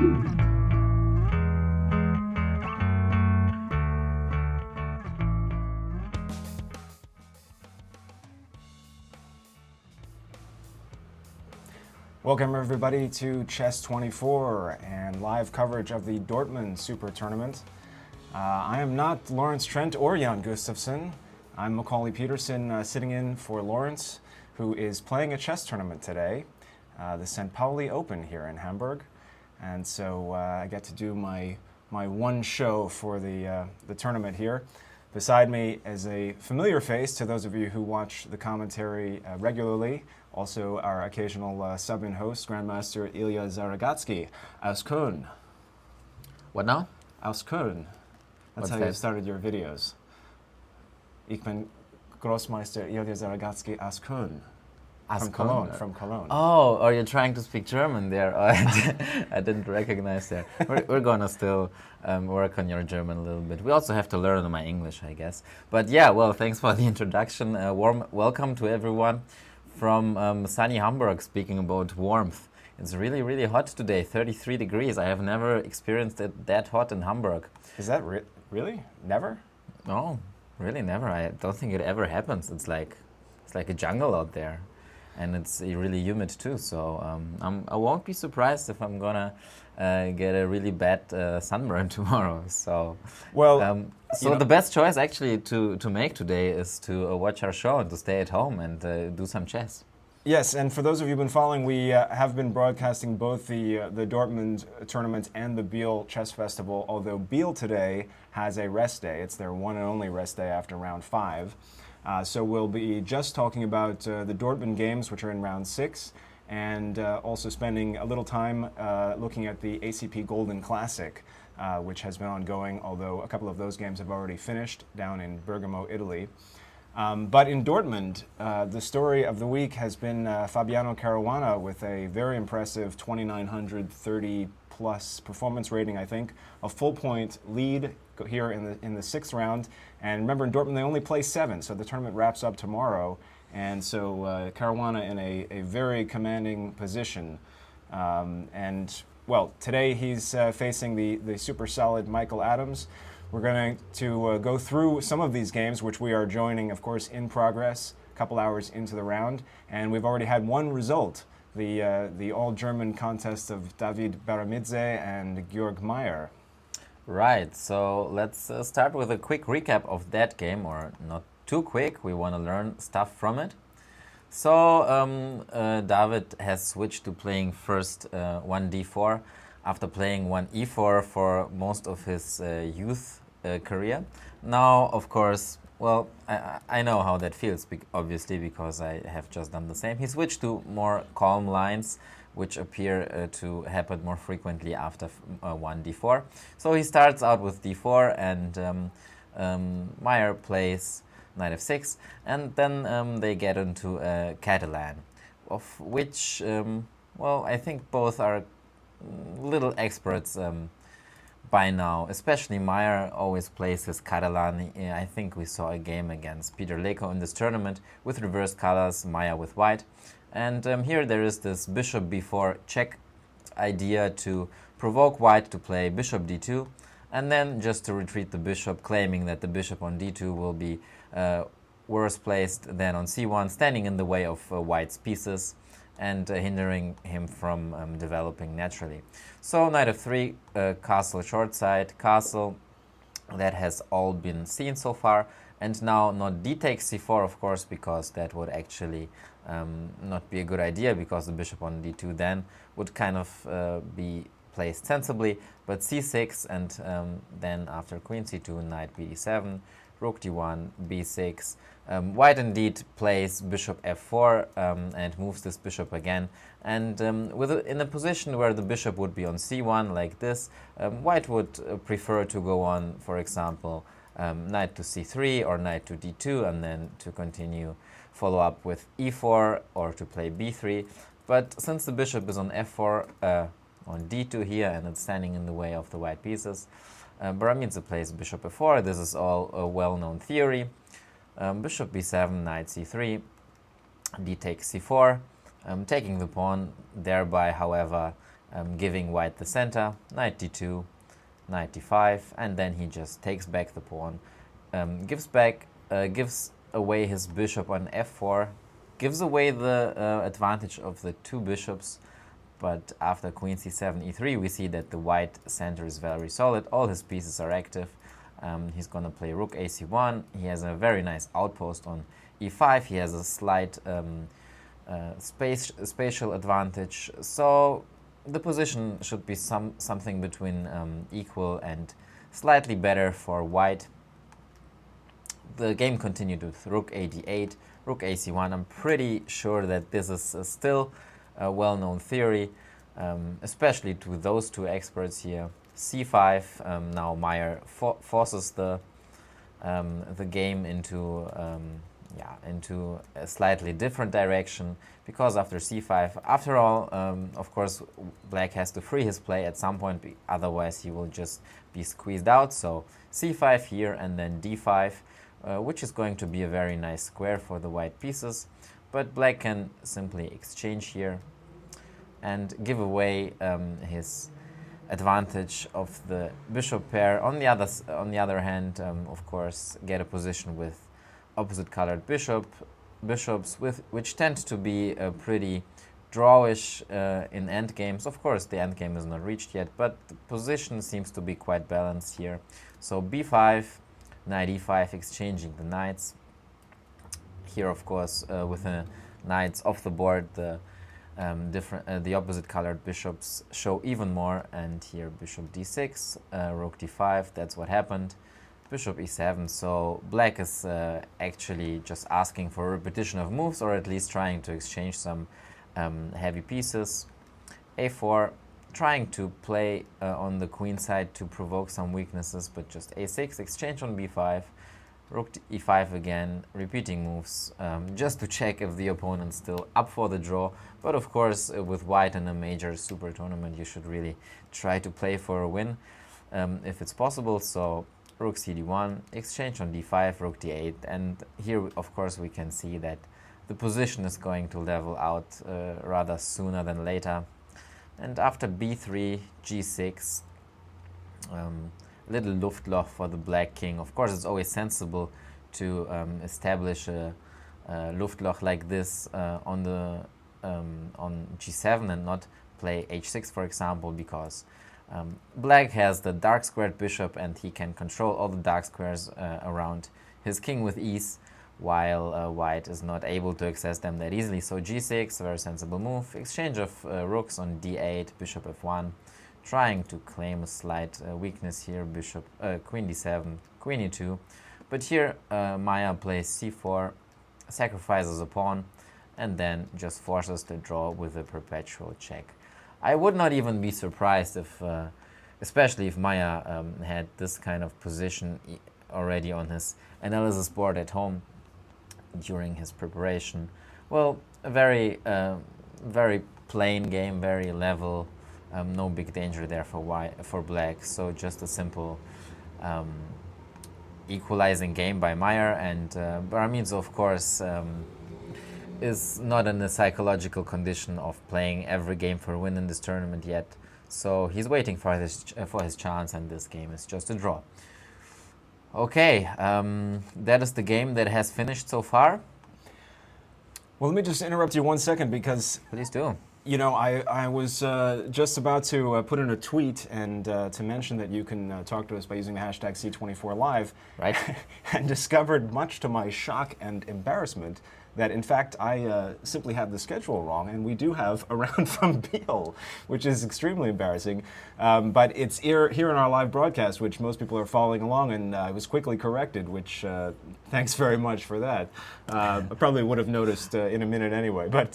Welcome everybody to Chess 24 and live coverage of the Dortmund Super Tournament. I am not Lawrence Trent or Jan Gustafsson. I'm Macaulay Peterson sitting in for Lawrence, who is playing a chess tournament today, the St. Pauli Open here in Hamburg. And so I get to do my one show for the tournament here. Beside me is a familiar face to those of you who watch the commentary regularly. Also, our occasional sub-in host, Grandmaster Ilya Zaragatsky, aus Köln. What now? Aus Köln. That's how you started your videos. Ich bin Großmeister Ilya Zaragatsky aus Köln. From Cologne. From Cologne. Oh, are you trying to speak German there? I didn't recognize that. We're gonna still work on your German a little bit. We also have to learn my English, I guess. But yeah, well, thanks for the introduction. Warm welcome to everyone from sunny Hamburg. Speaking about warmth, it's really, really hot today, 33 degrees. I have never experienced it that hot in Hamburg. Is that really? Never? No, really never. I don't think it ever happens. It's like a jungle out there. And it's really humid too, so I won't be surprised if I'm gonna get a really bad sunburn tomorrow. So, well, the best choice actually to make today is to watch our show and to stay at home and do some chess. Yes, and for those of you who've been following, we have been broadcasting both the Dortmund tournament and the Biel Chess Festival. Although Biel today has a rest day, it's their one and only rest day after round 5. So we'll be just talking about the Dortmund games, which are in round 6, and also spending a little time looking at the ACP Golden Classic, which has been ongoing, although a couple of those games have already finished down in Bergamo, Italy. But in Dortmund, the story of the week has been Fabiano Caruana with a very impressive 2,930 plus performance rating, I think, a full point lead here in the 6th round. And remember, in Dortmund they only play 7, so the tournament wraps up tomorrow. And so Caruana in a very commanding position. And well, today he's facing the super solid Michael Adams. We're going to go through some of these games, which we are joining, of course, in progress, a couple hours into the round. And we've already had one result, the all-German contest of David Baramidze and Georg Meyer. Right, so let's start with a quick recap of that game, or not too quick, we want to learn stuff from it. So David has switched to playing first 1d4 after playing 1e4 for most of his youth career. Now, of course, well, I know how that feels, obviously, because I have just done the same. He switched to more calm lines, which appear to happen more frequently after 1d4. So he starts out with d4, and Meyer plays knight f6, and then they get into a Catalan, of which, well, I think both are little experts by now. Especially Meyer always plays his Catalan. I think we saw a game against Peter Leko in this tournament with reversed colors, Meyer with white. And here there is this bishop b4 check idea to provoke white to play bishop d2, and then just to retreat the bishop, claiming that the bishop on d2 will be worse placed than on c1, standing in the way of white's pieces and hindering him from developing naturally. So knight f3, castle short side, castle, that has all been seen so far. And now not d takes c4, of course, because that would actually not be a good idea, because the bishop on d2 then would kind of be placed sensibly. But c6, and then after queen c2, knight bd7, rook d1, b6. White indeed plays bishop f4 and moves this bishop again. And in a position where the bishop would be on c1 like this, white would prefer to go on, for example, knight to c3 or knight to d2, and then to continue follow up with e4 or to play b3. But since the bishop is on f4, on d2 here, and it's standing in the way of the white pieces, Baramidze plays bishop f4. This is all a well-known theory. Bishop b7, knight c3, d takes c4, taking the pawn, thereby, however, giving white the center, knight d2, knight d5, and then he just takes back the pawn, gives away his bishop on f4, gives away the advantage of the two bishops, but after queen c7, e3, we see that the white center is very solid, all his pieces are active. He's going to play rook ac1, he has a very nice outpost on e5, he has a slight spatial advantage, so the position should be something between equal and slightly better for white. The game continued with rook ad8, rook ac1. I'm pretty sure that this is still a well-known theory, especially to those two experts here. c5, now Meyer forces the game into a slightly different direction, because after c5, after all, of course, black has to free his play at some point, otherwise he will just be squeezed out. So c5 here and then d5, which is going to be a very nice square for the white pieces, but black can simply exchange here and give away his advantage of the bishop pair. On the other hand, of course, get a position with opposite colored bishops, which tend to be pretty drawish in endgames. Of course, the endgame is not reached yet, but the position seems to be quite balanced here. So b5, knight e5, exchanging the knights. Here, of course, with the knights off the board, the opposite colored bishops show even more. And here, bishop d6, rook d5. That's what happened. Bishop e7. So black is actually just asking for a repetition of moves, or at least trying to exchange some heavy pieces. a4, trying to play on the queen side to provoke some weaknesses, but just a6, exchange on b5, rook e5 again, repeating moves, just to check if the opponent's still up for the draw. But of course, with white in a major super tournament, you should really try to play for a win if it's possible. So rook cd1, exchange on d5, rook d8, and here, of course, we can see that the position is going to level out rather sooner than later. And after b3, g6, little Luftloch for the black king. Of course, it's always sensible to establish a Luftloch like this on g7 and not play h6, for example, because black has the dark squared bishop and he can control all the dark squares around his king with ease, while white is not able to access them that easily. So g6, very sensible move. Exchange of rooks on d8, bishop f1, trying to claim a slight weakness here, queen d7, queen e2. But here Meyer plays c4, sacrifices a pawn, and then just forces the draw with a perpetual check. I would not even be surprised if, especially if Meyer had this kind of position already on his analysis board at home during his preparation. Well, a very plain game, very level, no big danger there for black. So just a simple equalizing game by Meyer, and Baramidze, of course, is not in a psychological condition of playing every game for a win in this tournament yet. So he's waiting for his chance, and this game is just a draw. Okay, that is the game that has finished so far. Well, let me just interrupt you 1 second, because please do. You know, I was just about to put in a tweet and to mention that you can talk to us by using the hashtag C24Live, right? And discovered, much to my shock and embarrassment, that in fact I simply had the schedule wrong, and we do have a round from Biel, which is extremely embarrassing. But it's here in our live broadcast, which most people are following along, and I was quickly corrected, which thanks very much for that. I probably would have noticed in a minute anyway, but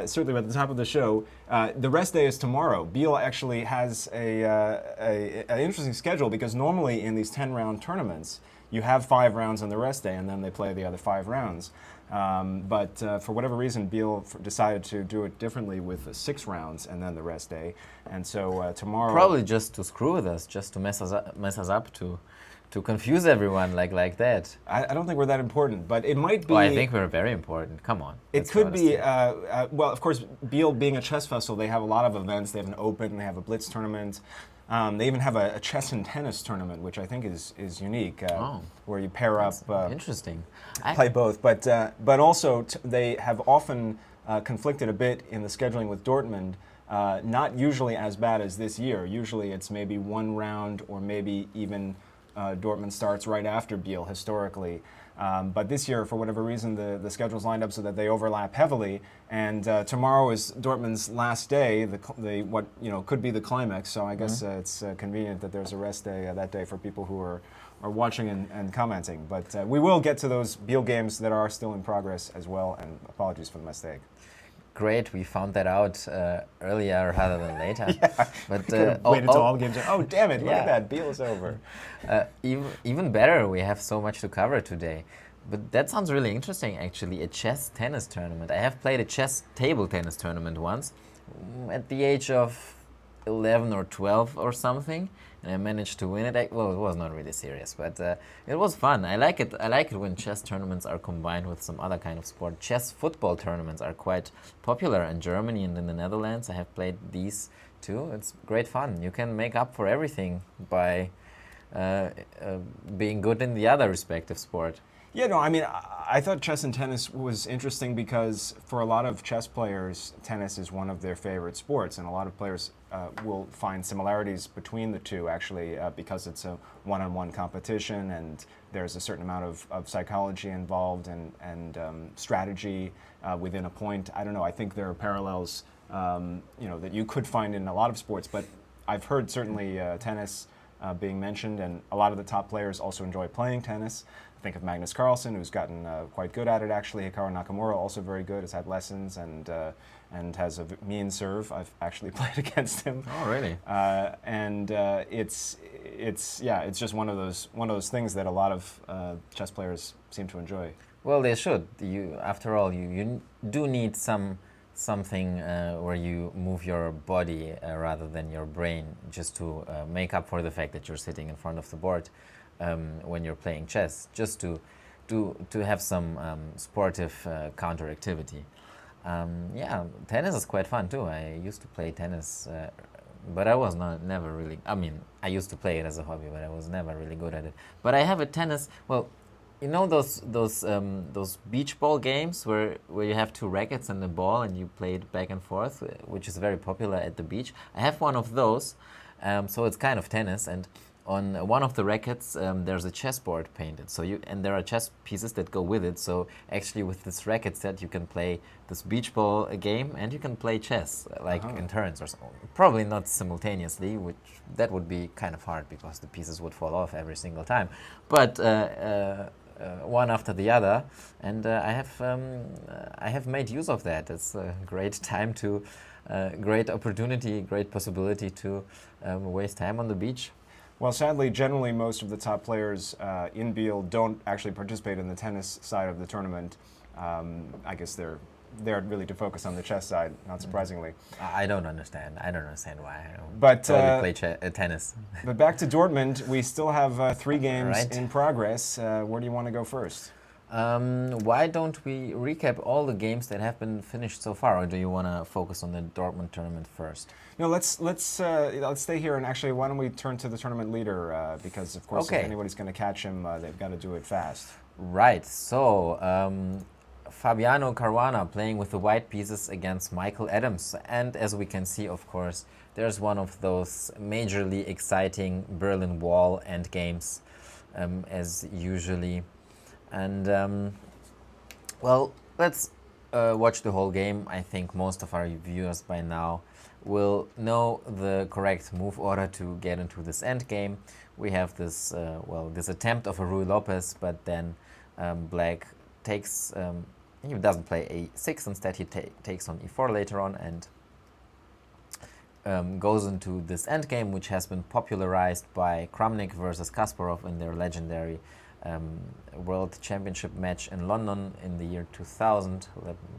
certainly at the top of the show, the rest day is tomorrow. Biel actually has an interesting schedule, because normally in these 10-round tournaments, you have 5 rounds on the rest day, and then they play the other 5 rounds. But for whatever reason, Biel decided to do it differently with 6 rounds and then the rest day. And so tomorrow... Probably just to screw with us, just to mess us up, to to confuse everyone like that. I don't think we're that important, but it might be. Well, I think we're very important. Come on. It let's could be, honest well, of course, Biel being a chess festival, they have a lot of events. They have an open, they have a blitz tournament. They even have a chess and tennis tournament, which I think is unique, where you pair up. Interesting. Play both, but also they have often conflicted a bit in the scheduling with Dortmund. Not usually as bad as this year. Usually it's maybe one round or maybe even Dortmund starts right after Biel historically. But this year, for whatever reason, the schedule's lined up so that they overlap heavily. And tomorrow is Dortmund's last day, what could be the climax. So I guess it's convenient that there's a rest day that day for people who are watching and commenting. But we will get to those Biel games that are still in progress as well. And apologies for the mistake. Great, we found that out earlier rather than later. Yeah, but waited till all the games. Oh, damn it! Look at that, Biel is over. Even better, we have so much to cover today. But that sounds really interesting, actually. A chess tennis tournament. I have played a chess table tennis tournament once, at the age of 11 or 12 or something, and I managed to win it. Well, it was not really serious, but it was fun. I like it. I like it when chess tournaments are combined with some other kind of sport. Chess football tournaments are quite popular in Germany and in the Netherlands. I have played these too. It's great fun. You can make up for everything by being good in the other respective sport. Yeah, no, I mean, I thought chess and tennis was interesting because for a lot of chess players, tennis is one of their favorite sports, and a lot of players will find similarities between the two, actually, because it's a one-on-one competition, and there's a certain amount of psychology involved and strategy within a point. I don't know, I think there are parallels, that you could find in a lot of sports, but I've heard certainly tennis being mentioned, and a lot of the top players also enjoy playing tennis. Think of Magnus Carlsen, who's gotten quite good at it actually. Hikaru Nakamura, also very good, has had lessons and has a mean serve. I've actually played against him. Oh, really? It's just one of those things that a lot of chess players seem to enjoy. Well, they should. After all, you do need something where you move your body rather than your brain, just to make up for the fact that you're sitting in front of the board. When you're playing chess, just to have some sportive counter activity. Yeah, tennis is quite fun too. I used to play tennis, but I was never really. I mean, I used to play it as a hobby, but I was never really good at it. But I have a tennis. Well, you know those beach ball games where you have two rackets and a ball and you play it back and forth, which is very popular at the beach. I have one of those, so it's kind of tennis. And on one of the rackets, there's a chessboard painted. And there are chess pieces that go with it. So actually, with this racket set, you can play this beach ball game, and you can play chess in turns or something. Probably not simultaneously, that would be kind of hard because the pieces would fall off every single time. But one after the other, and I have made use of that. It's a great time great opportunity, great possibility to waste time on the beach. Well, sadly, generally most of the top players in Biel don't actually participate in the tennis side of the tournament. I guess they're there really to focus on the chess side, not surprisingly. I don't understand. I don't understand why. But totally play tennis. But back to Dortmund, we still have 3 games Right. in progress. Where do you want to go first? Why don't we recap all the games that have been finished so far, or do you want to focus on the Dortmund tournament first? No, let's stay here, and actually, why don't we turn to the tournament leader? Because of course, Okay. if anybody's going to catch him, they've got to do it fast. Right. So Fabiano Caruana playing with the white pieces against Michael Adams, and as we can see, of course, there's one of those majorly exciting Berlin Wall endgames, as usually. And well, let's watch the whole game. I think most of our viewers by now will know the correct move order to get into this endgame. We have this this attempt of a Rui Lopez, but then Black takes. He doesn't play a6. Instead, he takes on e4 later on and goes into this endgame, which has been popularized by Kramnik versus Kasparov in their legendary World Championship match in London in the year 2000.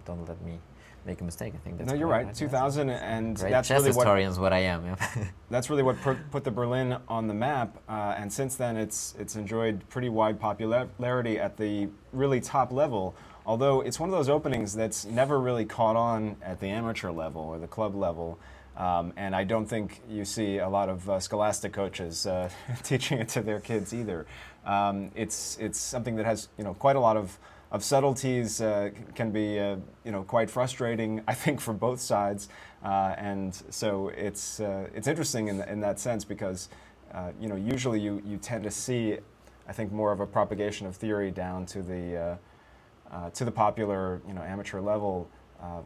Don't let me make a mistake. I think that's No, you're correct, right. 2000, and Great that's chess really what historian is what I am. Yeah. that's really what put the Berlin on the map. And since then, it's enjoyed pretty wide popularity at the really top level. Although it's one of those openings that's never really caught on at the amateur level or the club level. And I don't think you see a lot of scholastic coaches teaching it to their kids either. It's something that has quite a lot of subtleties, can be quite frustrating, I think, for both sides. And so it's interesting in that sense because usually you tend to see, I think, more of a propagation of theory down to the popular amateur level.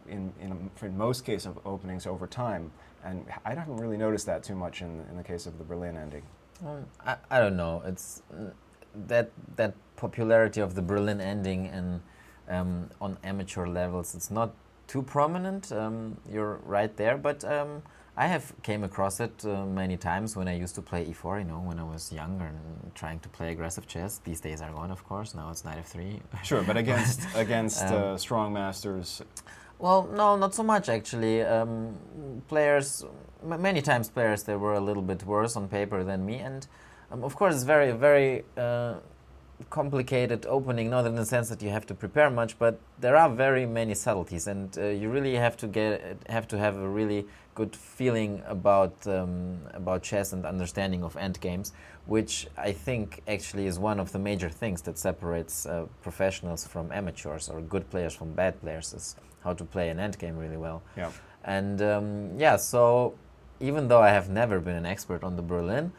In most cases of openings over time, and I haven't really noticed that too much in the case of the Berlin ending. I don't know. It's that popularity of the Berlin ending and on amateur levels. It's not too prominent. You're right there, but I have came across it many times when I used to play e4. When I was younger and trying to play aggressive chess. These days are gone, of course. Now it's knight f3. Sure, but against strong masters. Well, no, not so much actually. Many times players, they were a little bit worse on paper than me, and of course it's very, very complicated opening, not in the sense that you have to prepare much, but there are very many subtleties, and you really have to have a really good feeling about chess and understanding of endgames, which I think actually is one of the major things that separates professionals from amateurs or good players from bad players, is how to play an endgame really well. Yeah. And so even though I have never been an expert on the Berlin,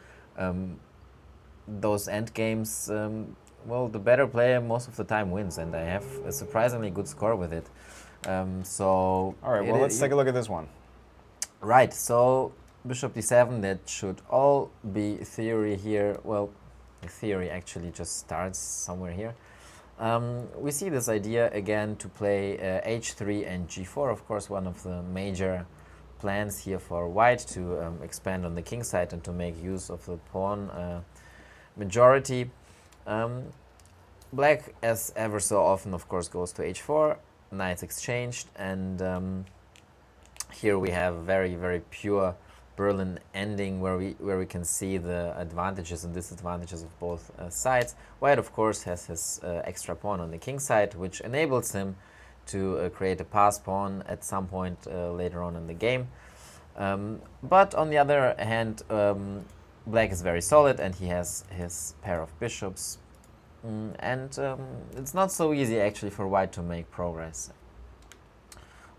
those endgames, the better player most of the time wins, and I have a surprisingly good score with it. All right, well, let's take a look at this one. Right, so bishop d7, that should all be theory here. Well, the theory actually just starts somewhere here. We see this idea again to play h3 and g4, of course, one of the major plans here for white to expand on the king side and to make use of the pawn majority. Black, as ever so often, of course, goes to h4, knights exchanged, and here we have very, very pure Berlin ending where we can see the advantages and disadvantages of both sides. White, of course, has his extra pawn on the king side, which enables him to create a pass pawn at some point later on in the game. But on the other hand, Black is very solid and he has his pair of bishops. It's not so easy actually for White to make progress.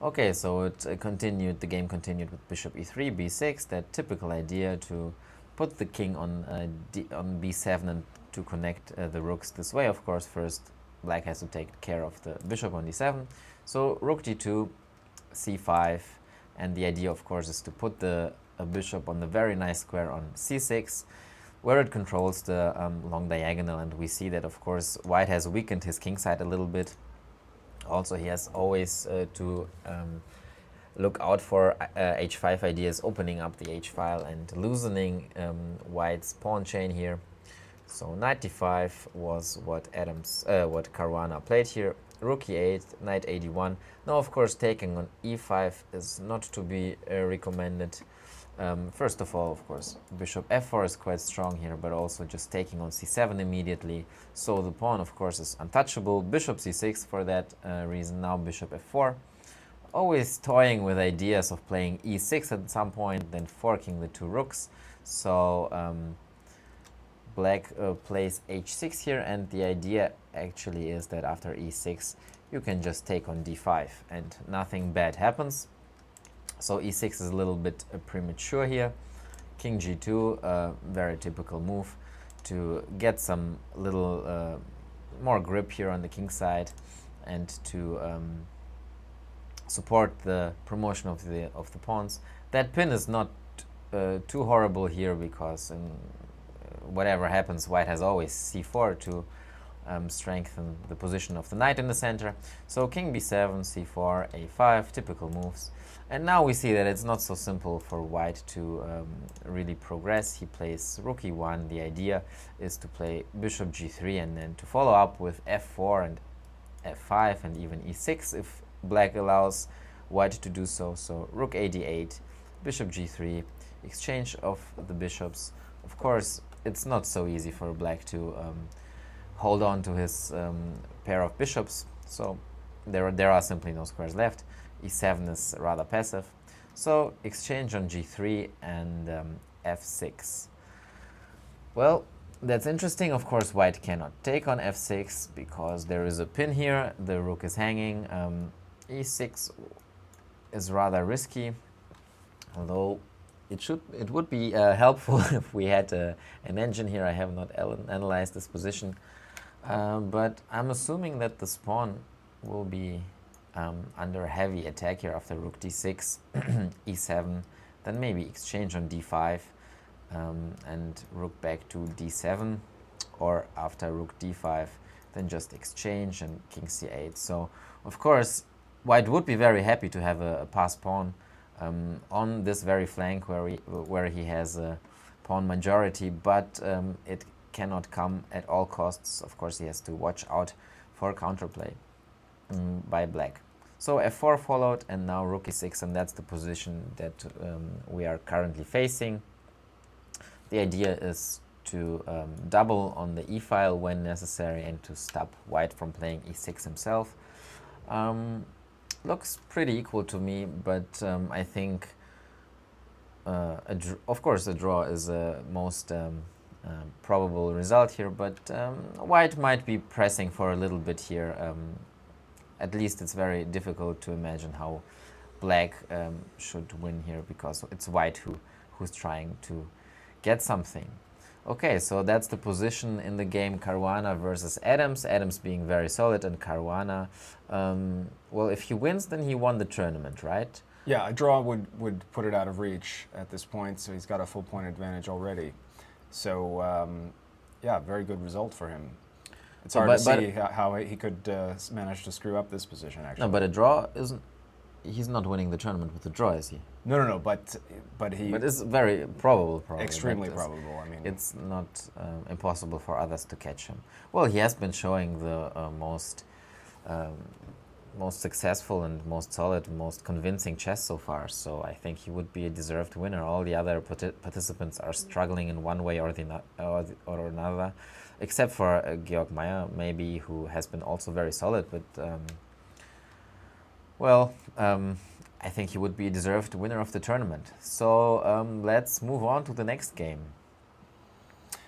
Okay, so the game continued with bishop e3, b6, that typical idea to put the king on b7 and to connect the rooks this way. Of course, first Black has to take care of the bishop on d7. So rook g2, c5, and the idea, of course, is to put the bishop on the very nice square on c6, where it controls the long diagonal, and we see that, of course, White has weakened his king side a little bit. Also, he has always to look out for h5 ideas, opening up the h-file and loosening White's pawn chain here. So knight d5 was what Caruana played here. Rook e8, knight a1. Now, of course, taking on e5 is not to be recommended. First of all, of course, bishop f4 is quite strong here, but also just taking on c7 immediately. So the pawn, of course, is untouchable. Bishop c6 for that reason. Now bishop f4. Always toying with ideas of playing e6 at some point, then forking the two rooks. So Black plays h6 here, and the idea actually is that after e6 you can just take on d5 and nothing bad happens. So e6 is a little bit premature here. King g2, very typical move to get some little more grip here on the king side and to support the promotion of the pawns. That pin is not too horrible here because whatever happens, White has always c4 to strengthen the position of the knight in the center. So king b7, c4, a5, typical moves. And now we see that it's not so simple for White to really progress. He plays rook e1. The idea is to play bishop g3 and then to follow up with f4 and f5 and even e6 if Black allows white to do so. So rook a d8, bishop g3, exchange of the bishops. Of course, it's not so easy for black to hold on to his pair of bishops. So there are simply no squares left. e7 is rather passive. So exchange on g3 and f6. Well, that's interesting. Of course, white cannot take on f6 because there is a pin here. The rook is hanging. e6 is rather risky, although it would be helpful if we had an engine here. I have not analyzed this position, but I'm assuming that the pawn will be under heavy attack here after rook d6, e7, then maybe exchange on d5, and rook back to d7, or after rook d5, then just exchange and king c8. So, of course, white would be very happy to have a passed pawn on this very flank where he has a pawn majority, but it cannot come at all costs. Of course, he has to watch out for counterplay by black. So f4 followed, and now rook e6, and that's the position that we are currently facing. The idea is to double on the e-file when necessary and to stop white from playing e6 himself. Looks pretty equal to me, but I think, of course, a draw is the most probable result here, but white might be pressing for a little bit here. At least it's very difficult to imagine how black should win here, because it's white who's trying to get something. Okay, so that's the position in the game, Caruana versus Adams. Adams being very solid, and Caruana, well, if he wins, then he won the tournament, right? Yeah, a draw would put it out of reach at this point, so he's got a full point advantage already. So, yeah, very good result for him. It's hard to see how he could manage to screw up this position, actually. No, but a draw isn't... He's not winning the tournament with a draw, is he? No, but he... But it's very probable, probably. Extremely probable, I mean... It's not impossible for others to catch him. Well, he has been showing the most successful and most solid, most convincing chess so far, so I think he would be a deserved winner. All the other participants are struggling in one way or another, except for Georg Meyer, maybe, who has been also very solid, but... Well, I think he would be a deserved winner of the tournament. So let's move on to the next game.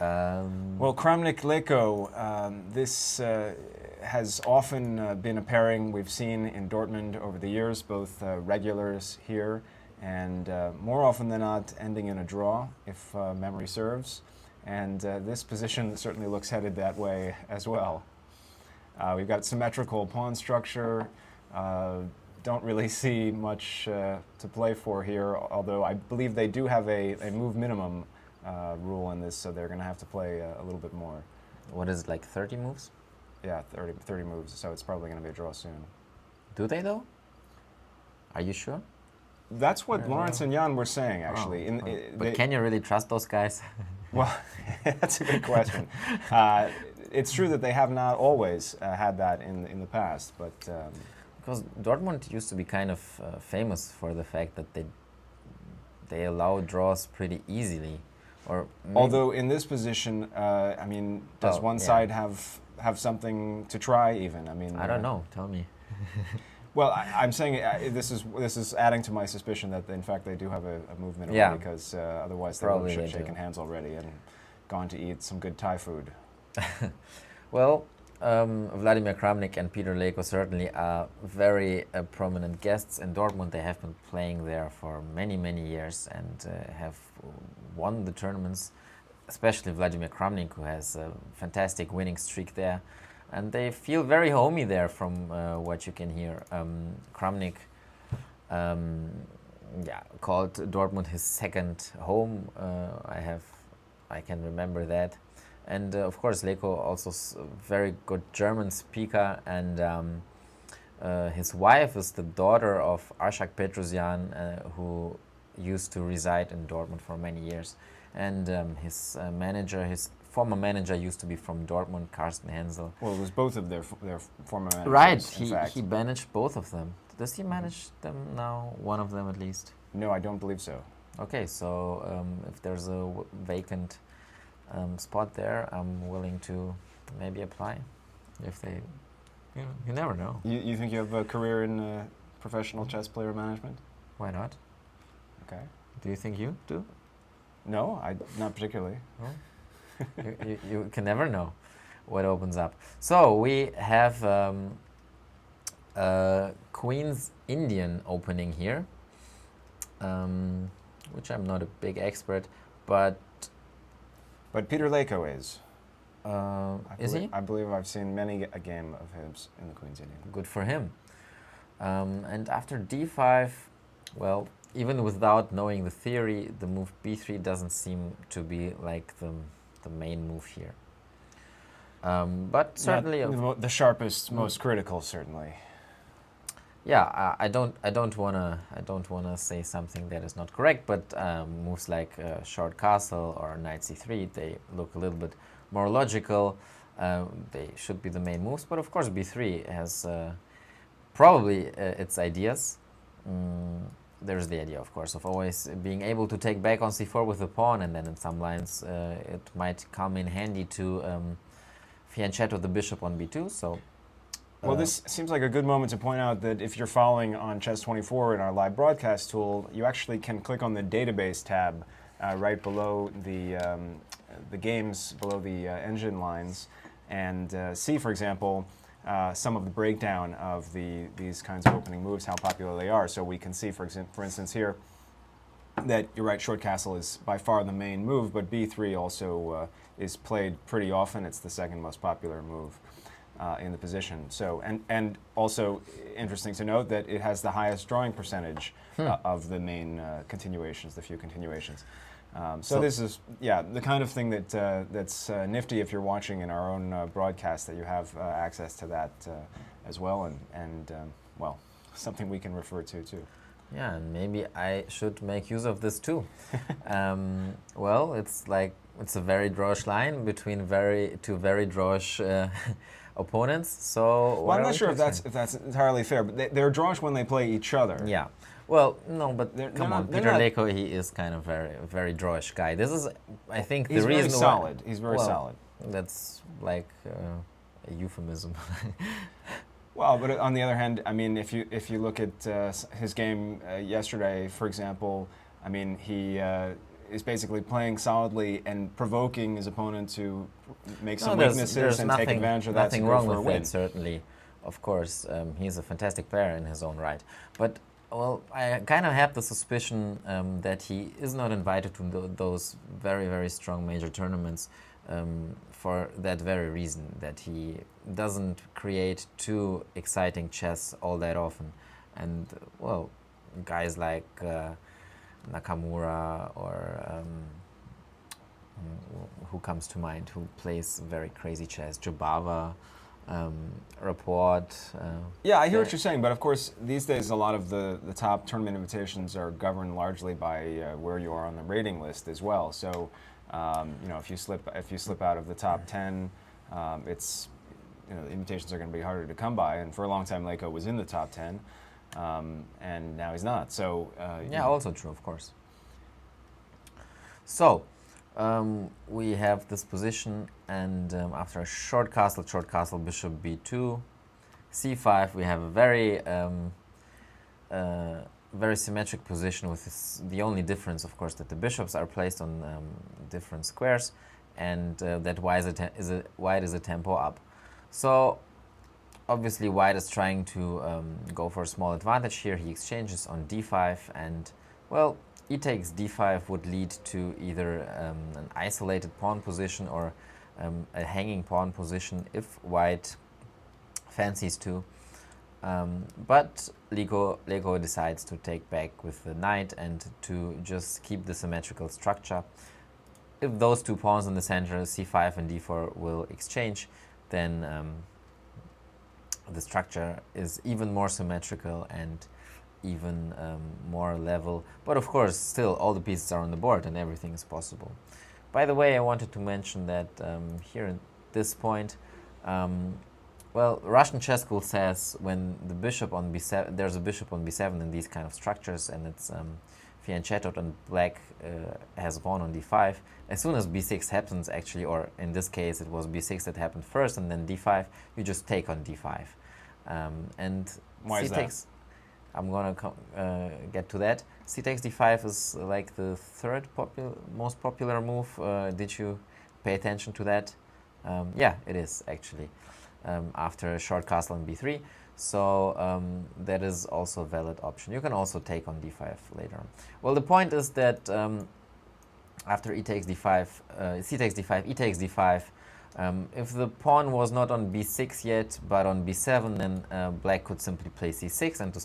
Well, Kramnik-Leko, this has often been a pairing we've seen in Dortmund over the years, both regulars here, and more often than not ending in a draw, if memory serves. And this position certainly looks headed that way as well. We've got symmetrical pawn structure. Don't really see much to play for here, although I believe they do have a move minimum rule in this, so they're going to have to play a little bit more. What is it, like 30 moves? Yeah, 30 moves, so it's probably going to be a draw soon. Do they, though? Are you sure? That's what Lawrence and Jan were saying, actually. But can you really trust those guys? Well, that's a good question. It's true that they have not always had that in the past, but... Because Dortmund used to be kind of famous for the fact that they allow draws pretty easily. Or although in this position, I mean, does one side have something to try even? I mean, I don't know. Tell me. Well, I'm saying this is adding to my suspicion that in fact they do have a move minimum, because otherwise they would have shaken hands already and gone to eat some good Thai food. Well. Vladimir Kramnik and Peter Leko certainly are very prominent guests in Dortmund. They have been playing there for many, many years and have won the tournaments, especially Vladimir Kramnik, who has a fantastic winning streak there. And they feel very homey there from what you can hear. Kramnik called Dortmund his second home. I can remember that. And of course, Leko also a very good German speaker, and his wife is the daughter of Arshak Petrosyan, who used to reside in Dortmund for many years. And his former manager used to be from Dortmund, Carsten Hensel. Well, it was both of their former managers. Right, he managed both of them. does he manage them now? One of them at least. No, I don't believe so. Okay, so if there's a vacant spot there, I'm willing to maybe apply. If they, you never know. You think you have a career in professional chess player management? Why not? Okay. Do you think you do? No, not particularly. No? you can never know what opens up. So we have Queen's Indian opening here, which I'm not a big expert, but Peter Leko is. Is he? I believe I've seen many a game of his in the Queen's Indian. Good for him. And after d5, well, even without knowing the theory, the move b3 doesn't seem to be like the main move here. But certainly the sharpest, most critical, certainly. Yeah, I don't wanna say something that is not correct, but moves like short castle or knight c3, they look a little bit more logical. They should be the main moves, but of course b3 has probably its ideas. There's the idea, of course, of always being able to take back on c4 with the pawn, and then in some lines it might come in handy to fianchetto the bishop on b2. So. Well, this seems like a good moment to point out that if you're following on Chess24 in our live broadcast tool, you actually can click on the database tab right below the games, below the engine lines, and see, for example, some of the breakdown of these kinds of opening moves, how popular they are. So we can see, for instance, here, that you're right, short castle is by far the main move, but b3 also is played pretty often. It's the second most popular move in the position. So, and also interesting to note that it has the highest drawing percentage of the main continuations, the few continuations. So this is, yeah, the kind of thing that that's nifty if you're watching in our own broadcast, that you have access to that as well, and well, something we can refer to too. Yeah, and maybe I should make use of this too. Well, it's a very drawish line between two very drawish opponents. So well, I'm not sure if that's entirely fair, but they're drawish when they play each other. Yeah. Well, no, but come on, Peter not Leko, he is kind of very drawish guy. This is, I think, the he's reason very solid. He's very solid. That's like a euphemism. Well, but on the other hand, I mean, if you look at his game yesterday, for example, I mean, he is basically playing solidly and provoking his opponent to make some weaknesses and take advantage of that to go for a win. Certainly, of course, he's a fantastic player in his own right. But well, I kind of have the suspicion that he is not invited to those very strong major tournaments for that very reason, that he doesn't create too exciting chess all that often. And well, guys like Nakamura or who comes to mind, who plays very crazy chess, Jobava, Report. Yeah, I hear what you're saying, but of course these days a lot of the top tournament invitations are governed largely by where you are on the rating list as well. So you know, if you slip out of the top 10, it's, you know, the invitations are going to be harder to come by. And for a long time, Leko was in the top 10, and now he's not. So yeah, also true, of course. So we have this position, and after a short castle, bishop b2, c5, we have a very symmetric position, with the only difference, of course, that the bishops are placed on different squares, and that white is a tempo up. So obviously white is trying to go for a small advantage here. He exchanges on d5, and well, e takes d5 would lead to either an isolated pawn position or a hanging pawn position if white fancies to. But Leko decides to take back with the knight and to just keep the symmetrical structure. If those two pawns in the center, c5 and d4, will exchange, then the structure is even more symmetrical and even more level. But of course, still all the pieces are on the board and everything is possible. By the way, I wanted to mention that here at this point, Well, Russian chess school says when the bishop on b7, there's a bishop on b7 in these kind of structures, and it's fianchettoed, and black has a pawn on d5. As soon as b6 happens, actually, or in this case, it was b6 that happened first, and then d5, you just take on d5. And Why c is that? takes. I'm gonna get to that. C takes d5 is like the third most popular move. Did you pay attention to that? Yeah, it is actually. After a short castle on b3, so that is also a valid option. You can also take on d5 later on. Well, the point is that after e takes d5, c takes d5, e takes d5. If the pawn was not on b6 yet, but on b7, then black could simply play c6 and to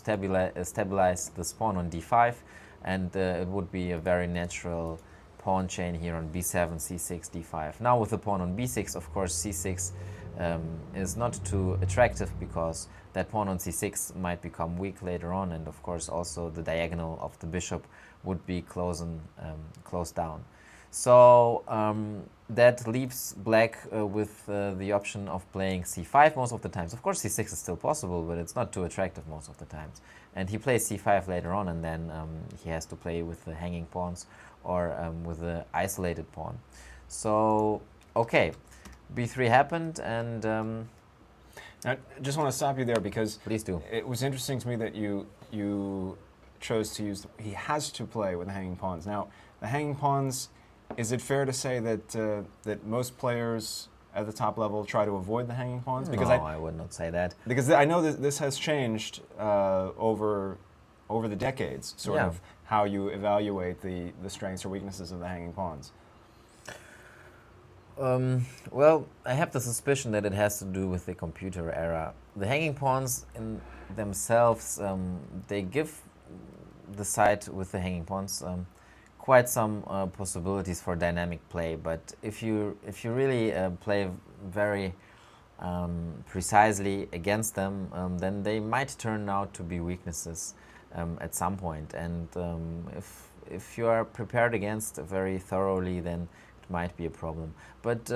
stabilize this pawn on d5, and it would be a very natural pawn chain here on b7, c6, d5. Now with the pawn on b6, of course, c6 is not too attractive because that pawn on c6 might become weak later on, and of course also the diagonal of the bishop would be closed down. So that leaves black with the option of playing c5 most of the times. Of course c6 is still possible, but it's not too attractive most of the times. And he plays c5 later on, and then he has to play with the hanging pawns or with the isolated pawn. So, okay. b3 happened, and I just want to stop you there because please do. It was interesting to me that you chose to use. He has to play with the hanging pawns. Now, the hanging pawns. Is it fair to say that that most players at the top level try to avoid the hanging pawns? Because I would not say that. Because I know that this has changed over the decades, sort of how you evaluate the strengths or weaknesses of the hanging pawns. Well, I have the suspicion that it has to do with the computer era. The hanging pawns in themselves, they give the side with the hanging pawns quite some possibilities for dynamic play. But if you really play very precisely against them, then they might turn out to be weaknesses at some point. And if you are prepared against very thoroughly, then might be a problem. But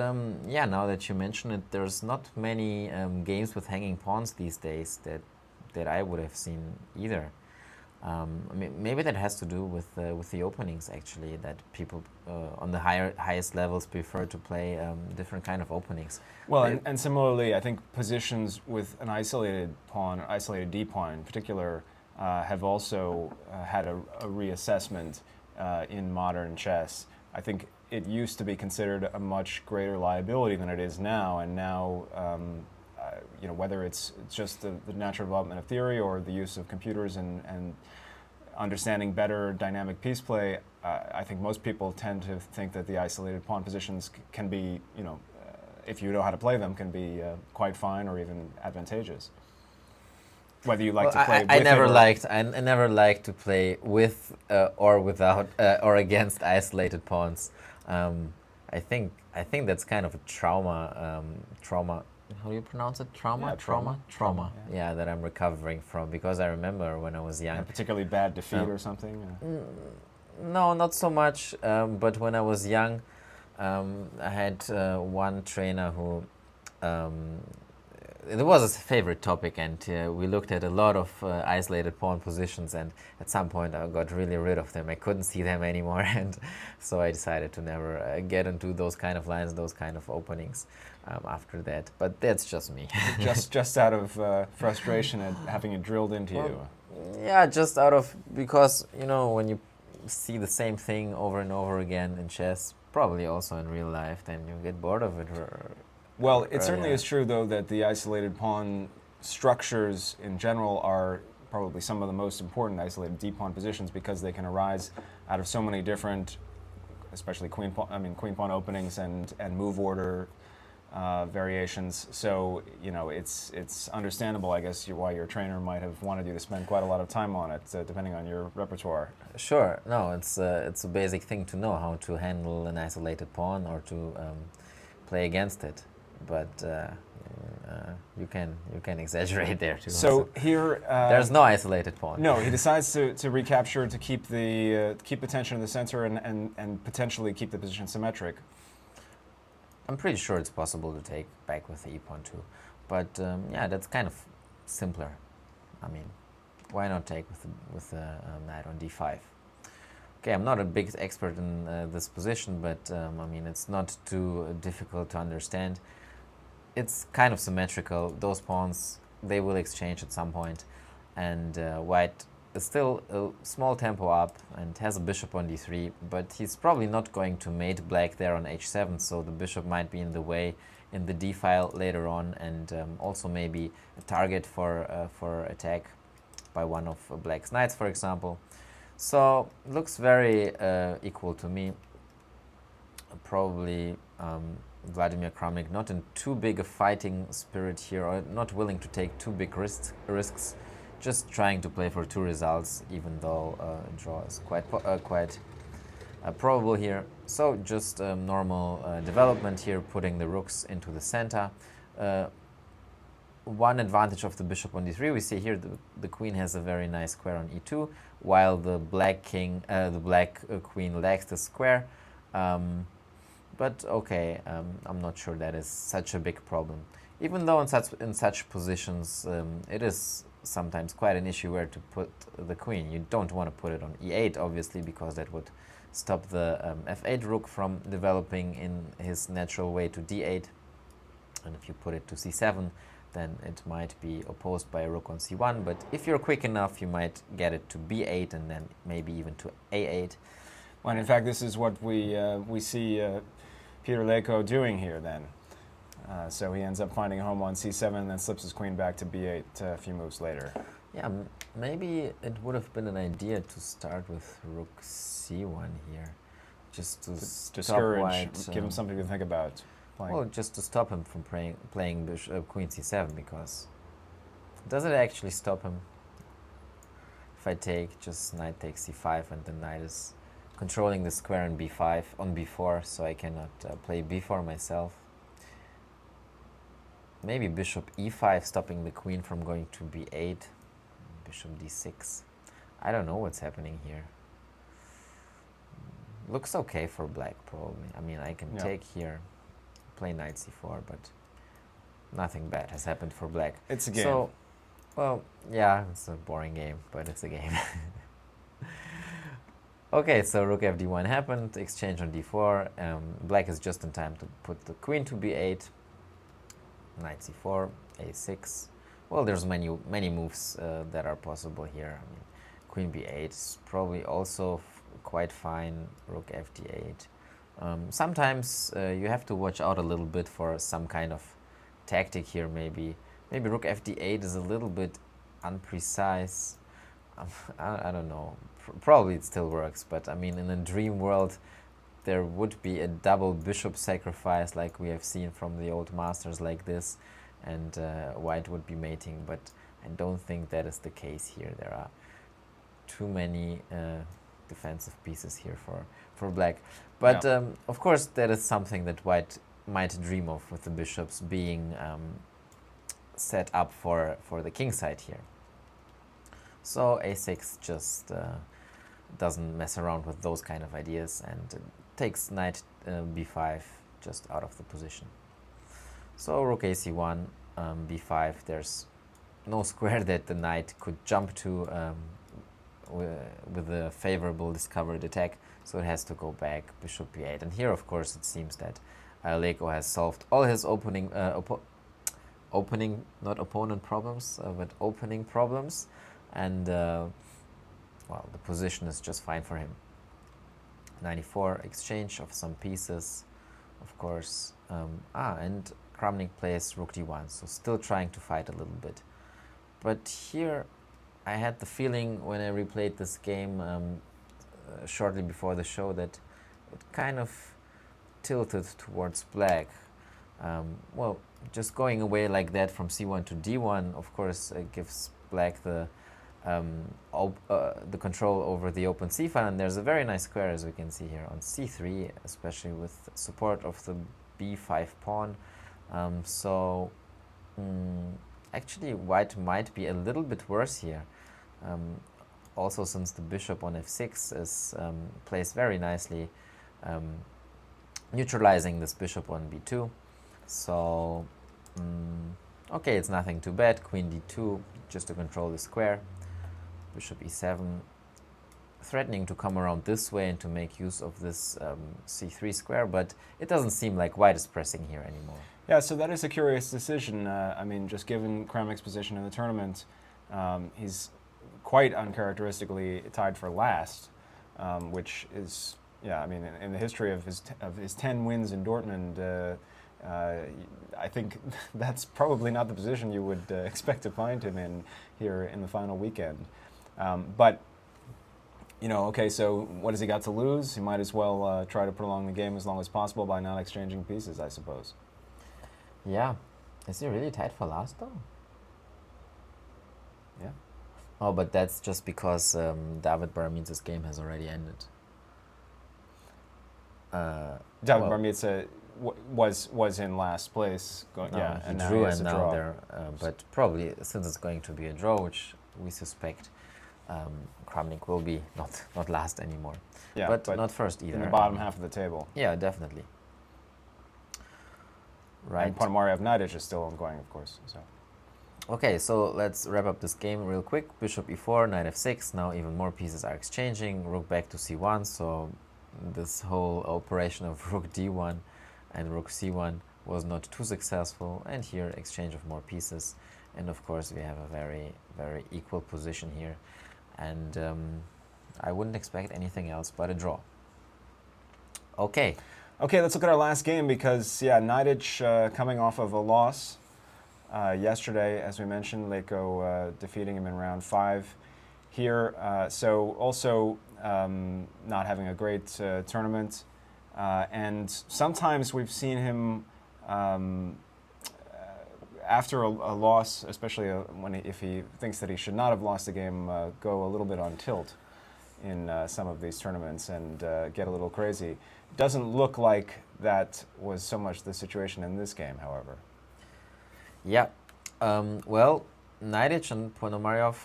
yeah, now that you mention it, there's not many games with hanging pawns these days that I would have seen either. Maybe that has to do with the openings, actually, that people on the highest levels prefer to play different kind of openings. Well, and similarly, I think positions with an isolated pawn, or isolated d pawn in particular, have also had a reassessment in modern chess. I think it used to be considered a much greater liability than it is now, and now, you know, whether it's just the natural development of theory or the use of computers and understanding better dynamic piece play, I think most people tend to think that the isolated pawn positions can be, you know, if you know how to play them, can be quite fine or even advantageous. Whether you like to play with I never liked to play with or without or against isolated pawns. I think that's kind of a trauma. How do you pronounce it? Trauma. Yeah, that I'm recovering from, because I remember when I was young. A particularly bad defeat or something? No, not so much. But when I was young, I had one trainer who. It was a favorite topic, and we looked at a lot of isolated pawn positions, and at some point I got really rid of them. I couldn't see them anymore, and so I decided to never get into those kind of lines, those kind of openings after that. But that's just me. just out of frustration at having it drilled into you. Yeah, just out of, because, you know, when you see the same thing over and over again in chess, probably also in real life, then you get bored of it. Well, it certainly is true, though, that the isolated pawn structures in general are probably some of the most important isolated d-pawn positions, because they can arise out of so many different, especially queen pawn openings and move order variations. So, you know, it's understandable, I guess, why your trainer might have wanted you to spend quite a lot of time on it, depending on your repertoire. Sure. No, it's a basic thing to know how to handle an isolated pawn or to play against it. But you can exaggerate there too. So here, there's no isolated pawn. No, he decides to recapture, to keep the tension in the center and potentially keep the position symmetric. I'm pretty sure it's possible to take back with the e pawn too. But yeah, that's kind of simpler. I mean, why not take with the knight on d5? Okay, I'm not a big expert in this position, but I mean, it's not too difficult to understand. It's kind of symmetrical. Those pawns, they will exchange at some point, and white is still a small tempo up and has a bishop on d3, but he's probably not going to mate black there on h7, so the bishop might be in the way in the d file later on, and also maybe a target for attack by one of black's knights, for example. So looks very equal to me. Probably Vladimir Kramnik not in too big a fighting spirit here, or not willing to take too big risks, just trying to play for 2 results, even though draw is quite probable here. So just normal development here, putting the rooks into the center. One advantage of the bishop on d3, we see here the queen has a very nice square on e2, while the black queen lacks the square. But okay, I'm not sure that is such a big problem. Even though in such positions, it is sometimes quite an issue where to put the queen. You don't want to put it on e8, obviously, because that would stop the f8 rook from developing in his natural way to d8. And if you put it to c7, then it might be opposed by a rook on c1. But if you're quick enough, you might get it to b8 and then maybe even to a8. Well, in fact, this is what we see Peter Leko doing here then. So he ends up finding a home on c7 and then slips his queen back to b8 a few moves later. Yeah, maybe it would have been an idea to start with rook c1 here, just to discourage, white, give him something to think about. Playing. Well, just to stop him from playing queen c7, because does it actually stop him? If I take just knight takes c5 and the knight is controlling the square on b5 on b4, so I cannot play b4 myself. Maybe bishop e5 stopping the queen from going to b8, bishop d6. I don't know what's happening here. Looks okay for black, probably. I mean, I can take here, play knight c4, but nothing bad has happened for black. It's a game. So, well, yeah, it's a boring game, but it's a game. Okay, so rook fd1 happened, exchange on d4. Black is just in time to put the queen to b8. Knight c4, a6. Well, there's many moves that are possible here. I mean, queen b8 is probably also quite fine. Rook fd8. Sometimes you have to watch out a little bit for some kind of tactic here. Maybe rook fd8 is a little bit unprecise. I don't know. Probably it still works, but I mean, in a dream world, there would be a double bishop sacrifice like we have seen from the old masters like this, and white would be mating, but I don't think that is the case here. There are too many defensive pieces here for black. But of course, that is something that white might dream of, with the bishops being set up for the king side here. So a6 just doesn't mess around with those kind of ideas and takes knight b5 just out of the position. So rook ac1, b5, there's no square that the knight could jump to with a favorable discovered attack, so it has to go back, bishop b8. And here, of course, it seems that Leko has solved all his opening problems, and well, the position is just fine for him. 94, exchange of some pieces, of course. And Kramnik plays rook d1, so still trying to fight a little bit. But here I had the feeling when I replayed this game shortly before the show that it kind of tilted towards black. Well, just going away like that from c1 to d1, of course, gives black the control over the open c file, and there's a very nice square, as we can see here, on c3, especially with support of the b5 pawn. Actually, white might be a little bit worse here. Also, since the bishop on f6 is placed very nicely, neutralizing this bishop on b2. So, Okay, it's nothing too bad. Queen d2, just to control the square. Bishop e7, threatening to come around this way and to make use of this c3 square, but it doesn't seem like white is pressing here anymore. Yeah, so that is a curious decision. I mean, just given Kramnik's position in the tournament, he's quite uncharacteristically tied for last, which is, yeah, I mean, in the history of his 10 wins in Dortmund, I think that's probably not the position you would expect to find him in here in the final weekend. But, you know, okay, so what has he got to lose? He might as well try to prolong the game as long as possible by not exchanging pieces, I suppose. Yeah. Is he really tied for last, though? Yeah. Oh, but that's just because David Baramitsa's game has already ended. David Baramitsa was in last place. Yeah, and he now drew, he has and a now draw. they're. But probably, since it's going to be a draw, which we suspect, Kramnik will be not last anymore. Yeah, but not first either. In the bottom half of the table. Yeah, definitely. Right. And Ponomarev Nadic is still ongoing, of course. So. Okay, so let's wrap up this game real quick. Bishop e4, knight f6. Now even more pieces are exchanging. Rook back to c1. So this whole operation of rook d1 and rook c1 was not too successful. And here, exchange of more pieces. And of course, we have a very, very equal position here. And I wouldn't expect anything else but a draw. Okay. Okay, let's look at our last game because, yeah, Nadic coming off of a loss yesterday, as we mentioned, Leko defeating him in round 5 here. So also not having a great tournament. And sometimes we've seen him after a loss, especially if he thinks that he should not have lost the game, go a little bit on tilt in some of these tournaments and get a little crazy. Doesn't look like that was so much the situation in this game, however. Yeah. Well, Nadic and Ponomarev,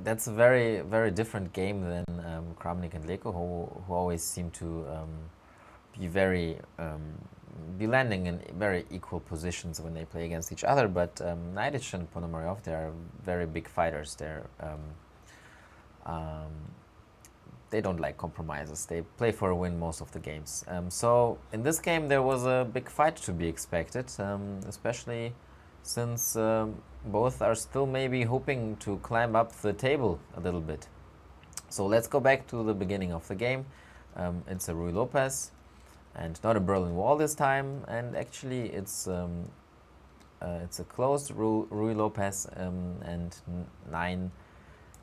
that's a very, very different game than Kramnik and Leko, who always seem to be landing in very equal positions when they play against each other. But Nadic and Ponomarev, they are very big fighters. They don't like compromises. They play for a win most of the games. So in this game there was a big fight to be expected, especially since both are still maybe hoping to climb up the table a little bit. So let's go back to the beginning of the game. It's a Ruy Lopez and not a Berlin Wall this time, and actually it's a closed Ruy Lopez and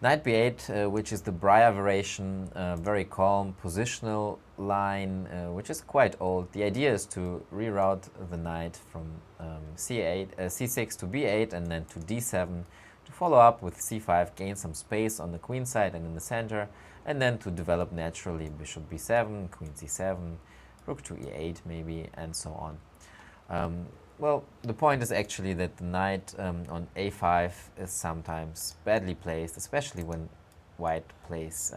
Knight b8, which is the Breyer variation, very calm positional line, which is quite old. The idea is to reroute the knight from c6 to b8 and then to d7, to follow up with c5, gain some space on the queen side and in the center, and then to develop naturally bishop b7, queen c7, rook to e8 maybe, and so on. Well, the point is actually that the knight on a5 is sometimes badly placed, especially when white plays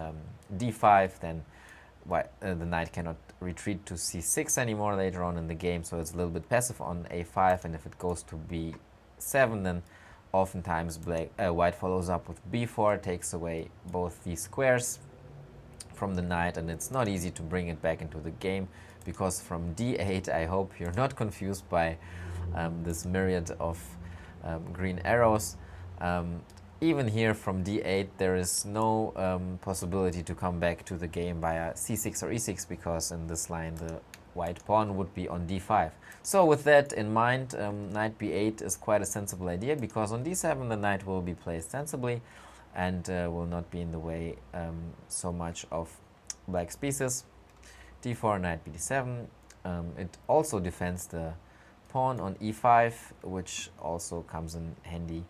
d5, then the knight cannot retreat to c6 anymore later on in the game, so it's a little bit passive on a5, and if it goes to b7, then oftentimes white follows up with b4, takes away both these squares from the knight, and it's not easy to bring it back into the game, because from d8, I hope you're not confused by this myriad of green arrows. Even here from d8, there is no possibility to come back to the game via c6 or e6, because in this line the white pawn would be on d5. So with that in mind, knight b8 is quite a sensible idea, because on d7 the knight will be placed sensibly and will not be in the way so much of black's pieces. d4, knight bd7. It also defends the pawn on e5, which also comes in handy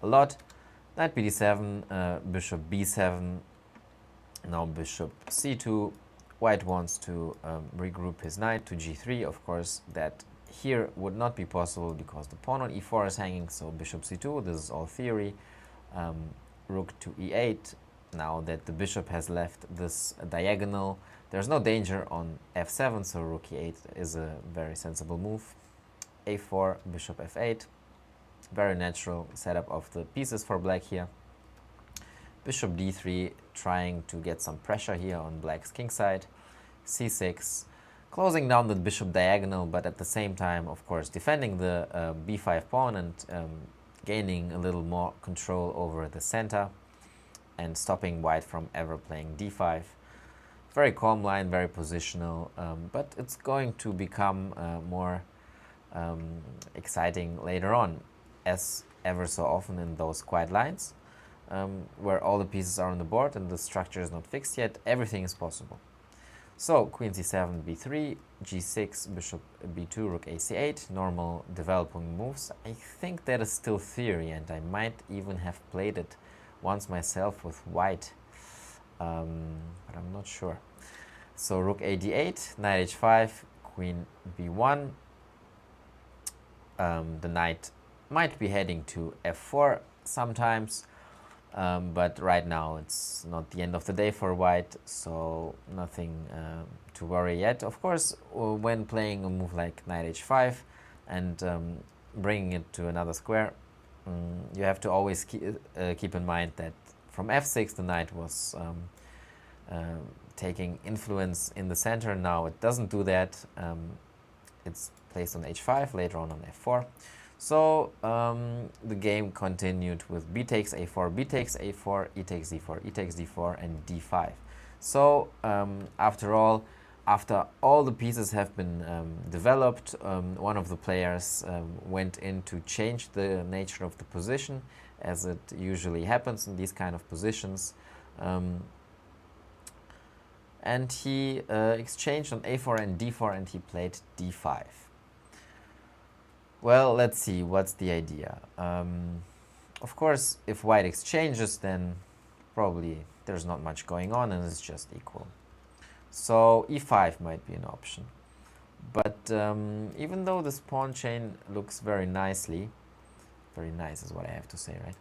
a lot. Knight bd7, bishop b7, now bishop c2. White wants to regroup his knight to g3. Of course, that here would not be possible because the pawn on e4 is hanging, so bishop c2, this is all theory. Rook to e8. Now that the bishop has left this diagonal, there's no danger on f7, so rook e8 is a very sensible move. a4, bishop f8. Very natural setup of the pieces for black here. Bishop d3, trying to get some pressure here on black's king side. c6, closing down the bishop diagonal, but at the same time, of course, defending the b5 pawn and gaining a little more control over the center and stopping white from ever playing d5. Very calm line, very positional, but it's going to become more exciting later on, as ever so often in those quiet lines, where all the pieces are on the board and the structure is not fixed yet. Everything is possible. So queen c7, b3, g6, bishop b2, rook ac8, normal developing moves. I think that is still theory, and I might even have played it once myself with white, but I'm not sure. So rook a d8, knight h5, queen b1. The knight might be heading to f4 sometimes, but right now it's not the end of the day for white, so nothing to worry yet. Of course, when playing a move like knight h5 and bringing it to another square, you have to always keep in mind that from f6 the knight was taking influence in the center. Now it doesn't do that. It's placed on h5, later on f4. So the game continued with b takes a4, b takes a4, e takes d4, e takes d4, and d5. So after all the pieces have been developed, one of the players went in to change the nature of the position, as it usually happens in these kind of positions. And he exchanged on a4 and d4, and he played d5. Well, let's see, what's the idea? Of course, if white exchanges, then probably there's not much going on and it's just equal. So e5 might be an option. But even though this pawn chain looks very nicely, very nice is what I have to say, right?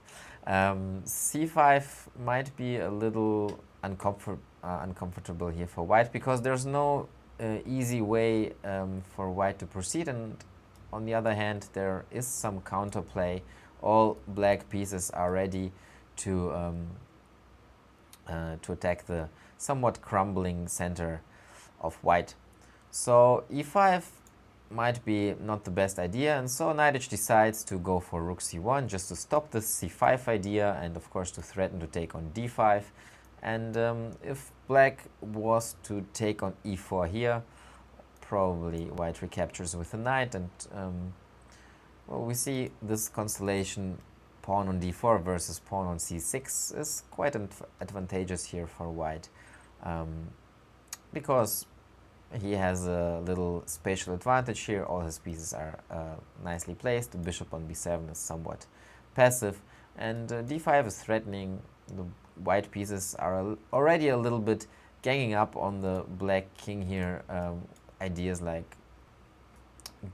c5 might be a little uncomfortable here for white, because there's no easy way for white to proceed, and on the other hand there is some counterplay. All black pieces are ready to attack the somewhat crumbling center of white. So e5 might be not the best idea, and so Knight decides to go for rook c1 just to stop this c5 idea, and of course to threaten to take on d5. And if black was to take on e4 here, probably white recaptures with the knight, and well, we see this constellation pawn on d4 versus pawn on c6 is quite advantageous here for white, because he has a little spatial advantage here. All his pieces are nicely placed. The bishop on b7 is somewhat passive, and d5 is threatening. The white pieces are already a little bit ganging up on the black king here. Ideas like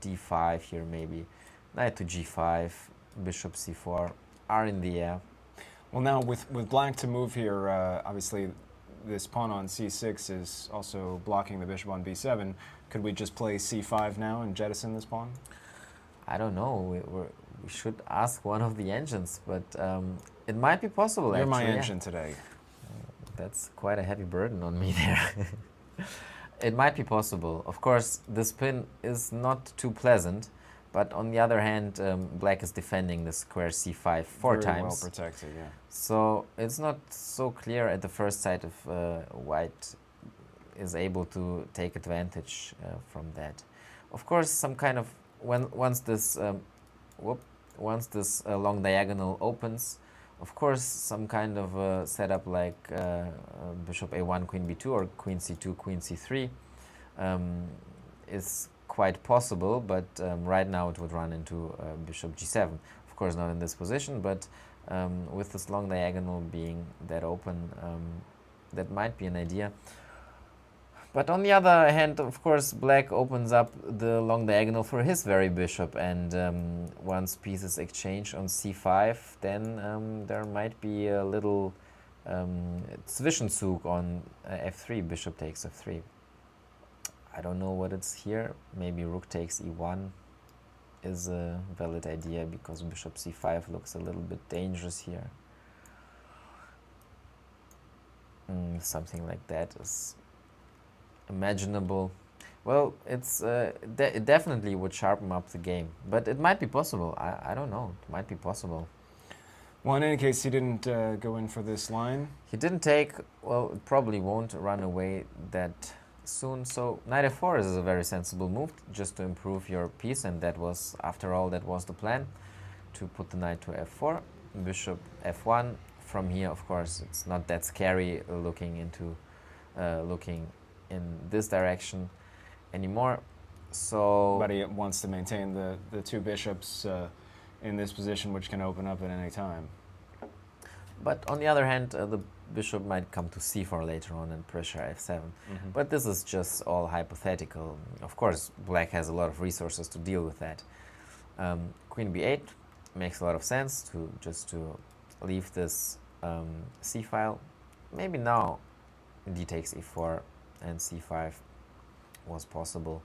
d5 here, maybe knight to g5, bishop c4 are in the air. Well, now with black to move here, obviously this pawn on c6 is also blocking the bishop on b7. Could we just play c5 now and jettison this pawn? I don't know. We should ask one of the engines, but it might be possible. You're actually, my engine today. That's quite a heavy burden on me there. It might be possible. Of course, this pin is not too pleasant, but on the other hand, black is defending the square c5 four times. Very well protected, yeah. So it's not so clear at the first sight if white is able to take advantage from that. Of course, some kind of once this long diagonal opens, of course, some kind of setup like bishop a1, queen b2, or queen c2, queen c3 is quite possible, but right now it would run into bishop g7. Of course, not in this position, but with this long diagonal being that open, that might be an idea. But on the other hand, of course, black opens up the long diagonal for his very bishop, and once pieces exchange on c5, then there might be a little Zwischenzug on f3, bishop takes f3. I don't know what it's here. Maybe rook takes e1 is a valid idea because bishop c5 looks a little bit dangerous here. Something like that is imaginable. Well, it definitely would sharpen up the game, but it might be possible. I don't know. It might be possible. Well, in any case, he didn't go in for this line. He didn't take. Well, it probably won't run away that soon. So knight f4 is a very sensible move, just to improve your piece, and that was, after all, that was the plan, to put the knight to f4, bishop f1. From here, of course, it's not that scary looking in this direction anymore. So, But he wants to maintain the two bishops in this position, which can open up at any time. but on the other hand, the bishop might come to c4 later on and pressure f7. But this is just all hypothetical. Of course, black has a lot of resources to deal with that. Queen b8 makes a lot of sense to leave this c file. Maybe now d takes e4 and c5 was possible,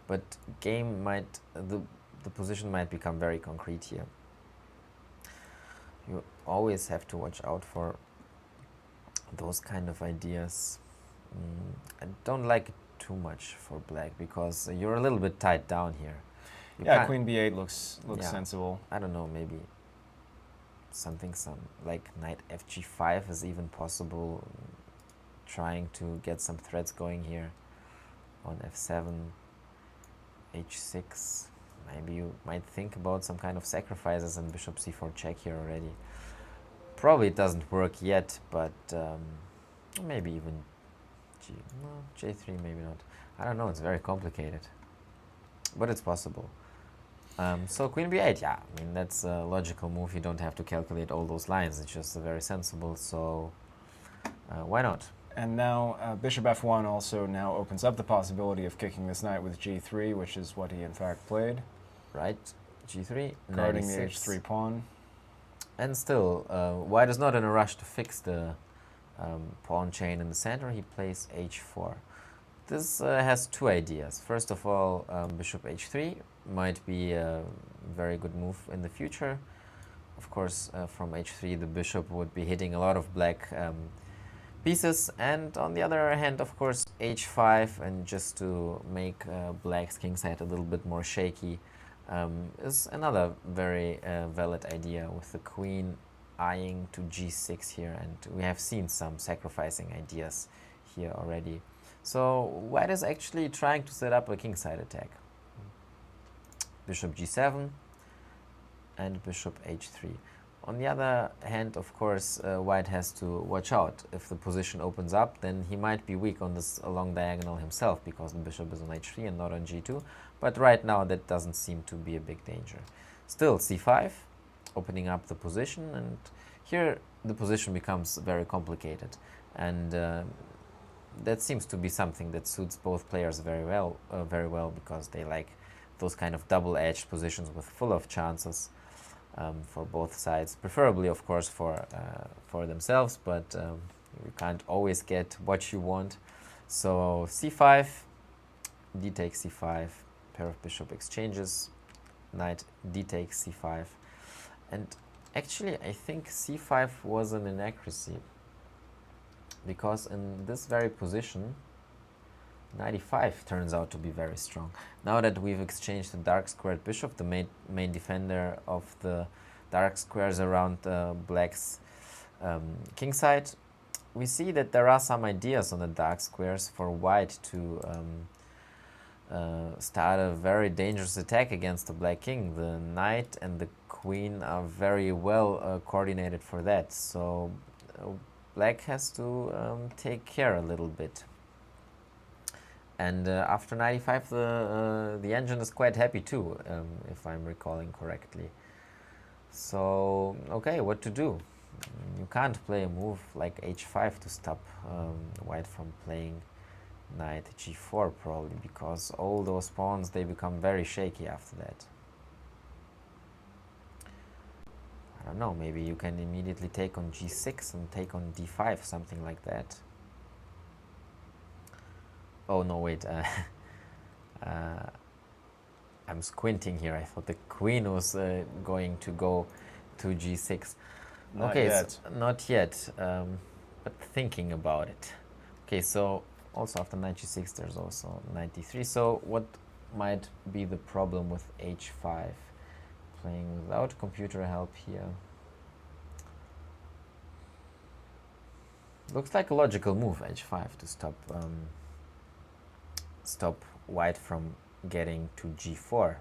but the position might become very concrete here. You always have to watch out for those kind of ideas. I don't like it too much for black because you're a little bit tied down here. Yeah, queen b8 looks sensible. I don't know, maybe something like knight fg5 is even possible, trying to get some threats going here on f7, h6. Maybe you might think about some kind of sacrifices and bishop c4 check here already. Probably it doesn't work yet, but maybe even j3, maybe not. I don't know, it's very complicated, but it's possible. So queen b8, yeah, I mean, that's a logical move. You don't have to calculate all those lines. It's just very sensible, so why not? And now bishop f1 also now opens up the possibility of kicking this knight with g3, which is what he in fact played. Right, g3, guarding the h3 pawn. And still, white is not in a rush to fix the pawn chain in the center. He plays h4. This has two ideas. First of all, bishop h3 might be a very good move in the future. Of course, from h3 the bishop would be hitting a lot of black pieces, and on the other hand, of course, h5, and just to make black's kingside a little bit more shaky, is another very valid idea, with the queen eyeing to g6 here, and we have seen some sacrificing ideas here already. So white is actually trying to set up a kingside attack. Bishop g7 and bishop h3. On the other hand, of course, white has to watch out. If the position opens up, then he might be weak on this long diagonal himself, because the bishop is on h3 and not on g2. But right now that doesn't seem to be a big danger. Still c5, opening up the position, and here the position becomes very complicated. And that seems to be something that suits both players very well, because they like those kind of double-edged positions with full of chances. For both sides, preferably, of course, for themselves, but you can't always get what you want. So c5, d takes c5, pair of bishop exchanges, knight d takes c5, and actually I think c5 was an inaccuracy, because in this very position knight e5 turns out to be very strong. Now that we've exchanged the dark squared bishop, the main defender of the dark squares around black's kingside, we see that there are some ideas on the dark squares for white to start a very dangerous attack against the black king. The knight and the queen are very well coordinated for that, so black has to take care a little bit. And after knight e5, the engine is quite happy too, if I'm recalling correctly. So, okay, what to do? You can't play a move like h5 to stop white from playing knight g4, probably, because all those pawns, they become very shaky after that. I don't know, maybe you can immediately take on g6 and take on d5, something like that. Oh no, wait, I'm squinting here. I thought the queen was going to go to g6. Not okay, yet. So not yet, but thinking about it. Okay, so also after knight g6, there's also knight d3. So what might be the problem with h5? Playing without computer help here. Looks like a logical move, h5, to stop white from getting to g4.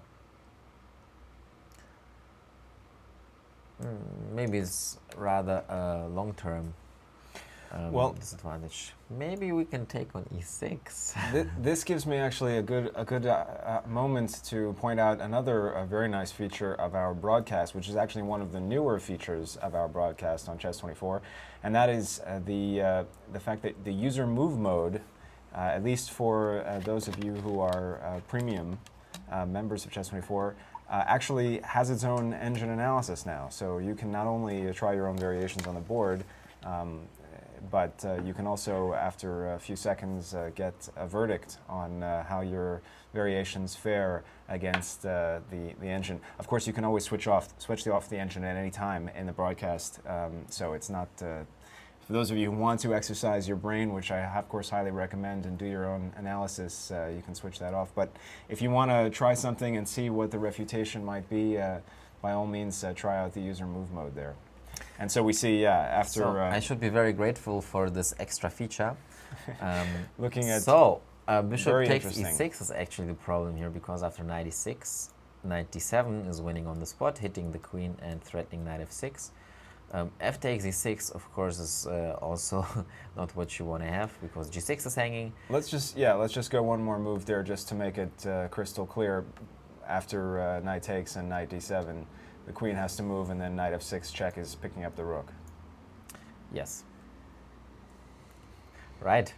Maybe it's rather a long-term disadvantage. Maybe we can take on e6. This gives me actually a good moment to point out another very nice feature of our broadcast, which is actually one of the newer features of our broadcast on Chess24, and that is the fact that the user move mode, at least for those of you who are premium members of Chess24, actually has its own engine analysis now. So you can not only try your own variations on the board, but you can also, after a few seconds, get a verdict on how your variations fare against the engine. Of course, you can always switch off the engine at any time in the broadcast, so it's not... for those of you who want to exercise your brain, which I of course highly recommend, and do your own analysis, you can switch that off. But if you want to try something and see what the refutation might be, by all means try out the user move mode there. And so we see, after... So I should be very grateful for this extra feature. Looking at... So, bishop takes interesting. e6 is actually the problem here, because after knight e6, knight d7 is winning on the spot, hitting the queen and threatening knight f6. F takes e6, of course, is also not what you want to have, because g6 is hanging. Let's just go one more move there, just to make it crystal clear. After knight takes and knight d7, the queen has to move, and then knight f6 check is picking up the rook. Yes. Right.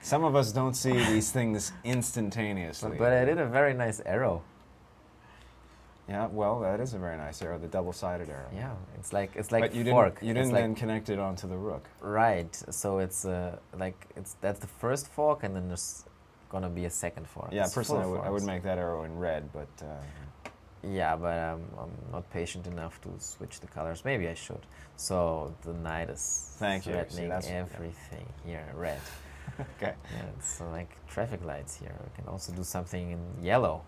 Some of us don't see these things instantaneously. But I did a very nice arrow. Yeah, well, that is a very nice arrow, the double-sided arrow. Yeah, it's like but you fork. You didn't then connect it onto the rook. Right. So it's that's the first fork, and then there's gonna be a second fork. Yeah, it's personally, I would make that arrow in red, but. Yeah, but I'm not patient enough to switch the colors. Maybe I should. So the knight is threatening everything here, red. Okay. Yeah, it's like traffic lights here. We can also do something in yellow.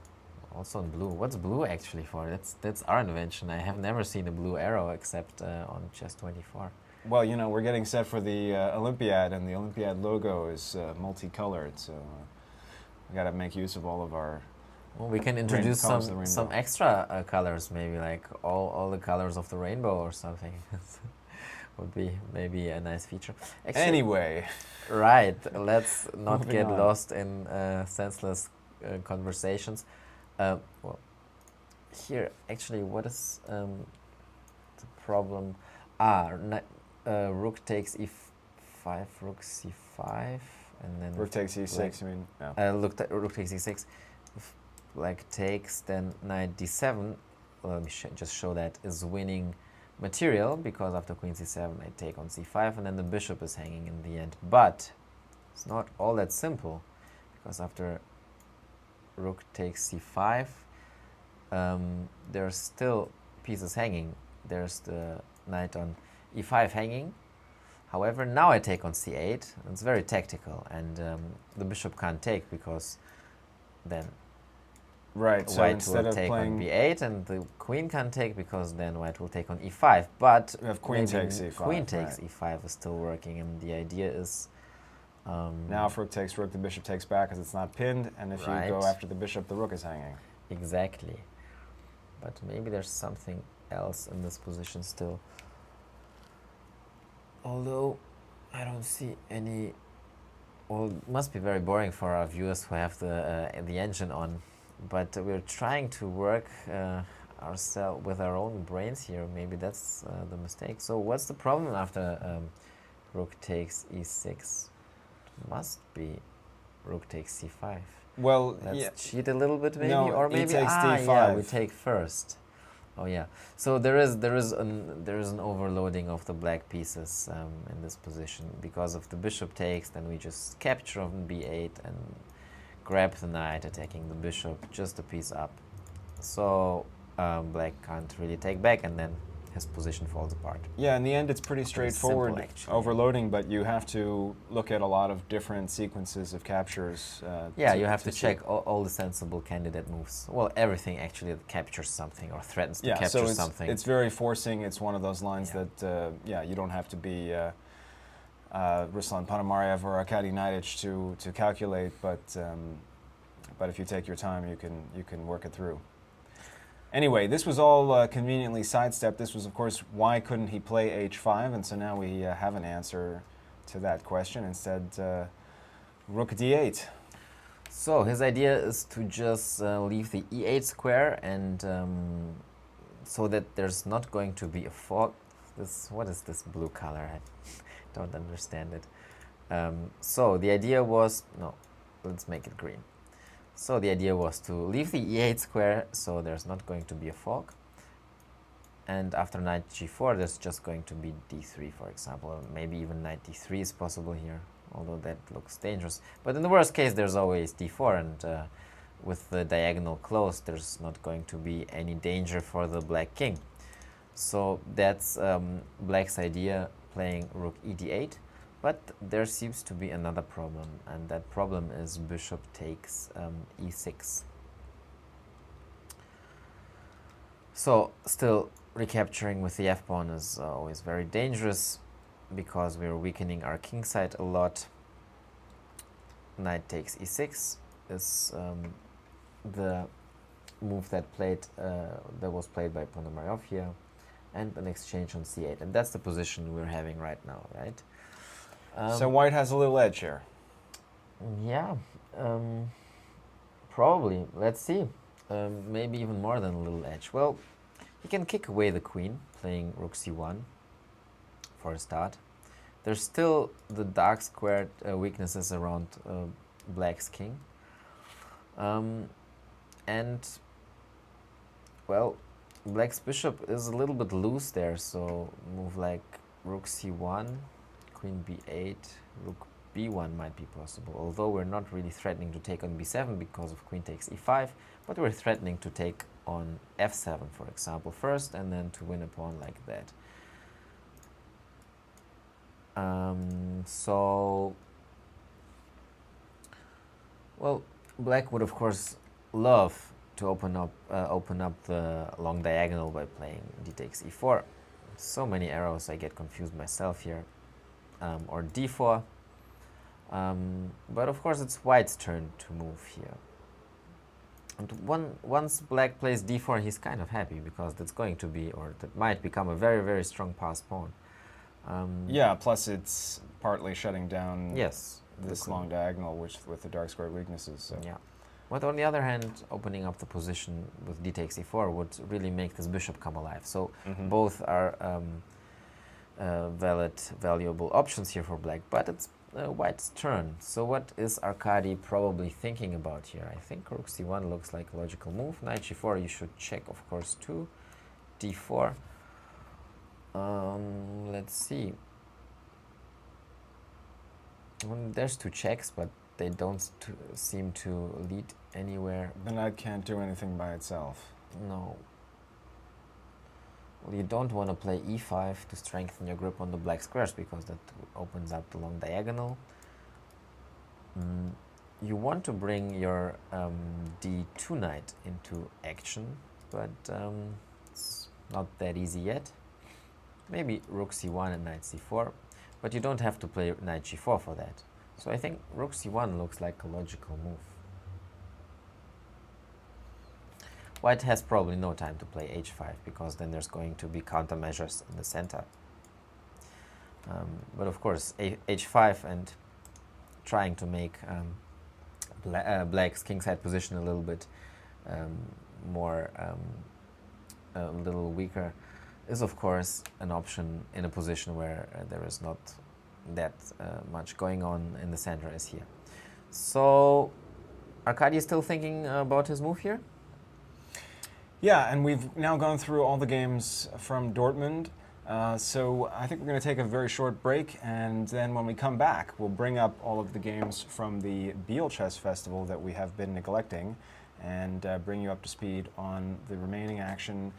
Also in blue. What's blue actually for? That's our invention. I have never seen a blue arrow except on Chess24. Well, you know, we're getting set for the Olympiad, and the Olympiad logo is multicolored, so we got to make use of all of our... Well, we can introduce some extra colors, maybe like all the colors of the rainbow or something. Would be maybe a nice feature. Actually, anyway. Right. Let's not get lost in senseless conversations. Well, here, actually, what is the problem? Rook takes e5, rook c5, and then... Rook takes e6, like, you mean? No. Rook takes e6, like takes, then knight d7, let me just show that, is winning material, because after queen c7, I take on c5, and then the bishop is hanging in the end. But it's not all that simple, because after rook takes c5, there's still pieces hanging. There's the knight on e5 hanging. However, now I take on c8. It's very tactical, and the bishop can't take, because then so white will take on b8, and the queen can't take, because then white will take on e5. But queen takes e5. Queen takes e5 is still working, and the idea is... now if rook takes rook, the bishop takes back because it's not pinned, and if you go after the bishop, the rook is hanging. Exactly. But maybe there's something else in this position still. Although I don't see any... Well, it must be very boring for our viewers who have the engine on. But we're trying to work ourselves with our own brains here. Maybe that's the mistake. So what's the problem after rook takes e6? It must be rook takes c5. Well, let's cheat a little bit, maybe, no, or maybe takes d5. Yeah, we take first. Oh yeah. So there is an overloading of the black pieces in this position, because if the bishop takes, then we just capture on b8 and grab the knight, attacking the bishop just a piece up. So black can't really take back, and then his position falls apart. Yeah, in the end, it's pretty straightforward, simple, actually. overloading, but you have to look at a lot of different sequences of captures. Yeah, you have to check all the sensible candidate moves. Well, everything actually that captures something or threatens to capture so something. it's very forcing. It's one of those lines Yeah. that, you don't have to be Ruslan Panamariev or Arkady Naiditch to calculate, but if you take your time, you can work it through. Anyway, this was all conveniently sidestepped. This was, of course, why couldn't he play h5? And so now we have an answer to that question. Instead, rook d8. So his idea is to just leave the e8 square, and so that there's not going to be a fork. What is this blue color? I don't understand it. So the idea was, no, let's make it green. So the idea was to leave the e8 square, so there's not going to be a fork. And after knight g4, there's just going to be d3, for example. Or maybe even knight d3 is possible here, although that looks dangerous. But in the worst case, there's always d4, and with the diagonal closed, there's not going to be any danger for the black king. So that's black's idea, playing rook e d8. But there seems to be another problem, and that problem is bishop takes e6. So still recapturing with the f-pawn is always very dangerous, because we're weakening our king side a lot. Knight takes e6 is the move that was played by Ponomaryov here, and an exchange on c8, and that's the position we're having right now, right? So white has a little edge here. Yeah, probably. Let's see. Maybe even more than a little edge. Well, he can kick away the queen, playing rook c1 for a start. There's still the dark squared weaknesses around black's king. And, well, black's bishop is a little bit loose there, so move like rook c1, queen b8, rook b1 might be possible, although we're not really threatening to take on b7 because of queen takes e5, but we're threatening to take on f7, for example, first, and then to win a pawn like that. So, well, black would of course love to open up the long diagonal by playing d takes e4. So many arrows, I get confused myself here. Or d4. But of course it's white's turn to move here. And once black plays d4, he's kind of happy, because that's going to be, or that might become, a very, very strong passed pawn. Yeah, plus it's partly shutting down Yes, this long diagonal, which with the dark squared weaknesses. So. Yeah. But on the other hand, opening up the position with d takes e4 would really make this bishop come alive. So both are valuable options here for black, but it's white's turn. So what is Arkady probably thinking about here? I think rook c1 looks like a logical move. Knight g4 you should check, of course, too. d4. Let's see. There's two checks, but they don't seem to lead anywhere. The knight can't do anything by itself. No. Well, you don't want to play e5 to strengthen your grip on the black squares, because that opens up the long diagonal. You want to bring your d2 knight into action, but it's not that easy yet. Maybe rook c1 and knight c4, but you don't have to play knight g4 for that. So I think rook c1 looks like a logical move. White has probably no time to play h5, because then there's going to be countermeasures in the center. But of course, h5 and trying to make black's kingside position a little bit more, a little weaker, is of course an option in a position where there is not that much going on in the center as here. So Arkady is still thinking about his move here? Yeah, and we've now gone through all the games from Dortmund. So I think we're going to take a very short break, and then when we come back, we'll bring up all of the games from the Biel Chess Festival that we have been neglecting, and bring you up to speed on the remaining action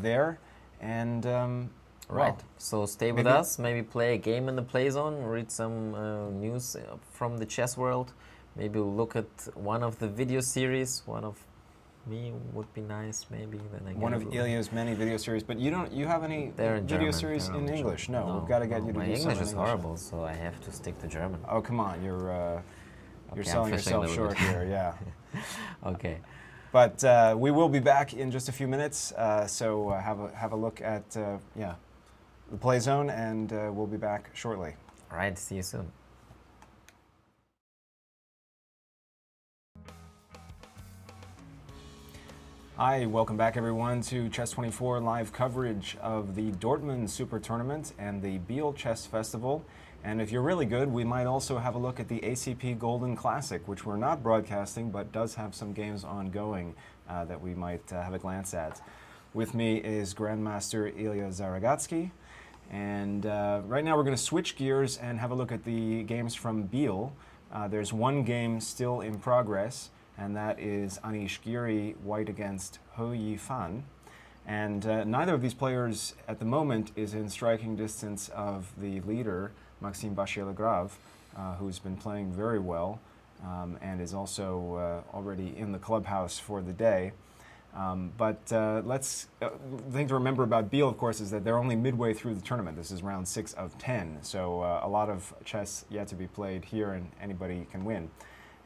there. And Right. So stay with us. Maybe play a game in the play zone. Read some news from the chess world. Maybe look at one of the video series. One of me would be nice. Maybe then I one of Ilya's many video series. But you don't. You have any video German. series in English? No, No, we've got to get you to my do English something is horrible, so I have to stick to German. Oh, come on, you're Okay, selling yourself short here. Yeah. Okay. But we will be back in just a few minutes. So have a look at the play zone, and we'll be back shortly. All right. See you soon. Hi, welcome back everyone to Chess24 live coverage of the Dortmund Super Tournament and the Biel Chess Festival. And if you're really good, we might also have a look at the ACP Golden Classic, which we're not broadcasting, but does have some games ongoing that we might have a glance at. With me is Grandmaster Ilya Zaragatsky. And right now we're going to switch gears and have a look at the games from Biel. There's one game still in progress, and that is Anish Giri, white against Ho Yifan. And neither of these players at the moment is in striking distance of the leader, Maxime Vachier-lagrave, who's been playing very well and is also already in the clubhouse for the day. The thing to remember about Biel, of course, is that they're only midway through the tournament. This is round 6 of 10, so a lot of chess yet to be played here, and anybody can win.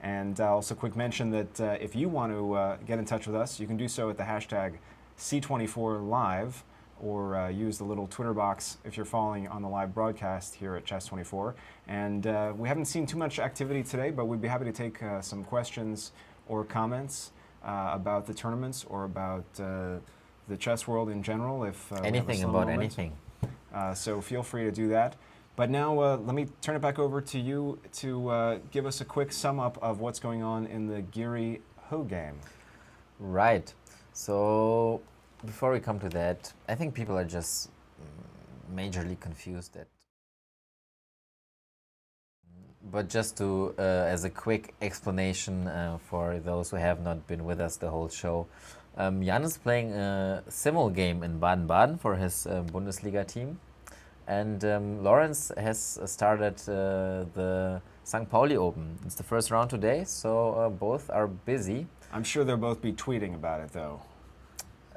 And also quick mention that if you want to get in touch with us, you can do so at the hashtag C24Live, or use the little Twitter box if you're following on the live broadcast here at Chess24. And we haven't seen too much activity today, but we'd be happy to take some questions or comments about the tournaments or about the chess world in general. If anything about anything. So feel free to do that. But now let me turn it back over to you to give us a quick sum up of what's going on in the Giri-Ho game. Right. So before we come to that, I think people are just majorly confused. But just to, as a quick explanation for those who have not been with us the whole show, Jan is playing a simul game in Baden-Baden for his Bundesliga team. And Lawrence has started the St. Pauli Open. It's the first round today, so both are busy. I'm sure they'll both be tweeting about it, though.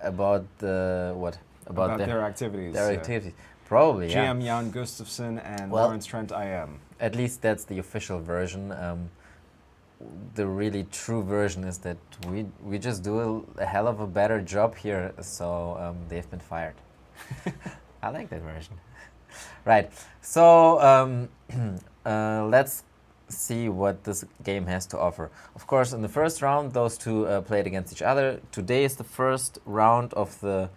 About what? About their activities. Their activities. Probably, yeah. GM Jan Gustafsson and Lawrence Trent IM. At least that's the official version. The really true version is that we just do a hell of a better job here, so they've been fired. I like that version. Right, so let's see what this game has to offer. Of course, in the first round, those two played against each other. Today is the first round of the,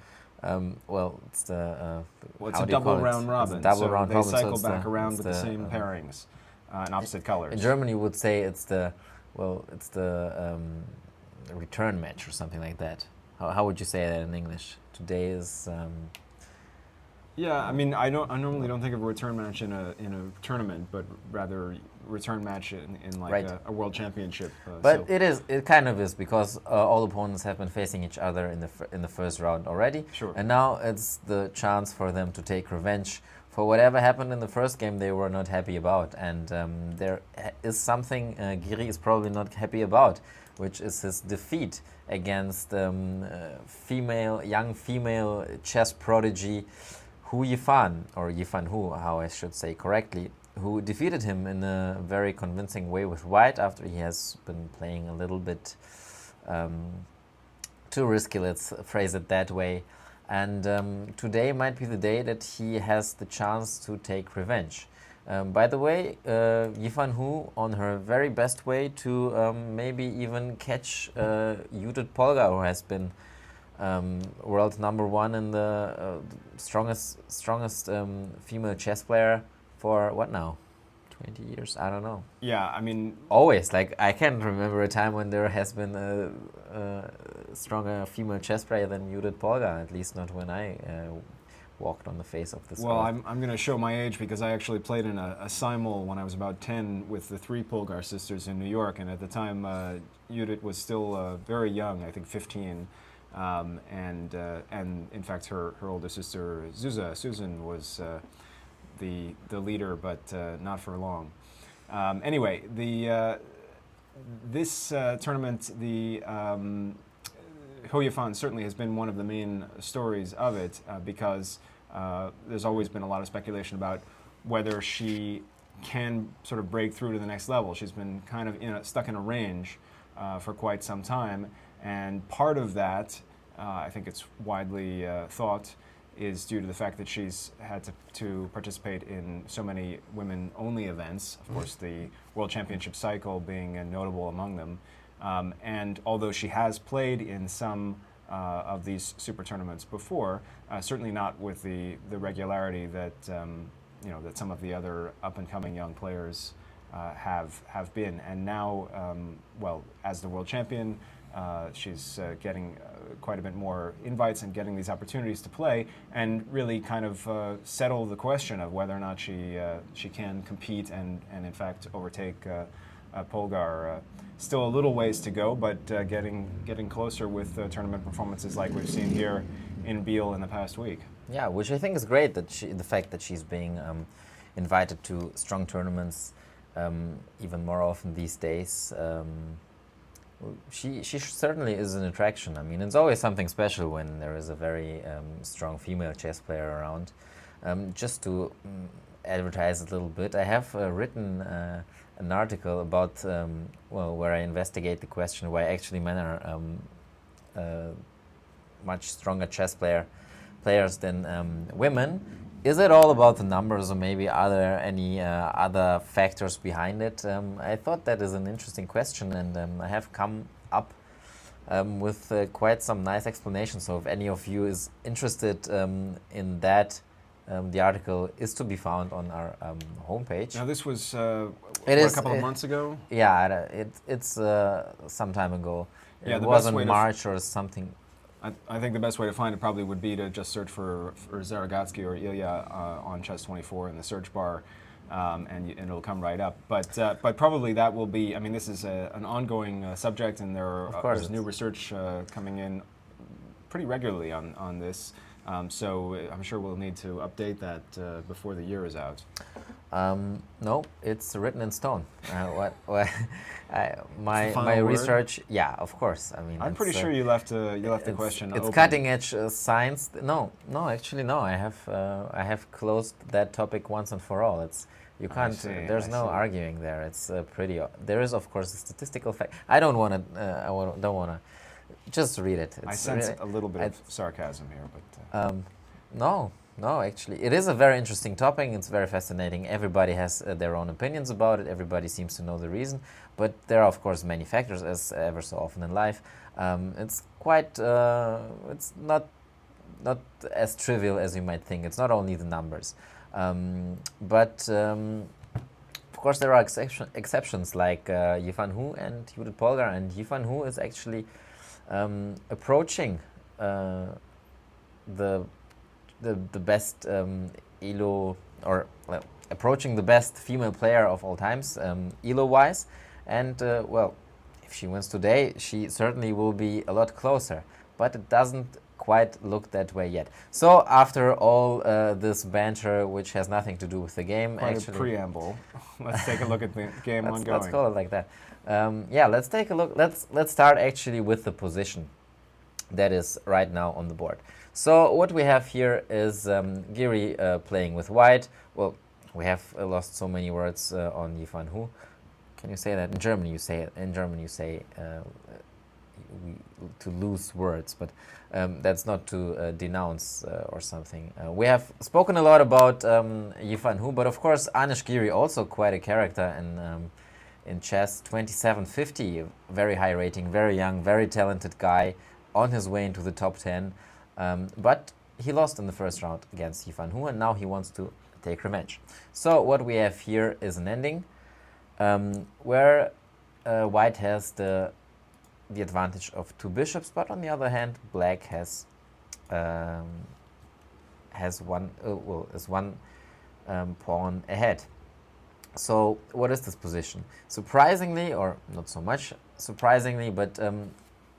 it's the... it's a double round robin. It's a double round robin. They cycle back around with the same pairings and opposite colors. In Germany, you would say it's the, return match or something like that. How would you say that in English? Today is... Yeah, I mean, I normally don't think of a return match in a tournament, but rather return match in like a world championship. But it kind of is, because all opponents have been facing each other in the first round already. Sure. And now it's the chance for them to take revenge for whatever happened in the first game they were not happy about. And there is something Giri is probably not happy about, which is his defeat against young female chess prodigy Hu Yifan, or Yifan Hu, how I should say correctly, who defeated him in a very convincing way with white after he has been playing a little bit too risky, let's phrase it that way. And today might be the day that he has the chance to take revenge. By the way, Yifan Hu on her very best way to maybe even catch Judith Polgar, who has been world #1 and the strongest female chess player for what now? 20 years? I don't know. Yeah, I mean... Always. Like, I can't remember a time when there has been a stronger female chess player than Judith Polgar, at least not when I walked on the face of this Well, earth. I'm going to show my age because I actually played in a simul when I was about 10 with the three Polgar sisters in New York, and at the time Judith was still very young, I think 15, and in fact her older sister Susan was the leader, but not for long. Anyway, this tournament, the Hou certainly has been one of the main stories of it because there's always been a lot of speculation about whether she can sort of break through to the next level. She's been kind of stuck in a range for quite some time, and part of that, I think it's widely thought, is due to the fact that she's had to participate in so many women-only events, of course the World Championship cycle being notable among them. And although she has played in some of these super tournaments before, certainly not with the regularity that that some of the other up-and-coming young players have been. And now, well, as the world champion, she's getting quite a bit more invites and getting these opportunities to play and really kind of settle the question of whether or not she can compete and in fact overtake Polgar. Still a little ways to go, but getting closer with tournament performances like we've seen here in Biel in the past week. Yeah, which I think is great, that the fact that she's being invited to strong tournaments even more often these days. She certainly is an attraction. I mean, it's always something special when there is a very strong female chess player around. Just to advertise a little bit, I have written an article about, well, where I investigate the question why actually men are much stronger chess players than women. Is it all about the numbers, or maybe are there any other factors behind it? I thought that is an interesting question, and I have come up with quite some nice explanations. So if any of you is interested in that, the article is to be found on our homepage. Now this was a couple of months ago? Yeah, it's some time ago. Yeah, it was in March or something. I think the best way to find it probably would be to just search for Zaragatsky or Ilya on Chess24 in the search bar, and it'll come right up. But probably that will be, I mean, this is an ongoing subject, and there's new research coming in pretty regularly on this. So I'm sure we'll need to update that before the year is out. No, it's written in stone. My research, yeah, of course. I mean, I'm pretty sure you left the question open. It's cutting edge science. No, actually, no. I have closed that topic once and for all. You can't. There's no arguing there. It's pretty. There is, of course, a statistical fact. I don't want to. Don't want to. Just read it. I sense a little bit of sarcasm here, but no, actually, it is a very interesting topic. It's very fascinating. Everybody has their own opinions about it. Everybody seems to know the reason, but there are, of course, many factors, as ever so often in life. It's quite. It's not as trivial as you might think. It's not only the numbers, but. Of course, there are exceptions like Yifan Hu and Judith Polgar, and Yifan Hu is actually approaching the best ELO, or approaching the best female player of all times, ELO-wise, and well, if she wins today, she certainly will be a lot closer, but it doesn't quite look that way yet. So after all this banter, which has nothing to do with the game, quite actually, a preamble. Let's take a look at the game ongoing. Let's call it like that. Yeah, let's take a look. Let's start actually with the position that is right now on the board. So what we have here is Giri playing with white. Well, we have lost so many words on Yifan Hu. Can you say that in German? You say it in German. You say to lose words, but that's not to denounce or something. We have spoken a lot about Yifan Hu, but of course Anish Giri, also quite a character in chess. 2750, very high rating, very young, very talented guy, on his way into the top 10. But he lost in the first round against Yifan Hu, and now he wants to take revenge. So what we have here is an ending where white has the advantage of two bishops, but on the other hand, black has has is one pawn ahead. So what is this position? Surprisingly, or not so much surprisingly, but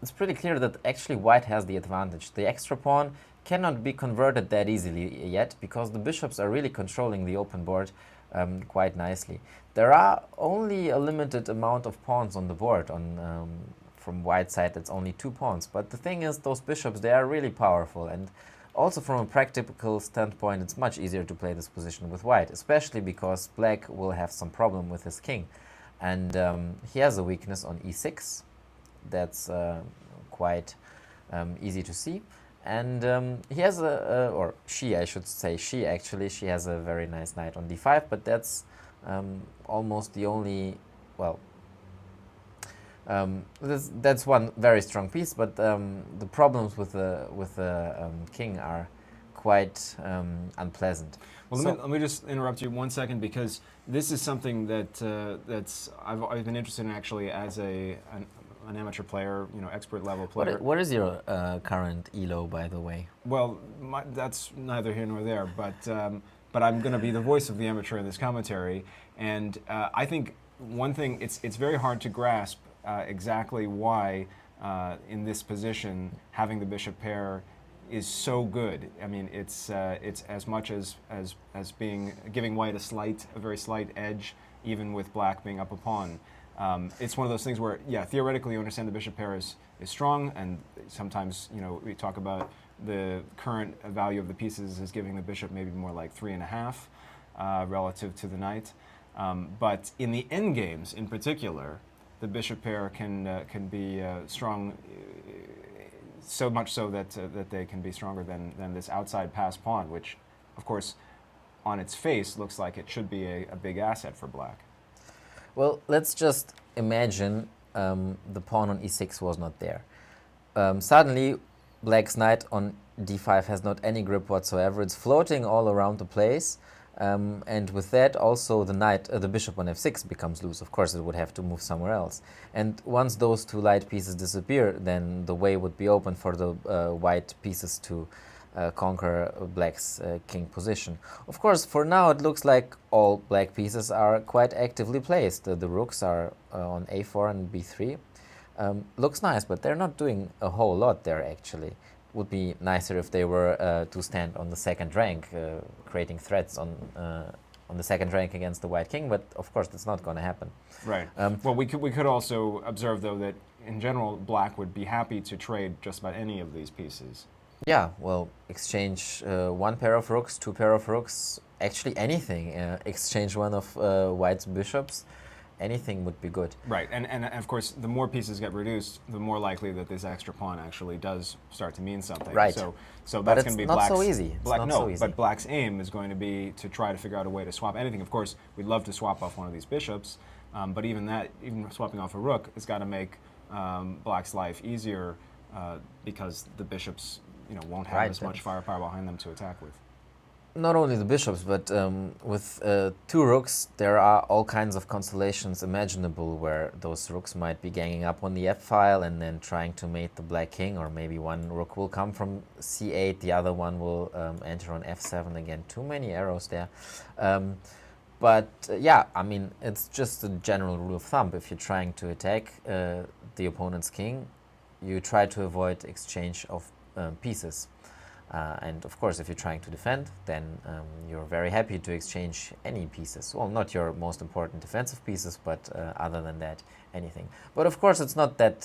it's pretty clear that actually white has the advantage. The extra pawn cannot be converted that easily yet because the bishops are really controlling the open board quite nicely. There are only a limited amount of pawns on the board. From white side, it's only 2 pawns. But the thing is, those bishops, they are really powerful. And also from a practical standpoint, it's much easier to play this position with white, especially because black will have some problem with his king. And he has a weakness on e6. That's quite easy to see. And he has or she, I should say, she has a very nice knight on d5, but that's almost the only, well, that's one very strong piece, but the problems with the king are quite unpleasant. Well, let me just interrupt you 1 second, because this is something that I've been interested in actually as an amateur player, expert level player. What is your current elo, by the way? Well, that's neither here nor there, but I'm going to be the voice of the amateur in this commentary, and I think one thing, it's very hard to grasp exactly why in this position having the bishop pair is so good. I mean, it's as much as giving white a very slight edge, even with black being up a pawn. It's one of those things where, yeah, theoretically you understand the bishop pair is strong, and sometimes we talk about the current value of the pieces as giving the bishop maybe more like 3.5 relative to the knight. But in the end games, in particular, the bishop pair can be strong, so much so that they can be stronger than this outside pass pawn, which, of course, on its face looks like it should be a big asset for black. Well, let's just imagine the pawn on e6 was not there. Suddenly, black's knight on d5 has not any grip whatsoever. It's floating all around the place. And with that, also the bishop on f6 becomes loose. Of course, it would have to move somewhere else. And once those 2 light pieces disappear, then the way would be open for the white pieces to conquer black's king position. Of course, for now, it looks like all black pieces are quite actively placed. The rooks are on a4 and b3. Looks nice, but they're not doing a whole lot there, actually. Would be nicer if they were to stand on the second rank, creating threats on the second rank against the white king, but of course that's not going to happen. Right. Well, we could also observe, though, that in general black would be happy to trade just about any of these pieces. Yeah, well, exchange 1 pair of rooks, 2 pair of rooks, actually anything. Exchange 1 of white's bishops. Anything would be good. Right, and of course, the more pieces get reduced, the more likely that this extra pawn actually does start to mean something. Right. So that's going to be black's... But it's not so easy. But black's aim is going to be to try to figure out a way to swap anything. Of course, we'd love to swap off one of these bishops, but even swapping off a rook has got to make black's life easier because the bishops, won't have as much firepower behind them to attack with. Not only the bishops, but with 2 rooks, there are all kinds of constellations imaginable where those rooks might be ganging up on the f-file and then trying to mate the black king, or maybe one rook will come from c8, the other one will enter on f7. Again, too many arrows there. Yeah, I mean, it's just a general rule of thumb. If you're trying to attack the opponent's king, you try to avoid exchange of pieces. And of course, if you're trying to defend, then you're very happy to exchange any pieces. Well, not your most important defensive pieces, but other than that, anything. But of course, it's not that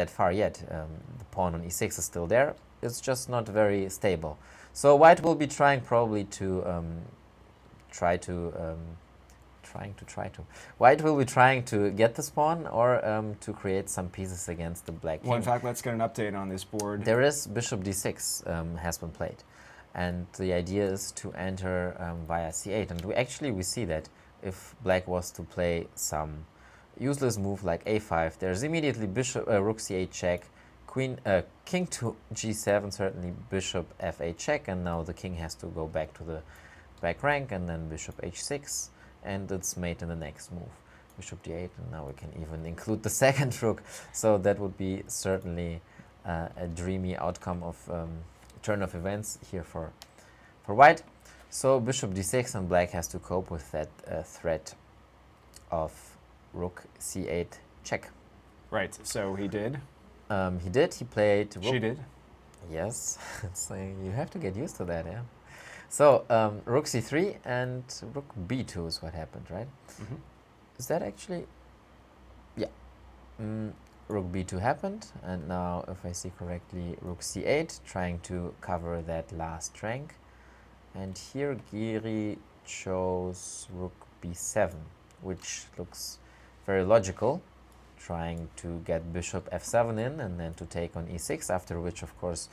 far yet. The pawn on e6 is still there. It's just not very stable. So white will be trying probably to White will be trying to get this pawn or to create some pieces against the black king. Well, in fact, let's get an update on this board. There is bishop d6 has been played. And the idea is to enter via c8. And we see that if black was to play some useless move like a5, there's immediately bishop rook c8 check, king to g7, certainly bishop f8 check, and now the king has to go back to the back rank, and then bishop h6. And it's mate in the next move, bishop d8, and now we can even include the second rook. So that would be certainly a dreamy outcome of turn of events here for white. So bishop d6, and black has to cope with that threat of rook c8 check. Right, so he did. He did. He played rook. She did. Yes, so you have to get used to that, yeah. So rook c3 and rook b2 is what happened, right? Mm-hmm. Is that actually? Yeah. Rook b2 happened, and now, if I see correctly, rook c8, trying to cover that last rank. And here Giri chose rook b7, which looks very logical, trying to get bishop f7 in and then to take on e6, after which, of course,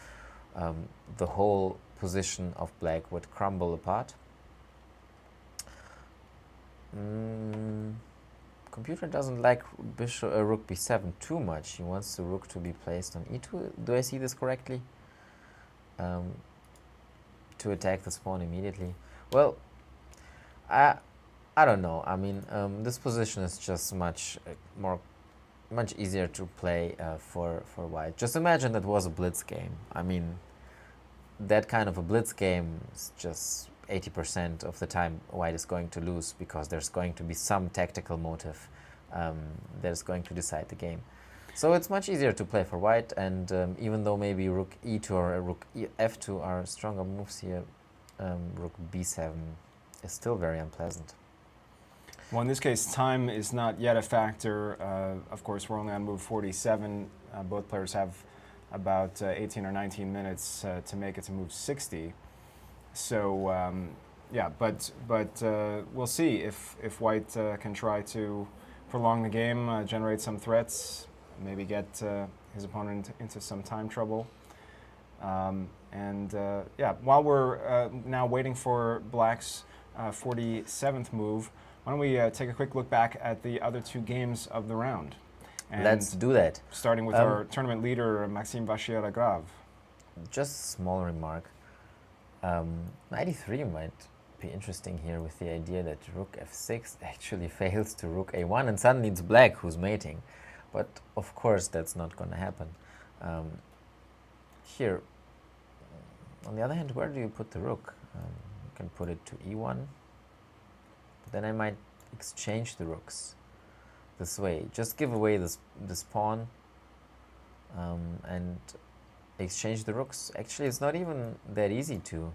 the whole position of black would crumble apart. Computer doesn't like rook b7 too much. He wants the rook to be placed on e2. Do I see this correctly? To attack the pawn immediately. Well, I don't know. I mean, this position is just much easier to play for white. Just imagine that was a blitz game. I mean, that kind of a blitz game is just 80% of the time white is going to lose, because there's going to be some tactical motive that's going to decide the game. So it's much easier to play for white, and even though maybe rook e2 or rook f2 are stronger moves here, rook b7 is still very unpleasant. Well, in this case, time is not yet a factor. Of course, we're only on move 47. Both players have about 18 or 19 minutes to make it to move 60. So, yeah, but we'll see if white can try to prolong the game, generate some threats, maybe get his opponent into some time trouble. Yeah, while we're now waiting for black's 47th move, why don't we take a quick look back at the other two games of the round? And let's do that. Starting with our tournament leader, Maxime vachier-lagrave. Just a small remark. 93 might be interesting here, with the idea that rook f6 actually fails to rook a1, and suddenly it's black who's mating. But of course that's not going to happen. Here, on the other hand, where do you put the rook? You can put it to e1. But then I might exchange the rooks this way. Just give away this pawn and exchange the rooks. Actually, it's not even that easy to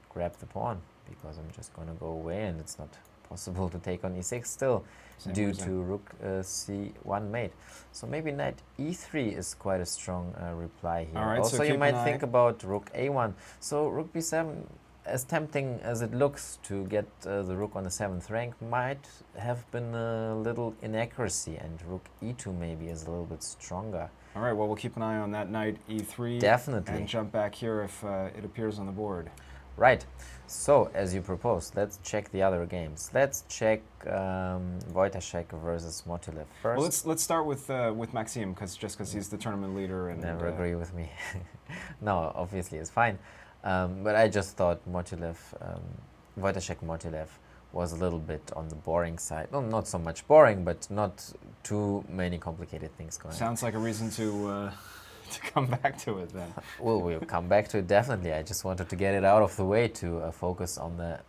grab the pawn, because I'm just going to go away, and it's not possible to take on e6 still, due to rook c1 mate. So maybe knight e3 is quite a strong reply here. All right, also, so you might think about rook a1. So rook b7, as tempting as it looks to get the rook on the 7th rank, might have been a little inaccuracy, and rook e2 maybe is a little bit stronger. All right, well, we'll keep an eye on that knight e3. Definitely. And jump back here if it appears on the board. Right. So, as you proposed, let's check the other games. Let's check Wojtaszek versus Motylev first. Well, let's start with Maxime, because he's the tournament leader. And never agree with me. No, obviously it's fine. But I just thought Wojtaszek Motylev was a little bit on the boring side. No, not so much boring, but not too many complicated things going on. Sounds like a reason to come back to it then. Well, we'll come back to it definitely. I just wanted to get it out of the way to focus on the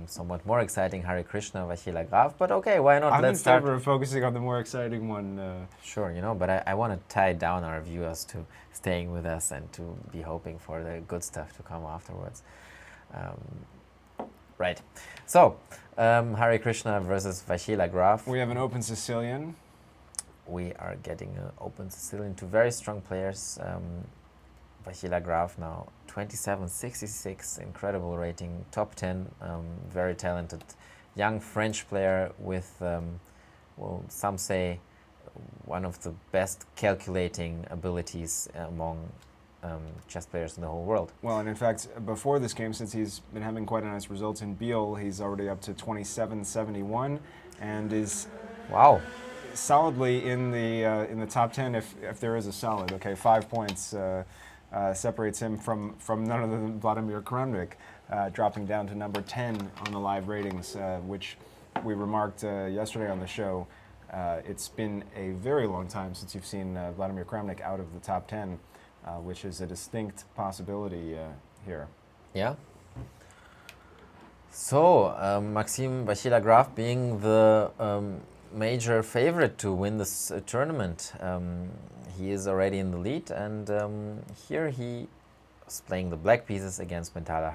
somewhat more exciting Hare Krishna vachier-lagrave. But okay, why not? I'm Let's in start. favor of focusing on the more exciting one. Sure, but I want to tie down our viewers to staying with us and to be hoping for the good stuff to come afterwards. Right. So, Hare Krishna versus vachier-lagrave. We have an open Sicilian. We are getting an open Sicilian, two very strong players. Vachier-lagrave now 27-66, incredible rating, top 10, very talented young French player with, well, some say one of the best calculating abilities among chess players in the whole world. Well, and in fact, before this game, since he's been having quite a nice results in Biel, he's already up to 27-71 and is solidly in the top 10 if there is a solid. Okay, 5 points separates him from none other than Vladimir Kramnik, dropping down to number 10 on the live ratings, which we remarked yesterday on the show. It's been a very long time since you've seen Vladimir Kramnik out of the top 10. which is a distinct possibility here. Yeah. So, Maxime vachier-lagrave being the major favorite to win this tournament. He is already in the lead, and here he is playing the black pieces against Pentala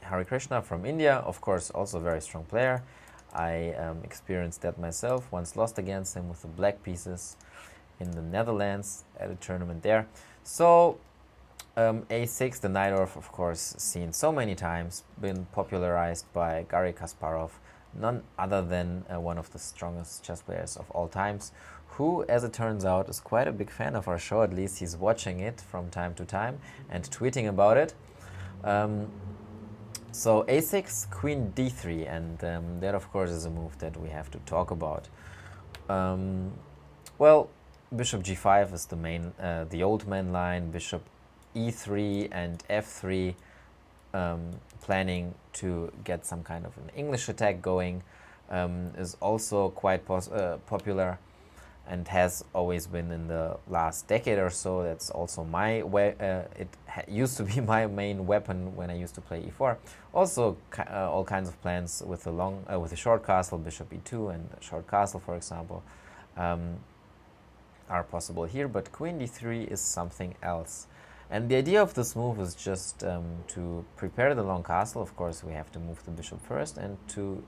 Harikrishna from India. Of course, also a very strong player. I experienced that myself, once lost against him with the black pieces in the Netherlands at a tournament there. So, a6, the knight of course, seen so many times, been popularized by Garry Kasparov, none other than one of the strongest chess players of all times, who, as it turns out, is quite a big fan of our show. At least he's watching it from time to time and tweeting about it. So a6, queen d3, and that of course is a move that we have to talk about. Well, bishop g5 is the main, the old man line. Bishop e3 and f3, planning to get some kind of an English attack going, is also quite popular, and has always been in the last decade or so. That's also my used to be my main weapon when I used to play e4. Also, all kinds of plans with a with a short castle, bishop e2 and a short castle, for example, are possible here. But queen d3 is something else. And the idea of this move is just to prepare the long castle. Of course, we have to move the bishop first, and to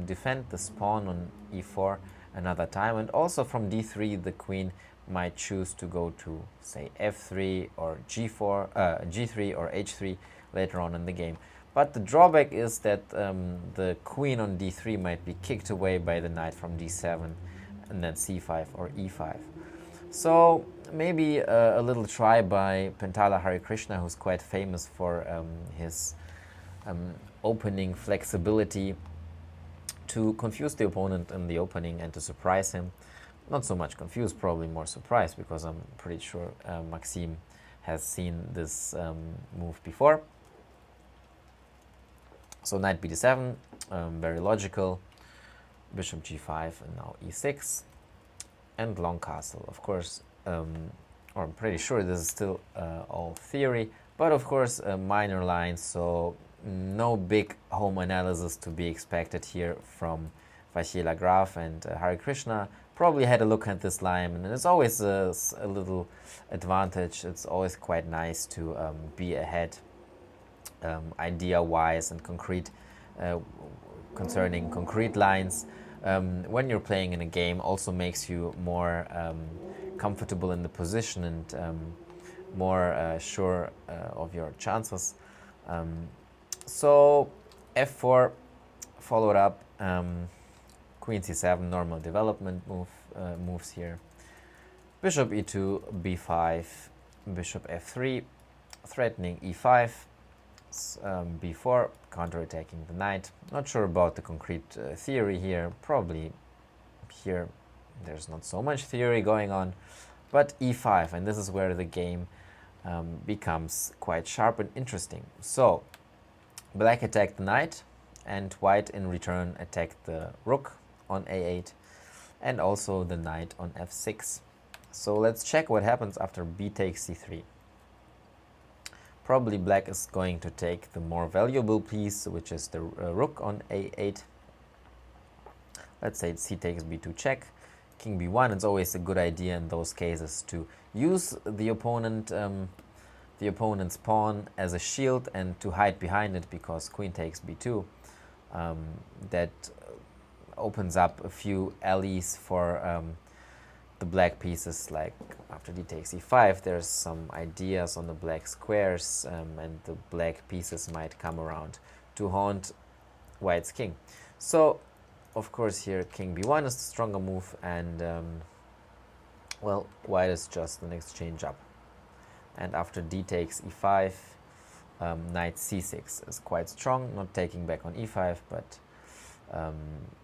defend the pawn on e4 another time. And also from d3, the queen might choose to go to, say, f3 or g4, g3 or h3 later on in the game. But the drawback is that the queen on d3 might be kicked away by the knight from d7 and then c5 or e5. So maybe a little try by Pentala Harikrishna, who's quite famous for his opening flexibility, to confuse the opponent in the opening and to surprise him. Not so much confused, probably more surprised, because I'm pretty sure Maxime has seen this move before. So knight b7, very logical. Bishop g5 and now e6. And long castle, of course, or I'm pretty sure this is still all theory, but of course minor lines, so no big home analysis to be expected here from vachier-lagrave. And Harikrishna probably had a look at this line, and it's always a little advantage. It's always quite nice to be ahead idea-wise and concrete, concerning concrete lines. When you're playing in a game, also makes you more comfortable in the position and more sure of your chances. So f4 followed up, queen c7, normal development moves here. Bishop e2, b5, bishop f3, threatening e5, b4, counterattacking the knight. Not sure about the concrete theory here. Probably here there's not so much theory going on, but e5, and this is where the game becomes quite sharp and interesting. So black attacked the knight, and white in return attacked the rook on a8, and also the knight on f6. So let's check what happens after b takes c3. Probably black is going to take the more valuable piece, which is the rook on a8. Let's say c takes b2 check, king b1. It's always a good idea in those cases to use the opponent's pawn as a shield and to hide behind it, because queen takes b2. That opens up a few alleys for the black pieces. Like after d takes e5, there's some ideas on the black squares, and the black pieces might come around to haunt white's king. So of course here king b1 is the stronger move, and well, white is just an exchange up. And after d takes e5, knight c6 is quite strong, not taking back on e5, but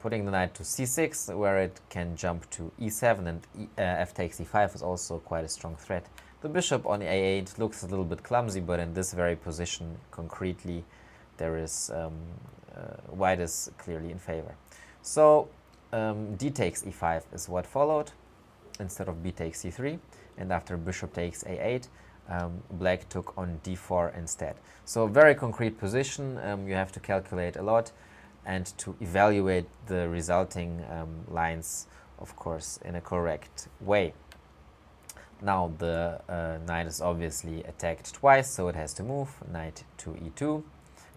putting the knight to c6, where it can jump to e7, and f takes e5 is also quite a strong threat. The bishop on a8 looks a little bit clumsy, but in this very position, concretely, there is white is clearly in favor. So d takes e5 is what followed, instead of b takes c3, and after bishop takes a8, black took on d4 instead. So very concrete position. You have to calculate a lot and to evaluate the resulting lines, of course, in a correct way. Now the knight is obviously attacked twice, so it has to move. Knight to e2.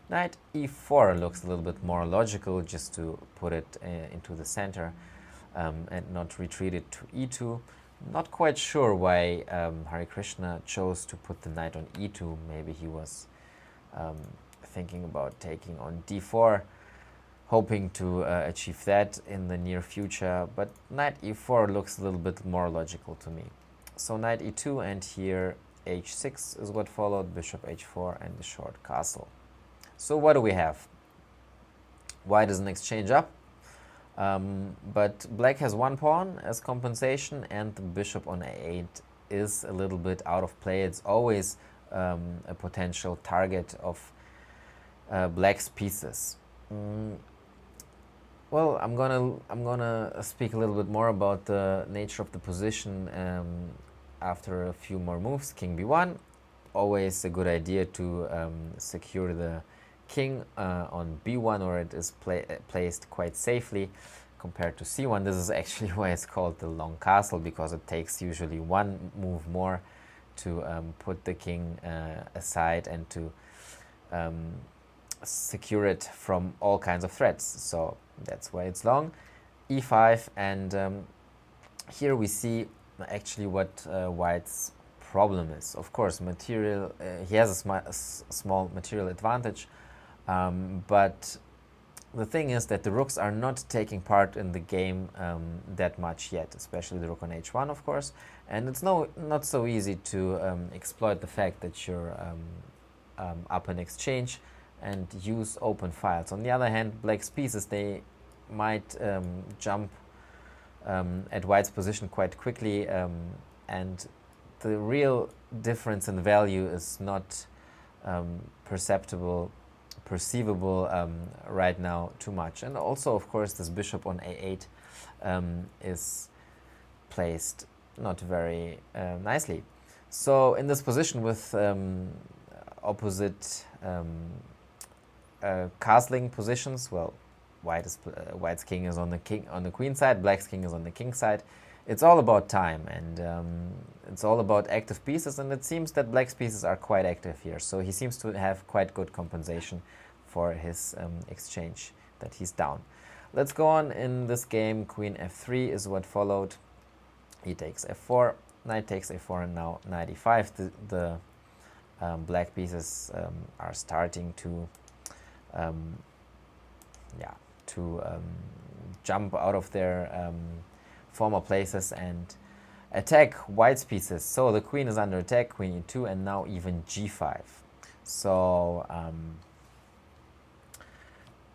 Knight e4 looks a little bit more logical, just to put it into the center and not retreat it to e2. Not quite sure why Hare Krishna chose to put the knight on e2. Maybe he was thinking about taking on d4, hoping to achieve that in the near future, but knight e4 looks a little bit more logical to me. So knight e2, and here h6 is what followed, bishop h4 and the short castle. So what do we have? White is an exchange up, but black has one pawn as compensation, and the bishop on a8 is a little bit out of play. It's always a potential target of black's pieces. Well, I'm gonna speak a little bit more about the nature of the position after a few more moves. King b1, always a good idea to secure the king on b1, or it is placed quite safely compared to c1. This is actually why it's called the long castle, because it takes usually one move more to put the king aside and to secure it from all kinds of threats. So that's why it's long. e5, and here we see actually what White's problem is. Of course, material. He has a small material advantage, but the thing is that the rooks are not taking part in the game that much yet, especially the rook on h1, of course. And it's not so easy to exploit the fact that you're up in exchange and use open files. On the other hand, black's pieces, they might jump at White's position quite quickly, and the real difference in value is not perceivable right now too much. And also, of course, this bishop on a8 is placed not very nicely. So in this position with opposite castling positions, well, White's king is on the queen side, black's king is on the king side. It's all about time, and it's all about active pieces, and it seems that black's pieces are quite active here. So he seems to have quite good compensation for his exchange that he's down. Let's go on in this game. Queen f3 is what followed. He takes f4, knight takes a4, and now knight e5. The black pieces are starting to jump out of their former places and attack White's pieces. So the queen is under attack, queen e2, and now even g5. So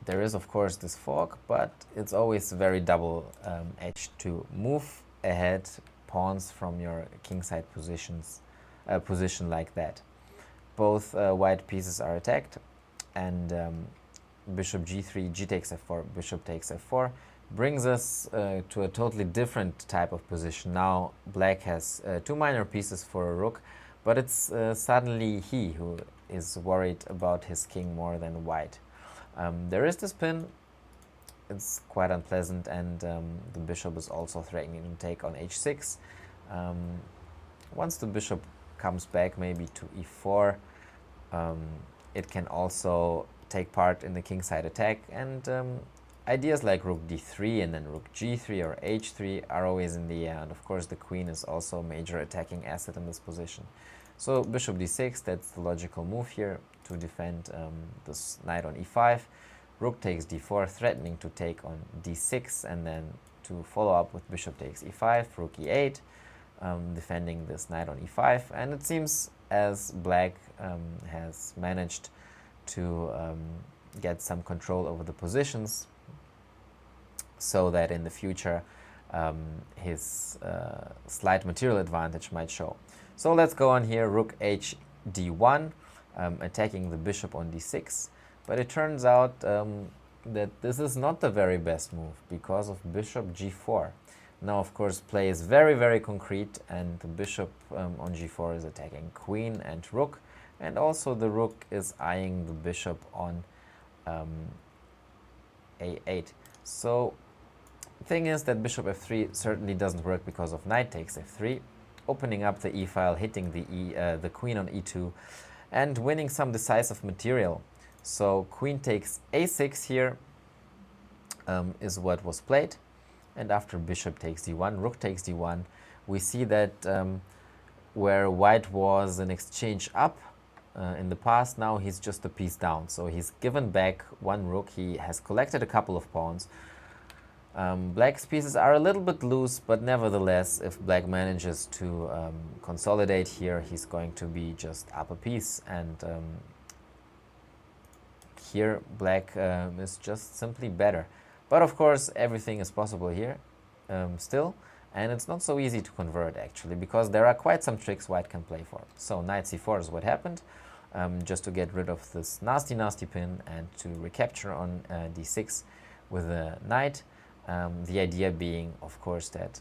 there is, of course, this fork, but it's always very double-edged to move ahead pawns from your kingside position like that. Both white pieces are attacked, and bishop g3, g takes f4, bishop takes f4 brings us to a totally different type of position. Now black has two minor pieces for a rook, but it's suddenly he who is worried about his king more than white. There is this pin. It's quite unpleasant, and the bishop is also threatening to take on h6. Once the bishop comes back maybe to e4, it can also take part in the kingside attack, and ideas like rook d3 and then rook g3 or h3 are always in the air, and of course the queen is also a major attacking asset in this position. So bishop d6, that's the logical move here to defend this knight on e5. Rook takes d4, threatening to take on d6, and then to follow up with bishop takes e5, rook e8, defending this knight on e5. And it seems as black has managed to get some control over the positions, so that in the future his slight material advantage might show. So let's go on here, rook h d1, attacking the bishop on d6. But it turns out that this is not the very best move because of bishop g4. Now, of course, play is very, very concrete, and the bishop on g4 is attacking queen and rook, and also the rook is eyeing the bishop on a8. So, thing is that bishop f3 certainly doesn't work because of knight takes f3, opening up the e-file, hitting the queen on e2, and winning some decisive material. So queen takes a6 here is what was played, and after bishop takes d1, rook takes d1, we see that where white was an exchange up in the past, now he's just a piece down. So he's given back one rook, he has collected a couple of pawns. Black's pieces are a little bit loose, but nevertheless, if black manages to consolidate here, he's going to be just up a piece, and here black is just simply better. But of course, everything is possible here still, and it's not so easy to convert actually, because there are quite some tricks white can play for. So knight c4 is what happened, just to get rid of this nasty pin and to recapture on d6 with a knight. The idea being, of course, that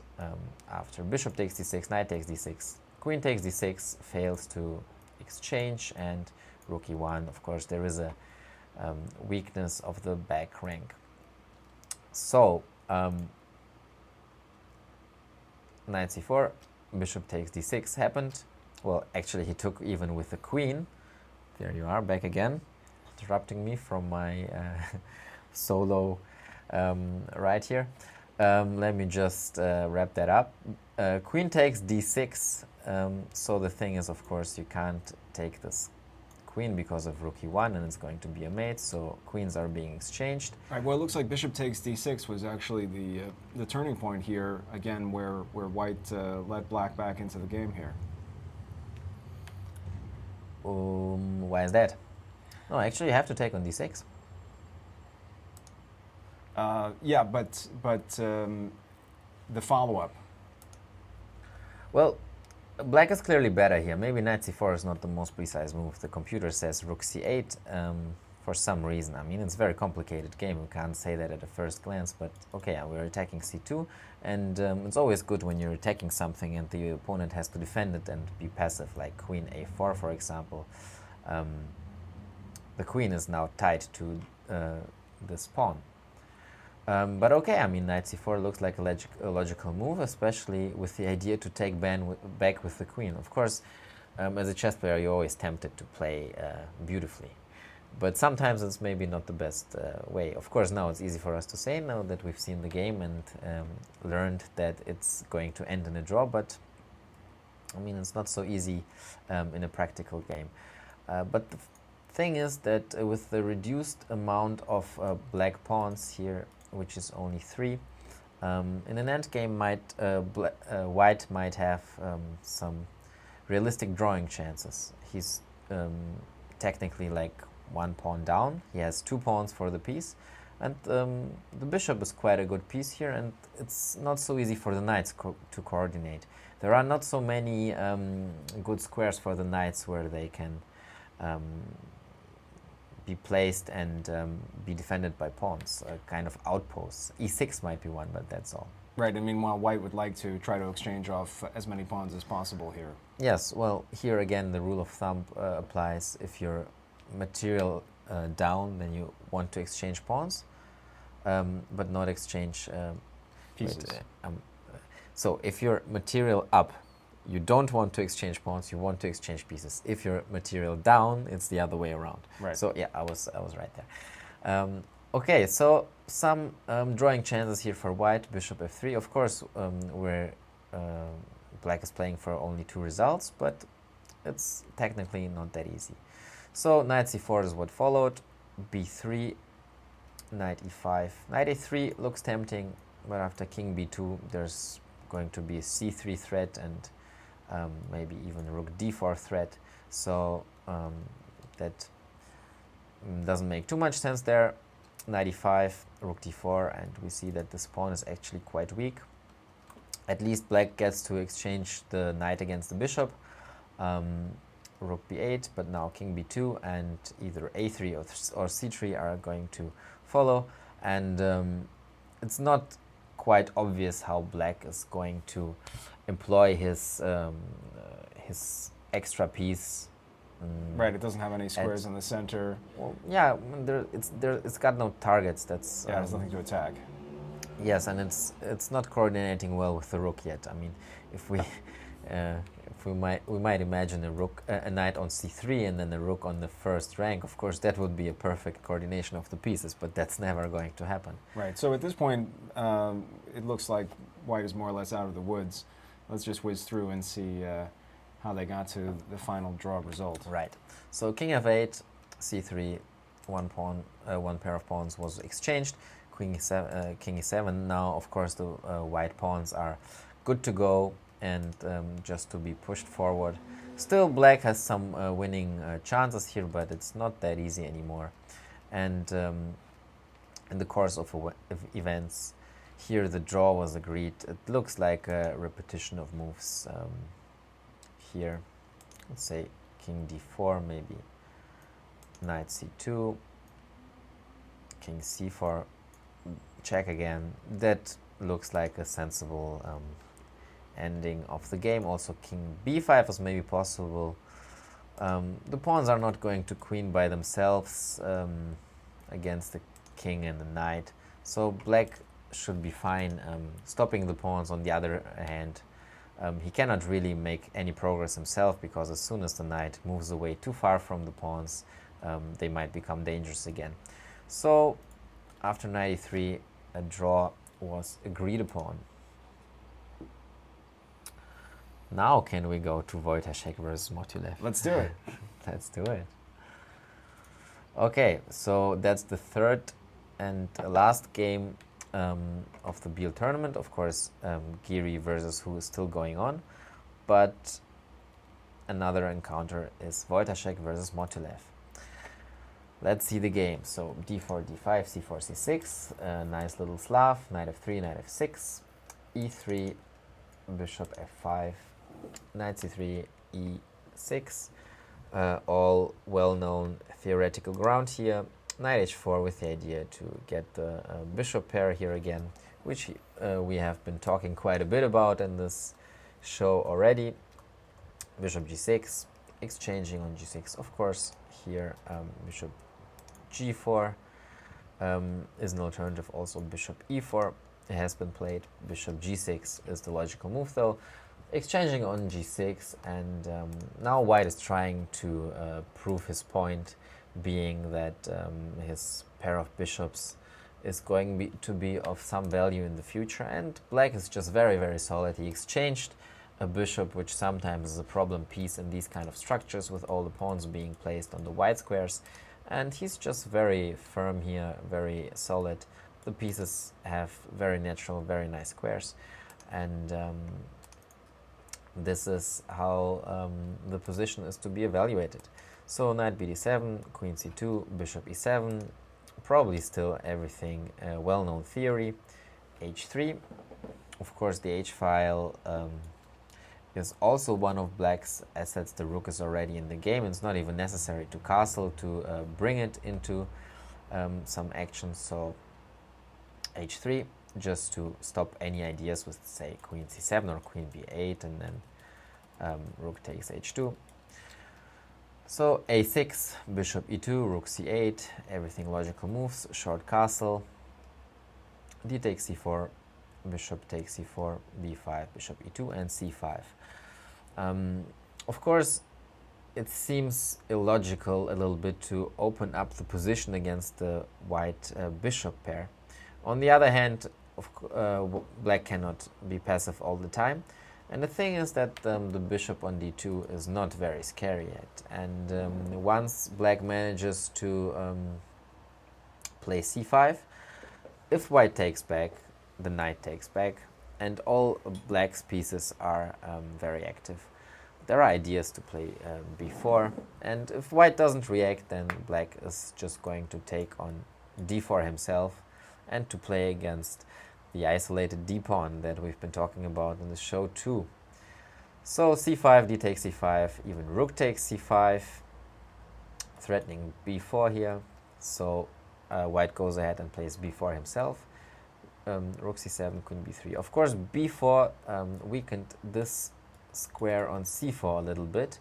after bishop takes d6, knight takes d6, queen takes d6, fails to exchange, and rook e1. Of course, there is a weakness of the back rank. So, knight c4, bishop takes d6 happened. Well, actually, he took even with the queen. There you are, back again, interrupting me from my solo right here. Let me just wrap that up. Queen takes d6. So the thing is, of course, you can't take this queen because of rook e1, and it's going to be a mate. So queens are being exchanged. Right. Well, it looks like bishop takes d6 was actually the turning point here again, where white let black back into the game here. Why is that? No, actually, you have to take on d6. Yeah, but the follow-up. Well, black is clearly better here. Maybe knight c4 is not the most precise move. The computer says rook c8 for some reason. I mean, it's a very complicated game. We can't say that at a first glance, but okay, we're attacking c2, and it's always good when you're attacking something and the opponent has to defend it and be passive, like queen a4, for example. The queen is now tied to this pawn. But okay, I mean, knight c4 looks like a logical move, especially with the idea to take back with the queen. Of course, as a chess player, you're always tempted to play beautifully. But sometimes it's maybe not the best way. Of course, now it's easy for us to say, now that we've seen the game and learned that it's going to end in a draw. But, I mean, it's not so easy in a practical game. But the thing is that with the reduced amount of black pawns here, which is only 3. In an endgame, white might have some realistic drawing chances. He's technically like 1 pawn down. He has 2 pawns for the piece, and the bishop is quite a good piece here, and it's not so easy for the knights to coordinate. There are not so many good squares for the knights where they can be placed and be defended by pawns, kind of outposts. e6 might be one, but that's all. Right, and meanwhile, white would like to try to exchange off as many pawns as possible here. Yes, well, here again, the rule of thumb applies. If you're material down, then you want to exchange pawns, but not exchange pieces. So if you're material up, you don't want to exchange pawns, you want to exchange pieces. If you're material down, it's the other way around. Right. So yeah, I was right there. Okay, so some drawing chances here for white, bishop f3. Of course, where black is playing for only 2 results, but it's technically not that easy. So knight c4 is what followed, b3, knight e5. Knight a3 looks tempting, but after king b2, there's going to be a c3 threat and maybe even rook d4 threat, so that doesn't make too much sense there. Knight e5, rook d4, and we see that this pawn is actually quite weak. At least black gets to exchange the knight against the bishop. Rook b8, but now king b2, and either a3 or c3 are going to follow, and it's not quite obvious how black is going to employ his extra piece. Right, it doesn't have any squares in the center. Well, yeah, it's got no targets. That's Yeah, there's nothing to attack. yes, and it's not coordinating well with the rook yet. I mean, if we we might imagine a knight on c3 and then a rook on the first rank. Of course, that would be a perfect coordination of the pieces, but that's never going to happen. Right. So at this point, it looks like white is more or less out of the woods. Let's just whiz through and see how they got to the final draw result. Right. So king f8, c3, one pair of pawns was exchanged. Queen e7, king e7. Now, of course, the white pawns are good to go and just to be pushed forward. Still, black has some winning chances here, but it's not that easy anymore. And in the course of events, here the draw was agreed. It looks like a repetition of moves here. Let's say king d4, maybe knight c2, king c4, check again. That looks like a sensible ending of the game. Also king b5 was maybe possible. The pawns are not going to queen by themselves against the king and the knight, so black should be fine stopping the pawns. On the other hand, he cannot really make any progress himself, because as soon as the knight moves away too far from the pawns, they might become dangerous again. So after knight e3, a draw was agreed upon. Now can we go to Wojtaszek versus Motylev? Let's do it. Let's do it. Okay, so that's the third and last game of the Biel tournament. Of course, Giri versus who is still going on, but another encounter is Wojtaszek versus Motylev. Let's see the game. So d4, d5, c4, c6, nice little Slav, knight f3, knight f6, e3, bishop f5, knight c3, e6, all well-known theoretical ground here. Knight h4 with the idea to get the bishop pair here again, which we have been talking quite a bit about in this show already. Bishop g6, exchanging on g6, of course. Here bishop g4 is an alternative. Also bishop e4 has been played. Bishop g6 is the logical move though. Exchanging on g6, and now white is trying to prove his point, being that his pair of bishops is going to be of some value in the future, and black is just very, very solid. He exchanged a bishop, which sometimes is a problem piece in these kind of structures with all the pawns being placed on the white squares, and he's just very firm here, very solid. The pieces have very natural, very nice squares, and this is how the position is to be evaluated. So knight bd7, queen c2, bishop e7, probably still everything well-known theory. h3, of course the h-file is also one of black's assets. The rook is already in the game. It's not even necessary to castle to bring it into some action. So h3, just to stop any ideas with, say, queen c7 or queen b8, and then rook takes h2. So a6, bishop e2, rook c8, everything logical moves, short castle, d takes c4, bishop takes c4, b5, bishop e2, and c5. Of course, it seems illogical a little bit to open up the position against the white bishop pair. On the other hand, black cannot be passive all the time. And the thing is that the bishop on d2 is not very scary yet. And once black manages to play c5, if white takes back, the knight takes back, and all black's pieces are very active. There are ideas to play b4, and if white doesn't react, then black is just going to take on d4 himself and to play against the isolated d-pawn that we've been talking about in the show too. So c5, d takes c5, even rook takes c5, threatening b4 here. So white goes ahead and plays b4 himself. rook c7, queen b3. Of course, b4 weakened this square on c4 a little bit,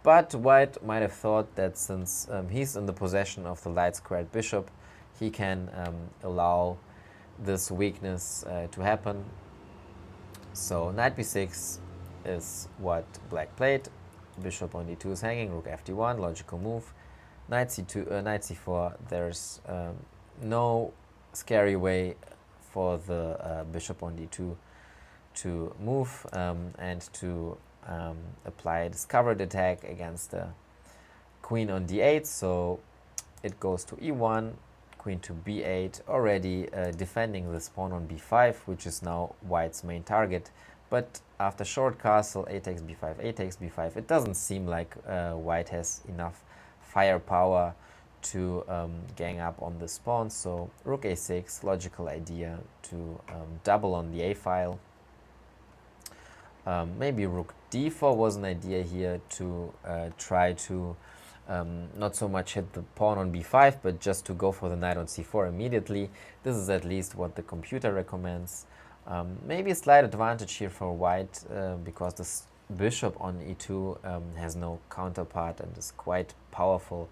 but white might have thought that since he's in the possession of the light squared bishop, he can allow this weakness to happen. So knight b6 is what black played. Bishop on d2 is hanging, rook fd1, logical move. Knight c2, knight c4, there's no scary way for the bishop on d2 to move and to apply a discovered attack against the queen on d8. So it goes to e1, queen to b8, already defending this pawn on b5, which is now white's main target. But after short castle, a takes b5, a takes b5, it doesn't seem like white has enough firepower to gang up on this pawn. So rook a6, logical idea to double on the a file. Maybe rook d4 was an idea here to try to not so much hit the pawn on b5, but just to go for the knight on c4 immediately. This is at least what the computer recommends. Maybe a slight advantage here for white because this bishop on e2 has no counterpart and is quite powerful,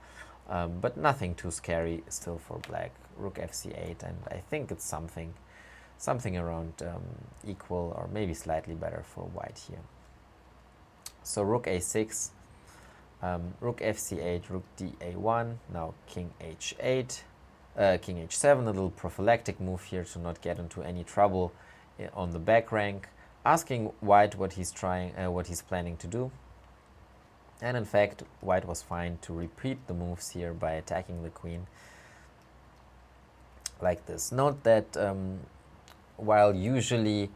but nothing too scary still for black. Rook fc8, and I think it's something around equal or maybe slightly better for white here. So rook a6, rook fc8, rook da1, now king h8, king h7, a little prophylactic move here to not get into any trouble on the back rank, asking white what he's planning to do. And in fact, white was fine to repeat the moves here by attacking the queen like this. Note that while usually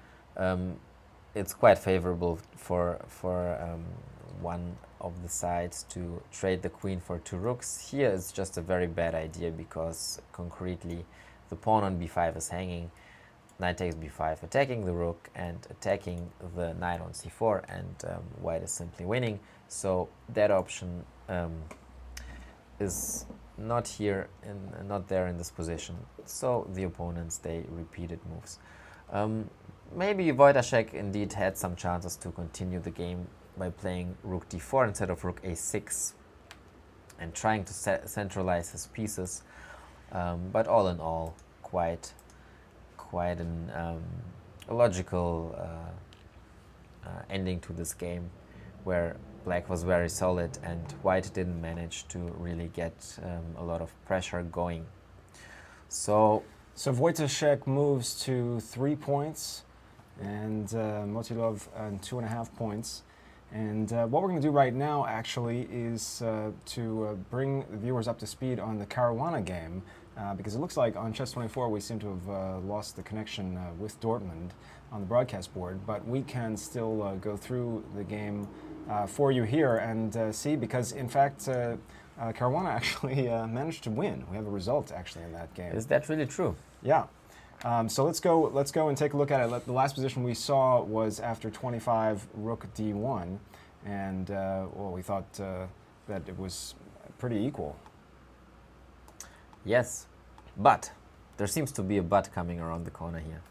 it's quite favorable for one of the sides to trade the queen for two rooks, here it's just a very bad idea because concretely the pawn on b5 is hanging, knight takes b5, attacking the rook and attacking the knight on c4, and white is simply winning. So that option is not here and not there in this position. So the opponents, they repeated moves. Maybe Wojtaszek indeed had some chances to continue the game by playing rook d4 instead of rook a6 and trying to centralize his pieces. But all in all, quite a logical ending to this game, where black was very solid and white didn't manage to really get a lot of pressure going. So Wojtaszek moves to 3 points, and Motilov 2.5 points. And what we're going to do right now, actually, is to bring the viewers up to speed on the Caruana game, because it looks like on Chess24 we seem to have lost the connection with Dortmund on the broadcast board, but we can still go through the game for you here and see, because in fact Caruana actually managed to win. We have a result actually in that game. Is that really true? Yeah. So let's go and take a look at it. The last position we saw was after 25, rook d1, and well, we thought that it was pretty equal. Yes, but there seems to be a but coming around the corner here,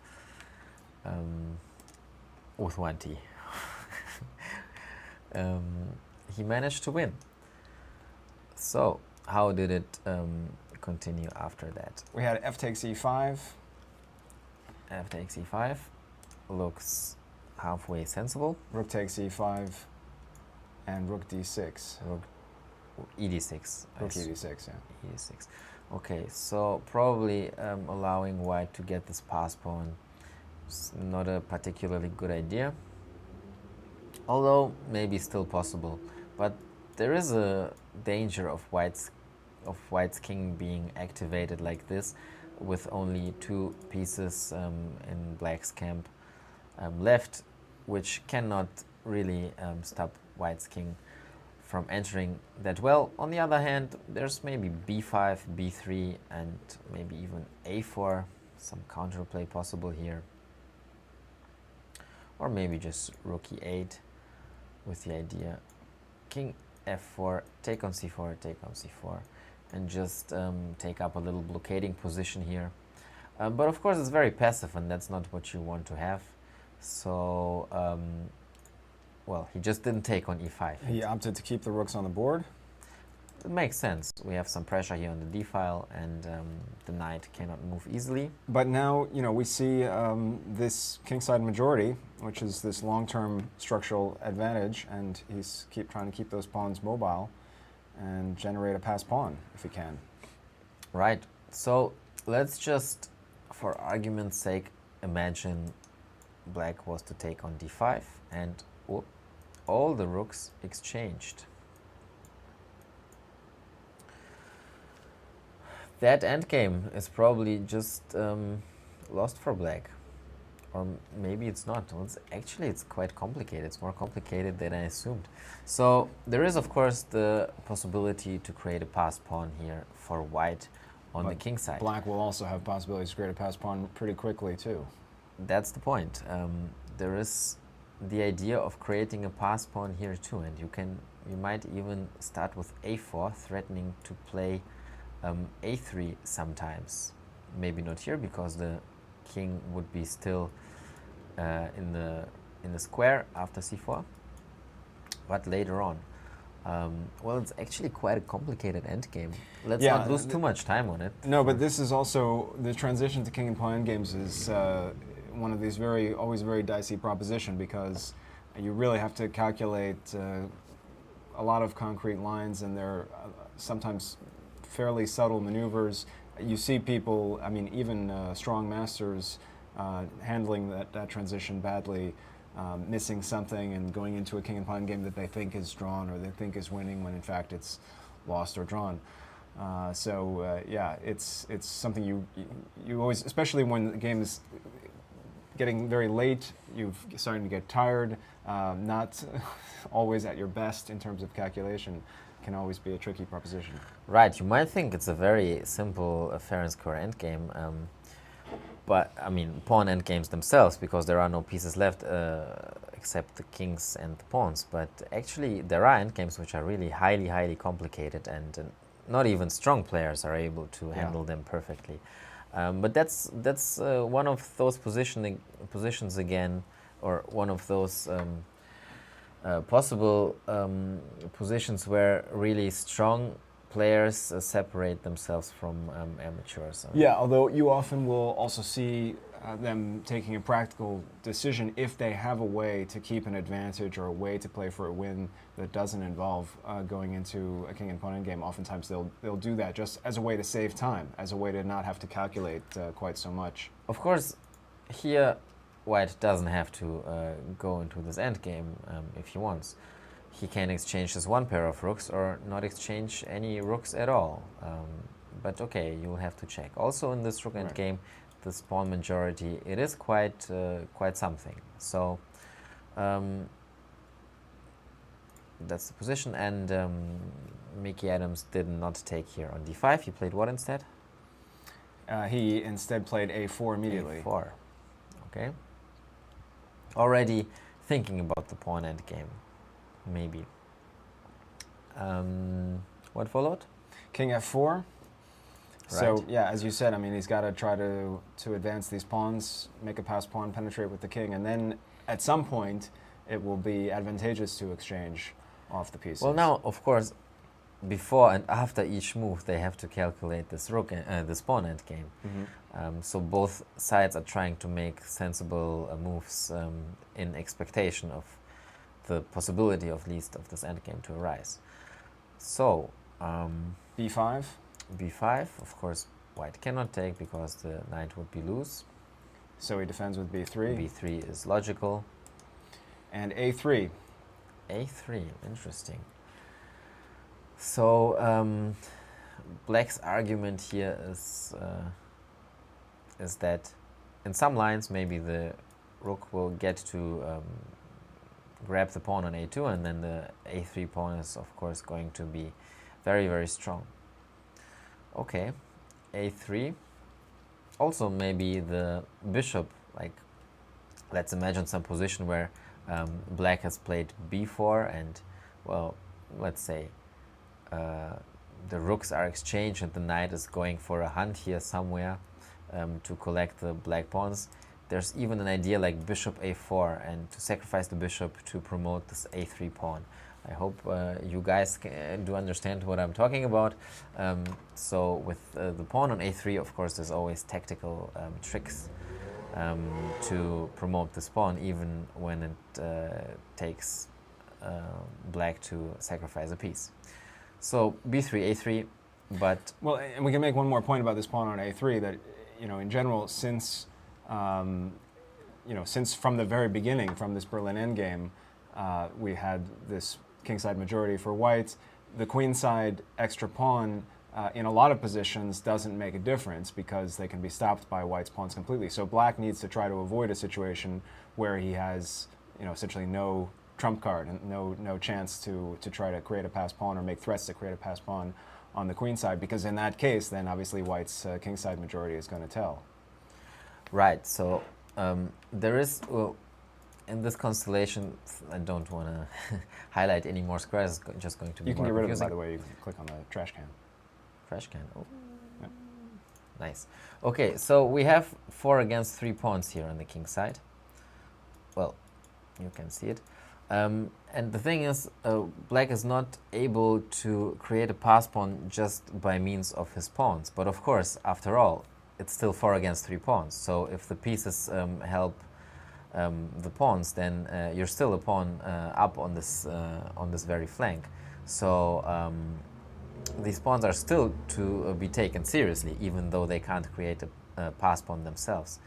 with one t. He managed to win. So how did it continue after that? We had f takes e5. F takes e5 looks halfway sensible. Rook takes e5 and rook d6. Rook ed6. Rook ed6, yeah. ed6. Okay, so probably allowing white to get this pass pawn is not a particularly good idea, although maybe still possible. But there is a danger of white's king being activated like this, with only 2 pieces in black's camp left, which cannot really stop white's king from entering that well. On the other hand, there's maybe b5, b3, and maybe even a4, some counterplay possible here. Or maybe just rook e8 with the idea king f4, take on c4, take on c4, and just take up a little blockading position here. But of course, it's very passive, and that's not what you want to have. So, well, he just didn't take on e5. He opted to keep the rooks on the board. It makes sense. We have some pressure here on the d file, and the knight cannot move easily. But now, we see this kingside majority, which is this long-term structural advantage, and he's trying to keep those pawns mobile and generate a passed pawn if he can. Right. So let's just, for argument's sake, imagine black was to take on d5, and all the rooks exchanged. That endgame is probably just lost for black. Or maybe it's not. Well, it's quite complicated. It's more complicated than I assumed. So there is, of course, the possibility to create a passed pawn here for white on the king side. Black will also have possibilities to create a passed pawn pretty quickly, too. That's the point. There is the idea of creating a passed pawn here, too. And you might even start with a4, threatening to play a3 sometimes. Maybe not here, because the king would be still in the square after c4, but later on. Well, it's actually quite a complicated endgame. Let's not lose too much time on it. No, but this is also, the transition to king and pawn endgames is one of these always very dicey proposition, because you really have to calculate a lot of concrete lines, and they're sometimes fairly subtle maneuvers. You see people, even strong masters handling that transition badly, missing something and going into a king and pawn game that they think is drawn or they think is winning, when in fact it's lost or drawn. Yeah, it's something you always, especially when the game is getting very late, you're starting to get tired, not always at your best in terms of calculation, can always be a tricky proposition. Right, you might think it's a very simple fair and square endgame, but pawn endgames themselves, because there are no pieces left except the kings and the pawns. But actually, there are endgames which are really highly complicated, and not even strong players are able to handle them perfectly. But that's one of those positions again, or one of those possible positions where really strong players separate themselves from amateurs. Yeah, although you often will also see them taking a practical decision if they have a way to keep an advantage or a way to play for a win that doesn't involve going into a king and pawn endgame. Oftentimes they'll do that just as a way to save time, as a way to not have to calculate quite so much. Of course, here white doesn't have to go into this endgame if he wants. He can exchange his one pair of rooks or not exchange any rooks at all. But okay, you'll have to check. Also in this rook endgame, this pawn majority, it is quite something. So that's the position, and Mickey Adams did not take here on d5. He played what instead? He instead played a4 immediately. a4, okay. Already thinking about the pawn endgame, maybe. What followed? King f4. Right. So yeah, as you said, he's got to try to advance these pawns, make a passed pawn, penetrate with the king, and then at some point it will be advantageous to exchange off the pieces. Well, now of course, before and after each move, they have to calculate this this pawn endgame. So both sides are trying to make sensible moves in expectation of the possibility, of least, of this endgame to arise. So b5. b5, of course, white cannot take because the knight would be loose. So he defends with b3. b3 is logical. And a3. a3, interesting. So black's argument here is that in some lines maybe the rook will get to grab the pawn on a2, and then the a3 pawn is of course going to be very strong. Okay, a3. Also maybe the bishop, like let's imagine some position where black has played b4 and, well, let's say the rooks are exchanged and the knight is going for a hunt here somewhere. to collect the black pawns. There's even an idea like bishop a4 and to sacrifice the bishop to promote this a3 pawn. I hope you guys do understand what I'm talking about. So with the pawn on a3, of course, there's always tactical tricks to promote this pawn, even when it takes black to sacrifice a piece. So b3, a3, but... Well, and we can make one more point about this pawn on a3, that, you know, in general, since since from the very beginning, from this Berlin endgame, we had this kingside majority for white. The queenside extra pawn in a lot of positions doesn't make a difference because they can be stopped by white's pawns completely. So black needs to try to avoid a situation where he has, you know, essentially no trump card and no chance to try to create a passed pawn or make threats to create a passed pawn on the queenside, because in that case, then obviously white's kingside majority is going to tell. Right, so there is, well, in this constellation, I don't want to highlight any more squares, it's just going to be You can more get rid of confusing. it, by the way. You can click on the trash can. Trash can, oh. Yep. Nice. Okay, so we have 4 against 3 pawns here on the king side. Well, you can see it. And the thing is, black is not able to create a pass pawn just by means of his pawns. But of course, after all, it's still 4 against 3 pawns. So if the pieces help the pawns, then you're still a pawn up on this very flank. So these pawns are still to be taken seriously, even though they can't create a pass pawn themselves.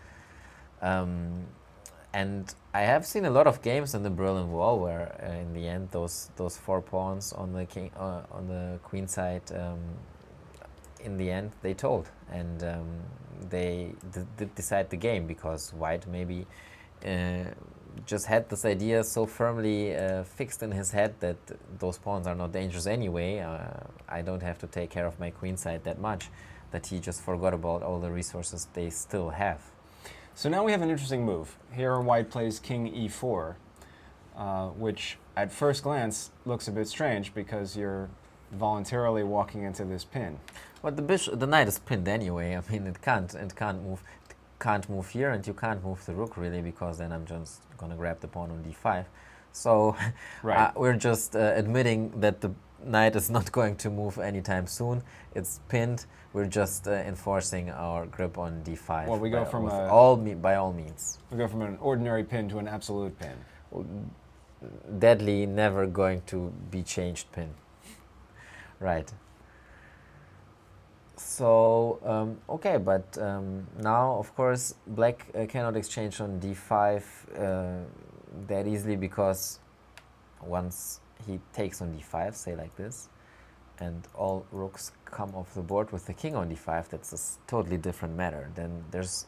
And I have seen a lot of games in the Berlin Wall where, in the end, those 4 pawns on the queen side, in the end, they told, and they did decide the game, because white maybe just had this idea so firmly fixed in his head that those pawns are not dangerous anyway. I don't have to take care of my queen side that much, that he just forgot about all the resources they still have. So now we have an interesting move. Here white plays king e4, which at first glance looks a bit strange because you're voluntarily walking into this pin. Well, the knight is pinned anyway. I mean, it can't move here, and you can't move the rook really, because then I'm just gonna grab the pawn on d5. So right. We're just admitting that the knight is not going to move anytime soon. It's pinned. We're just enforcing our grip on d5. Well, we go from by all means. We go from an ordinary pin to an absolute pin. Deadly, never going to be changed pin. Right. So, okay, but now, of course, black cannot exchange on d5 that easily, because once he takes on d5, say like this, and all rooks come off the board with the king on d5, that's a totally different matter. Then there's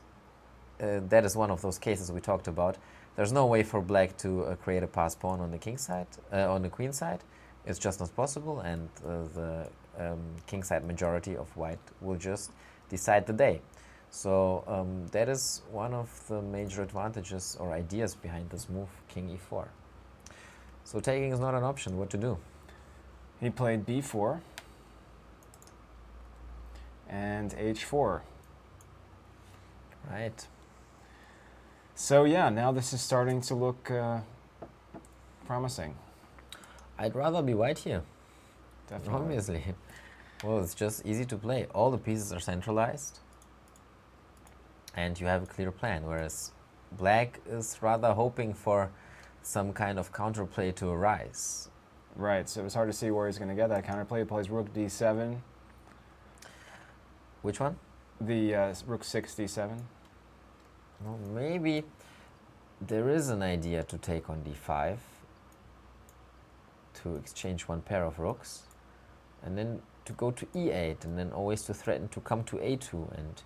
that is one of those cases we talked about. There's no way for black to create a pass pawn on the king side, on the queen side. It's just not possible, and the king side majority of white will just decide the day. So that is one of the major advantages or ideas behind this move, king e4. So taking is not an option. What to do? He played b4 and h4. Right. So yeah, now this is starting to look promising. I'd rather be white here. Definitely. Obviously. Well, it's just easy to play. All the pieces are centralized, and you have a clear plan, whereas black is rather hoping for some kind of counterplay to arise. Right, so it's hard to see where he's going to get that counterplay. He plays rook d7. Which one? The rook 6 d7. Well, maybe there is an idea to take on d5, to exchange one pair of rooks, and then to go to e8, and then always to threaten to come to a2. And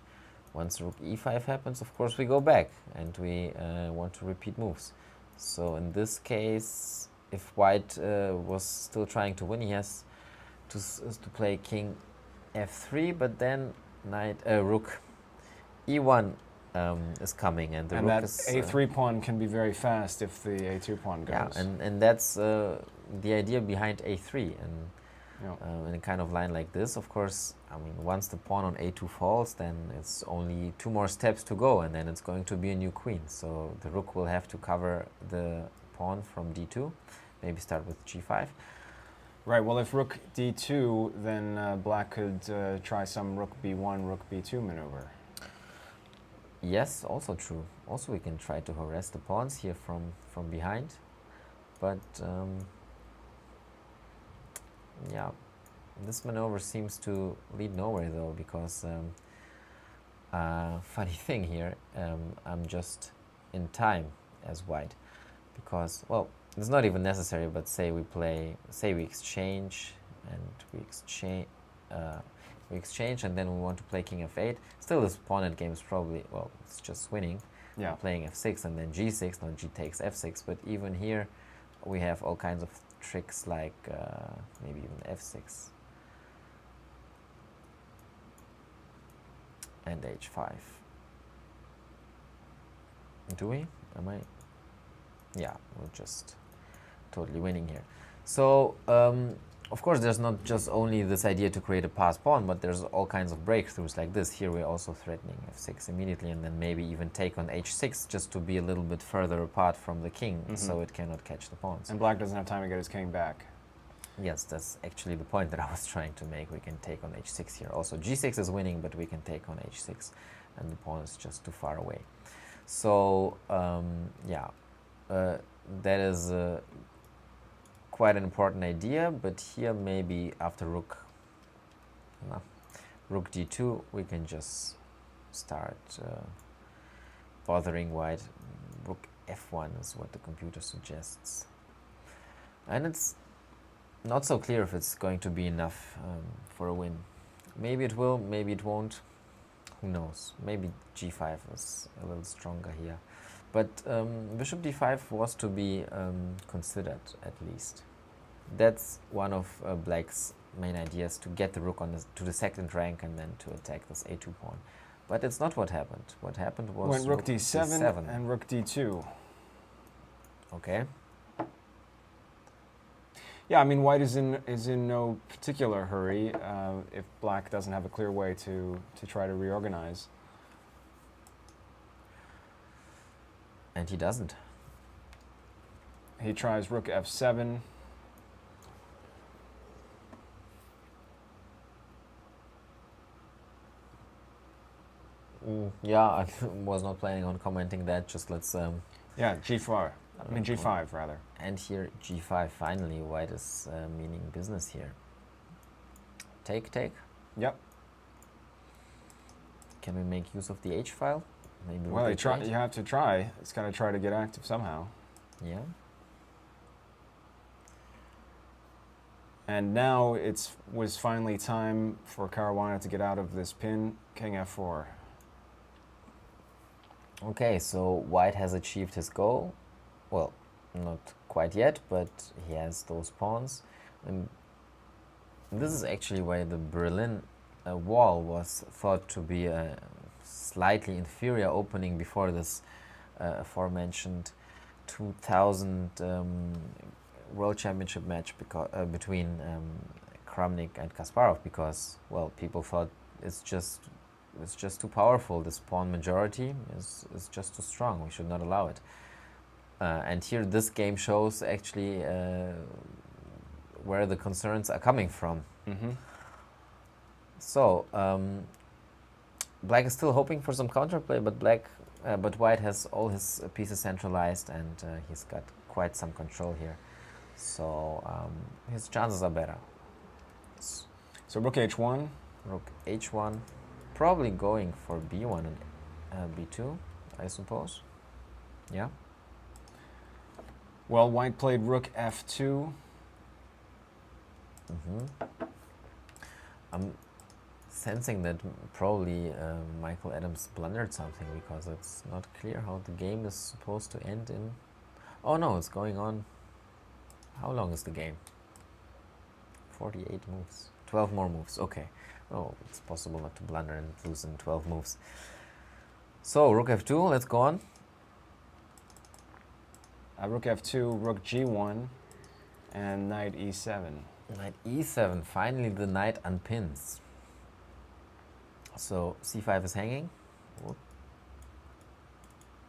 once rook e5 happens, of course we go back, and we want to repeat moves. So in this case, if white was still trying to win, he has to play king f3, but then rook e1 is coming, and the rook that is... a3 pawn can be very fast if the a2 pawn goes. Yeah, and that's the idea behind a3. And Yeah. in a kind of line like this. Of course, I mean, once the pawn on a2 falls, then it's only 2 more steps to go, and then it's going to be a new queen. So the rook will have to cover the pawn from d2, maybe start with g5. Right, well, if rook d2, then black could try some rook b1, rook b2 maneuver. Yes, also true. Also, we can try to harass the pawns here from behind. But, yeah, this maneuver seems to lead nowhere, though, because, funny thing here, I'm just in time as white. Because, well, it's not even necessary, but say we exchange, and we exchange, and then we want to play king f8. Still, this pawn at game is probably, well, it's just winning. Yeah. We're playing f6 and then g6, now g takes f6, but even here we have all kinds of tricks like maybe even f6 and h5. Do we? Am I? Yeah, we're just totally winning here. So, of course, there's not just only this idea to create a passed pawn, but there's all kinds of breakthroughs like this. Here we're also threatening f6 immediately, and then maybe even take on h6 just to be a little bit further apart from the king, so it cannot catch the pawns. And black doesn't have time to get his king back. Yes, that's actually the point that I was trying to make. We can take on h6 here. Also, g6 is winning, but we can take on h6, and the pawn is just too far away. So, yeah, that is quite an important idea, but here maybe after rook d2, we can just start bothering white. Rook f1 is what the computer suggests. And it's not so clear if it's going to be enough for a win. Maybe it will, maybe it won't. Who knows? Maybe g5 is a little stronger here. But bishop d5 was to be considered, at least. That's one of black's main ideas, to get the rook to the second rank and then to attack this a2 pawn. But it's not what happened. What happened was Went rook d7 and rook d2. Okay. Yeah, I mean, white is in no particular hurry if black doesn't have a clear way to try to reorganize. And he doesn't. He tries rook f7. Yeah, I was not planning on commenting that. Just let's. Yeah, g4. I mean g5 rather. And here g5. Finally, white is meaning business here. Take. Yep. Can we make use of the h file? Maybe. Well, you have to try. It's got to try to get active somehow. Yeah. And now was finally time for Caruana to get out of this pin. King f4. Okay, so white has achieved his goal. Well, not quite yet, but he has those pawns. And this is actually why the Berlin wall was thought to be a slightly inferior opening before this aforementioned 2000 World Championship match between Kramnik and Kasparov, because, well, people thought it's just too powerful. This pawn majority is just too strong. We should not allow it. And here, this game shows actually where the concerns are coming from. So, black is still hoping for some counterplay, but white has all his pieces centralized, and he's got quite some control here. So his chances are better. So rook h1. Rook h1, probably going for b1 and b2, I suppose. Yeah. Well, white played rook f2. I'm sensing that probably Michael Adams blundered something, because it's not clear how the game is supposed to end in. Oh no, it's going on. How long is the game? 48 moves. 12 more moves. Okay. Oh, it's possible not to blunder and lose in 12 moves. So, rook f2, let's go on. Rook f2, rook g1, and knight e7. Knight e7, finally the knight unpins. So c5 is hanging.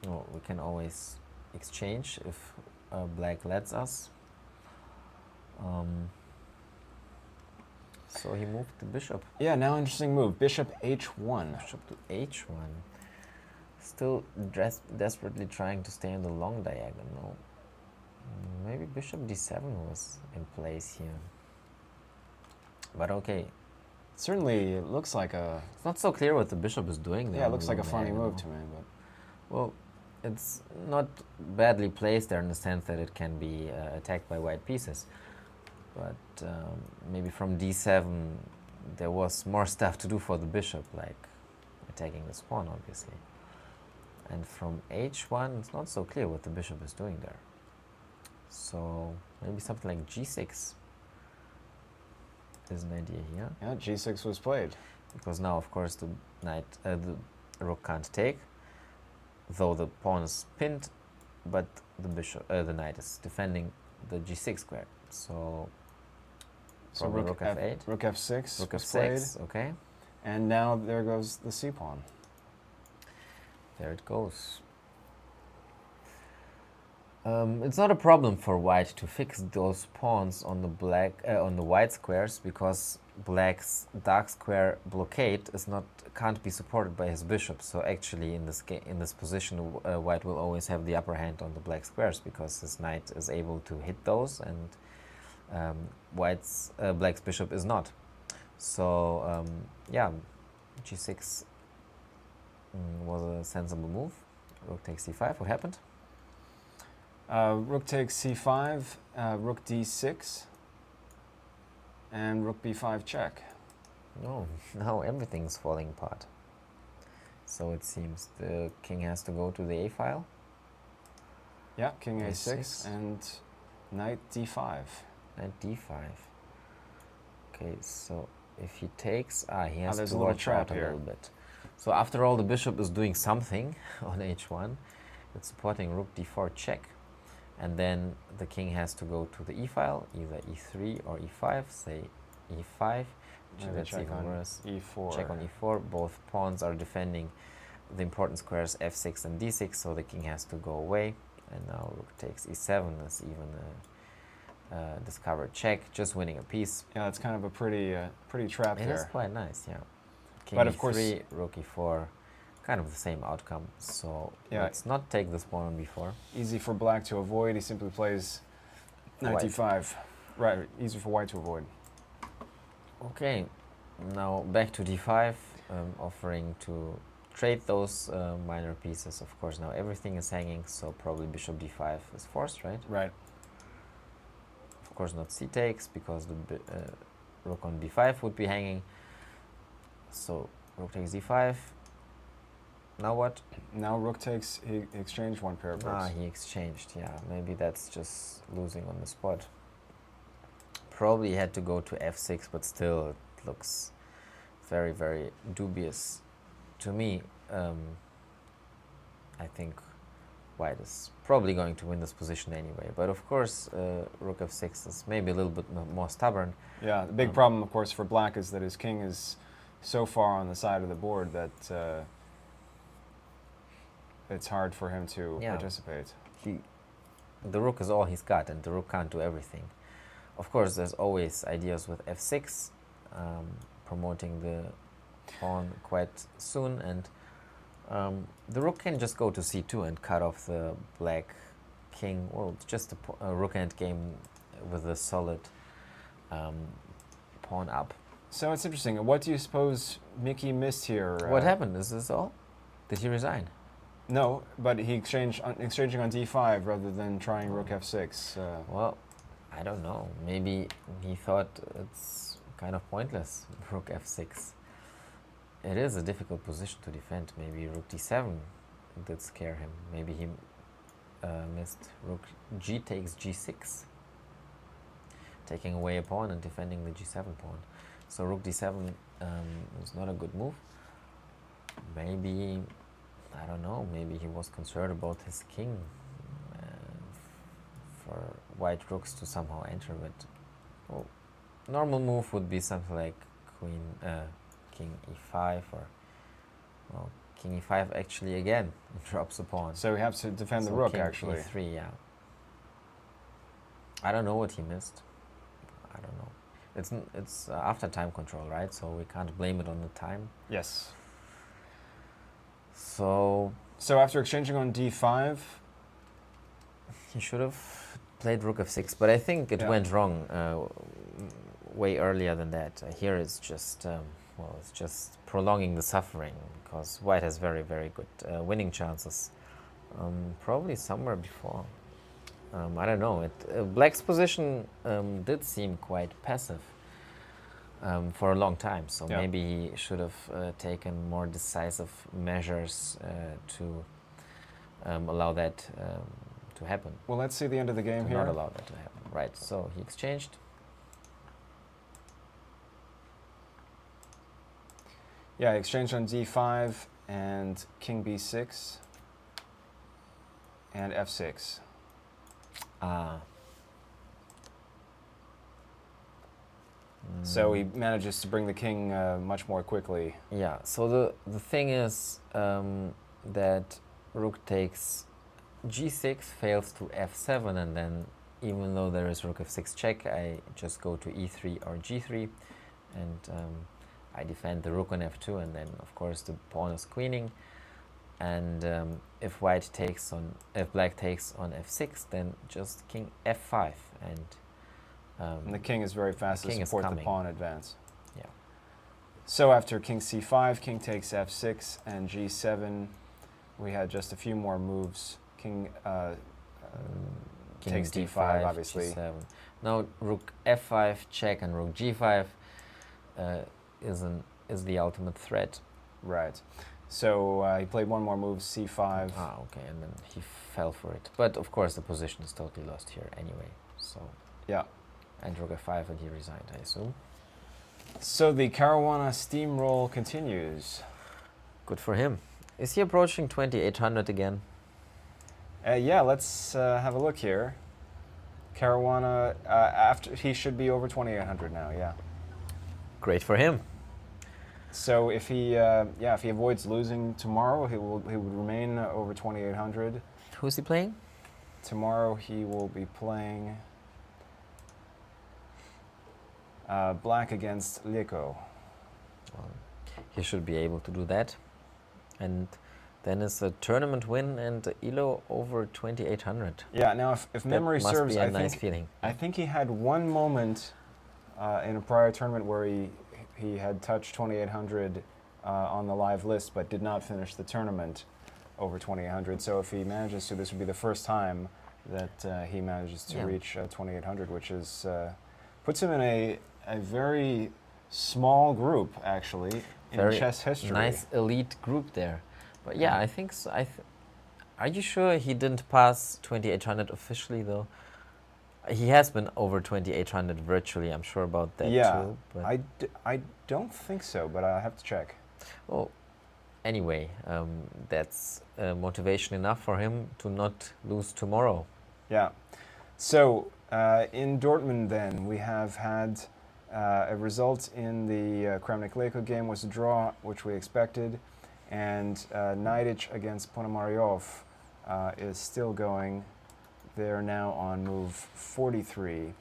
Oh, we can always exchange if black lets us. So he moved the bishop. Yeah, now interesting move. Bishop h1. Bishop to h1. Still desperately trying to stay on the long diagonal. Maybe bishop d7 was in place here. But okay. Certainly, it looks like a... It's not so clear what the bishop is doing there. Yeah, it looks like a funny move to me, but... Well, it's not badly placed there in the sense that it can be attacked by white pieces. But maybe from d7 there was more stuff to do for the bishop, like attacking this pawn, obviously. And from h1, it's not so clear what the bishop is doing there. So maybe something like g6 is an idea here. Yeah, g6 was played. Because now, of course, the rook can't take, though the pawn is pinned, but the knight is defending the g6 square. So rook f8. Rook f6 Rook was f6, played. okay. And now there goes the c pawn. There it goes. It's not a problem for white to fix those pawns on the white squares, because black's dark square blockade can't be supported by his bishop. So actually, in this position, white will always have the upper hand on the black squares because his knight is able to hit those, and black's bishop is not. So yeah, g6 was a sensible move. Rook takes c5. What happened? Rook takes c5, rook d6, and rook b5 check. No, now everything's falling apart. So it seems the king has to go to the a file. Yeah, king a6 a6 and knight d5. Knight d5. Okay, so if he takes, he has there's to a little watch trap out a here. little bit. So after all, the bishop is doing something on h1. It's supporting rook d4 check. And then the king has to go to the e file, either e3 or e5, say e5. That's even worse. e4. Check on e4. Both pawns are defending the important squares f6 and d6, so the king has to go away. And now rook takes e7. That's even a discovered check, just winning a piece. Yeah, it's kind of a pretty trap there. It is quite nice, yeah. King But e3, of course, rook e4, kind of the same outcome. So yeah, let's not take this pawn on b4. easy for black to avoid. He simply plays knight d5. Right, easy for white to avoid. Okay, now back to d5, offering to trade those minor pieces. Of course, now everything is hanging, so probably bishop d5 is forced, right? Right. Of course, not c takes, because the rook on b5 would be hanging. So rook takes d5. Now what? Now rook takes, he exchanged one pair of rooks. He exchanged, yeah. Maybe that's just losing on the spot. Probably had to go to f6, but still it looks very, very dubious to me. I think white is probably going to win this position anyway. But of course, rook f6 is maybe a little bit more stubborn. Yeah, the big problem, of course, for black is that his king is so far on the side of the board that it's hard for him to participate. The rook is all he's got, and the rook can't do everything. Of course, there's always ideas with f6, promoting the pawn quite soon, and the rook can just go to c2 and cut off the black king. Well, just a rook endgame with a solid pawn up. So it's interesting. What do you suppose Mickey missed here? What happened? Is this all? Did he resign? No, but he exchanging on d5 rather than trying rook f6. Well, I don't know. Maybe he thought it's kind of pointless, rook f6. It is a difficult position to defend. Maybe rook d7 did scare him. Maybe he missed rook g takes g6, taking away a pawn and defending the g7 pawn. So rook d7 is not a good move. Maybe, I don't know, maybe he was concerned about his king, for white rooks to somehow enter, but normal move would be something like king e5 or, well, king e5 actually again drops a pawn. So we have to defend the rook, king actually. e3, yeah. I don't know what he missed. I don't know. It's after time control, right? So we can't blame it on the time. Yes. So after exchanging on d5, he should have played rook f6, but I think it went wrong way earlier than that. Here it's just well, it's just prolonging the suffering because white has very, very good winning chances. Probably somewhere before. I don't know. Black's position did seem quite passive for a long time, so maybe he should have taken more decisive measures to allow that to happen. Well, let's see the end of the game here. Not allow that to happen. Right. So he exchanged. Yeah, exchanged on d5 and king b6 and f6. So he manages to bring the king much more quickly. Yeah, so the thing is that rook takes g6, fails to f7, and then even though there is rook f6 check, I just go to e3 or g3, and I defend the rook on f2, and then of course the pawn is queening. And if black takes on f6, then just king f5, and the king is very fast to support the pawn advance. Yeah. So after king c5, king takes f6 and g7. We had just a few more moves. King takes d5, obviously. G7. Now rook f5 check and rook g5 is the ultimate threat. Right. So he played one more move, c5. Okay, and then he fell for it. But of course the position is totally lost here anyway. So yeah. And rook f5, and he resigned, I assume. So the Caruana steamroll continues. Good for him. Is he approaching 2800 again? Yeah, let's have a look here. Caruana, after he should be over 2800 now. Yeah. Great for him. So if he if he avoids losing tomorrow, he would remain over 2800. Who's he playing? Tomorrow he will be playing black against Lieko. Well, he should be able to do that. And then it's a tournament win and ELO over 2800. Yeah, now if memory serves, I think he had one moment in a prior tournament where he had touched 2800 on the live list but did not finish the tournament over 2800. So if he manages to, this would be the first time that he manages to reach 2800, which is puts him in a very small group, actually, in chess history. Nice elite group there. But yeah, I think so. Are you sure he didn't pass 2800 officially, though? He has been over 2800 virtually, I'm sure about that too. But I don't think so, but I'll have to check. Well, anyway, that's motivation enough for him to not lose tomorrow. Yeah. So in Dortmund then, we have had a result in the Kramnik-Leko game was a draw, which we expected, and Najdic against Ponomaryov is still going. They're now on move 43.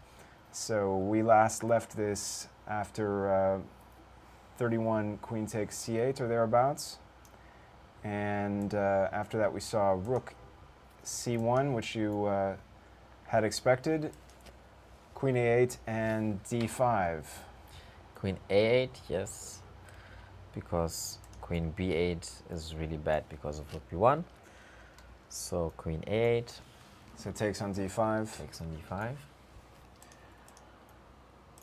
So we last left this after 31 queen takes c8 or thereabouts. And after that we saw rook c1, which you had expected, queen a8 and d5. Queen a8, yes, because queen b8 is really bad because of rook b1. So queen a8. So takes on d5. Takes on d5.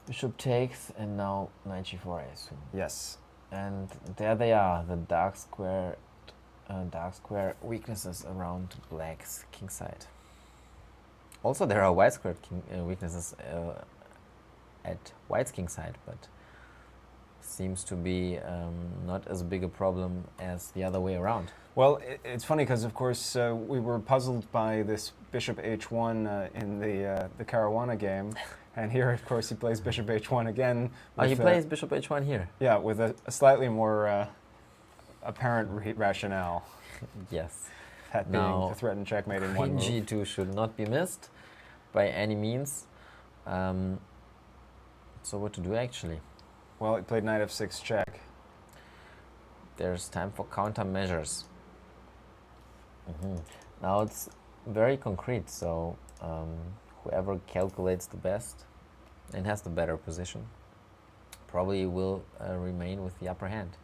Bishop takes, and now knight g4, I assume. Yes. And there they are, the dark square weaknesses around black's kingside. Also, there are white square weaknesses at white's kingside, but seems to be not as big a problem as the other way around. Well, it's funny because, of course, we were puzzled by this bishop h1 in the Caruana game, and here, of course, he plays bishop h1 again. Oh, he plays bishop h1 here. Yeah, with a slightly more apparent rationale. Yes. That being to threaten checkmate in one move. Queen g2 should not be missed by any means. So what to do actually? Well, he played knight f6 check. There's time for countermeasures. Now it's very concrete, so whoever calculates the best and has the better position probably will remain with the upper hand.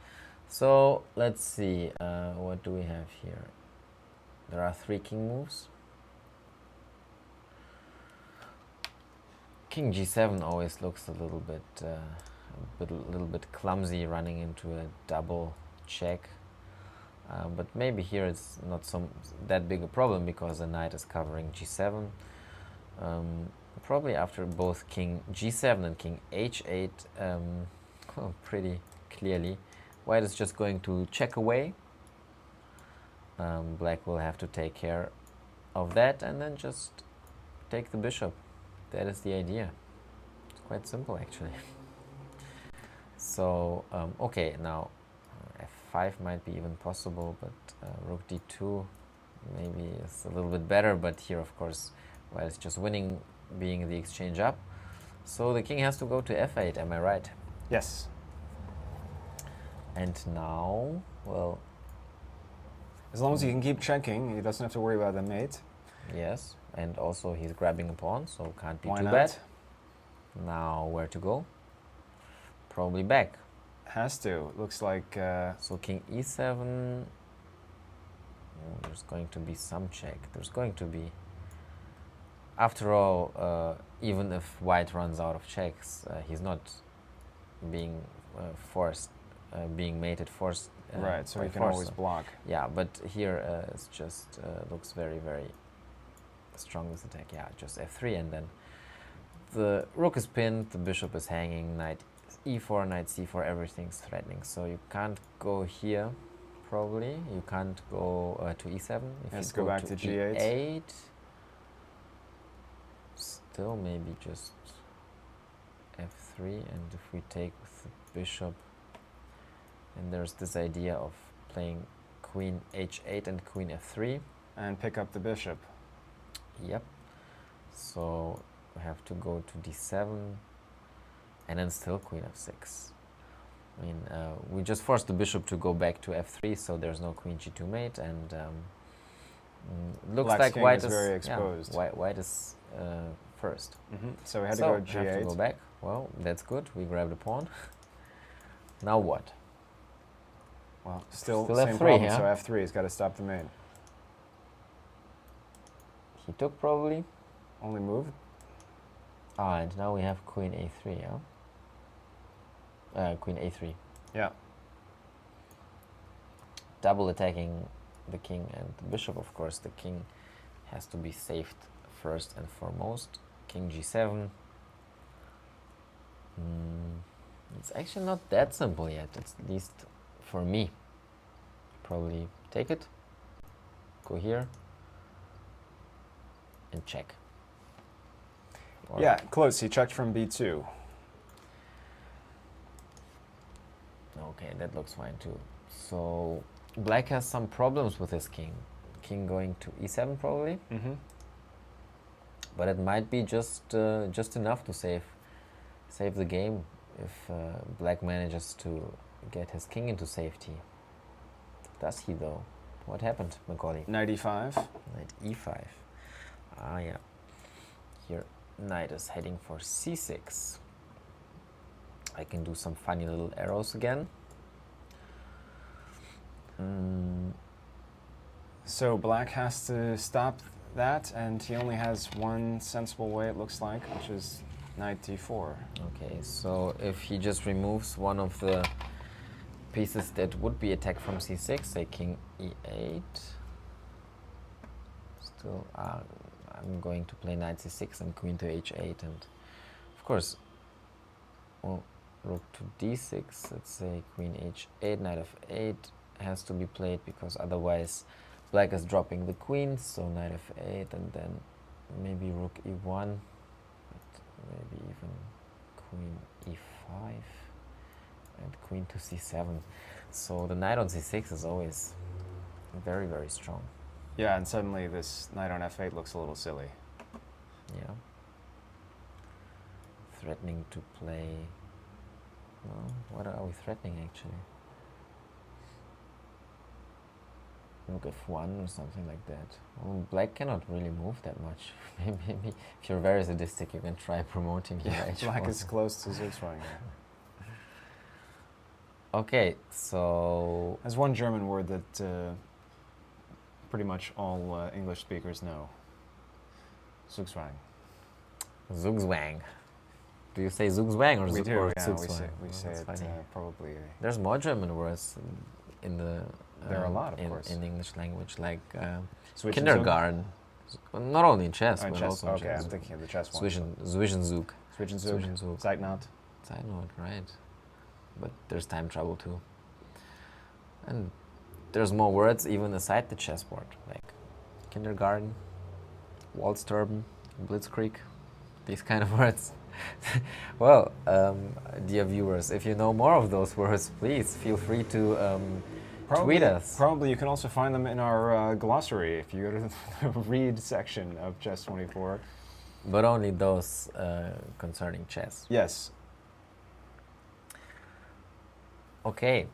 So let's see, what do we have here? There are 3 king moves. King g7 always looks a little bit clumsy, running into a double check. But maybe here it's not that big a problem because the knight is covering g7. Probably after both king g7 and king h8, pretty clearly, white is just going to check away. Black will have to take care of that and then just take the bishop. That is the idea. It's quite simple actually. So, okay, now f5 might be even possible, but rook d2 maybe is a little bit better, but here of course white is just winning, being the exchange up. So the king has to go to f8, am I right? Yes. And now, well... As long as he can keep checking, he doesn't have to worry about the mate. Yes, and also he's grabbing a pawn, so can't be too not? bad. Now, where to go? Probably back. Has to. Looks like... So king e7... Oh, there's going to be some check. There's going to be... After all, even if white runs out of checks, he's not being forced, being mated forced. Right, so he can always block. Yeah, but here it's just looks very, very strong this attack. Yeah, just f3, and then the rook is pinned, the bishop is hanging, knight e4, knight c4, everything's threatening. So you can't go here, probably. You can't go to e7. If Let's you go back to g8. e8, still maybe just f3, and if we take with the bishop, and there's this idea of playing queen h8 and queen f3. And pick up the bishop. Yep. So we have to go to d7, and then still queen f6. I mean, we just forced the bishop to go back to f3, so there's no queen g2 mate, and looks Black's like king white is very exposed. Yeah, white is first. So we had to go g8. Have to go back. Well, that's good. We grabbed a pawn. Now what? Well, still f3, same problem, yeah? so f3, he's got to stop the mate. He took probably. Only move? Ah, and now we have queen a3, yeah? Queen a3. Yeah. Double attacking the king and the bishop, of course. The king has to be saved first and foremost. King g7. It's actually not that simple yet, at least for me. Probably take it, go here, and check. Or Yeah, close. He checked from b2. okay, that looks fine too. So black has some problems with his king. King going to e7 probably, but it might be just enough to save the game if black manages to get his king into safety. Does he though? What happened, Macaulay? Knight e5. Knight e5. Ah, yeah. Here, knight is heading for c6. I can do some funny little arrows again. So black has to stop that, and he only has one sensible way, it looks like, which is knight d4. Okay, so if he just removes one of the pieces that would be attacked from c6, say king e8. Still, I'm going to play knight c6 and queen to h8, and of course, well, rook to d6, let's say queen h8, knight f8 has to be played because otherwise black is dropping the queen, so knight f8 and then maybe rook e1, but maybe even queen e5 and queen to c7. So the knight on c6 is always very, very strong. Yeah, and suddenly this knight on f8 looks a little silly. Yeah. Threatening to play... Well, what are we threatening actually? Rook f1 or something like that. Well, black cannot really move that much. Maybe if you're very sadistic, you can try promoting here. Yeah, black is close to Zugzwang. Okay, so... There's one German word that pretty much all English speakers know. Zugzwang. Zugzwang. Do you say Zugzwang or we do, or yeah, Zugzwang? we say it probably. There's more German words in the... There are a lot, of course. In English language, like kindergarten. Well, not only in chess, Oh, in but chess. also in Okay, chess. I'm thinking of the chess one. Zwischenzug. Zwischenzug. Zeitnot. Zeitnot, right. But there's time trouble too. And there's more words even aside the chessboard, like kindergarten, Waldsterben, Blitzkrieg, these kind of words. Well, dear viewers, if you know more of those words, please feel free to tweet us. Probably you can also find them in our glossary if you go to the read section of Chess24. But only those concerning chess. Yes. Okay,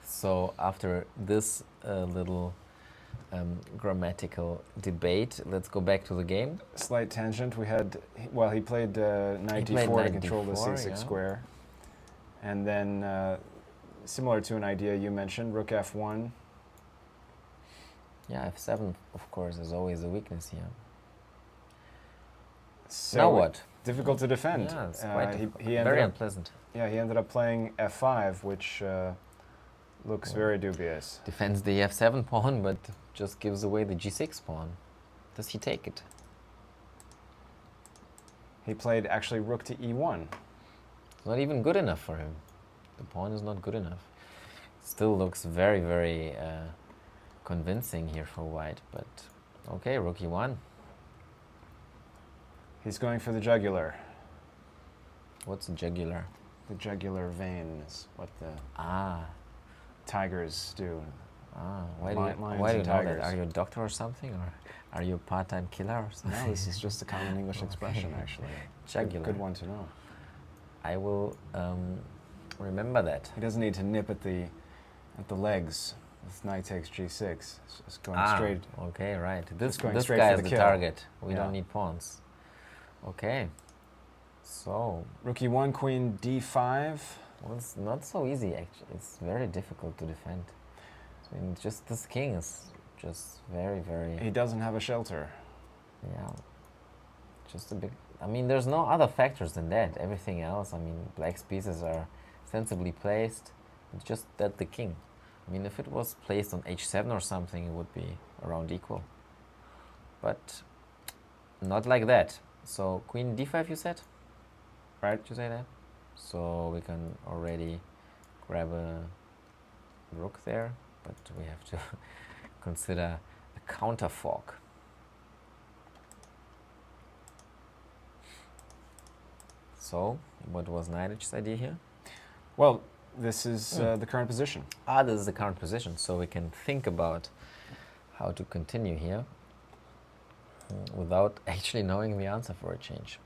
so after this little grammatical debate, let's go back to the game. Slight tangent. We had, well, he played knight d4 to control the c6 square. And then, similar to an idea you mentioned, rook f1. Yeah, f7, of course, is always a weakness here. So now what? Difficult to defend. Yeah, it's quite he very unpleasant. Yeah, he ended up playing f5, which looks very dubious. Defends the f7 pawn, but just gives away the g6 pawn. Does he take it? He played actually rook to e1. It's not even good enough for him. The pawn is not good enough. Still looks very, very convincing here for white, but okay, rook e1. He's going for the jugular. What's jugular? The jugular vein is what the tigers do. Why do you know that? Are you a doctor or something, or are you a part-time killer or something? No, this is just a common English expression, actually. Jugular. Good one to know. I will remember that. He doesn't need to nip at the legs. This knight takes g6. It's just going straight. Okay, right. This guy is the target. We don't need pawns. Okay. So rook e1, queen d5. Well, it's not so easy actually. It's very difficult to defend. I mean, just this king is just very, very... He doesn't have a shelter. Yeah. Just a big... I mean, there's no other factors than that. Everything else, I mean, black's pieces are sensibly placed. It's just that the king. I mean, if it was placed on h7 or something, it would be around equal. But not like that. So queen d5, you said? Right. Did you say that? So we can already grab a rook there, but we have to consider a counter fork. So, what was Neidich's idea here? Well, this is the current position. This is the current position, so we can think about how to continue here without actually knowing the answer for a change.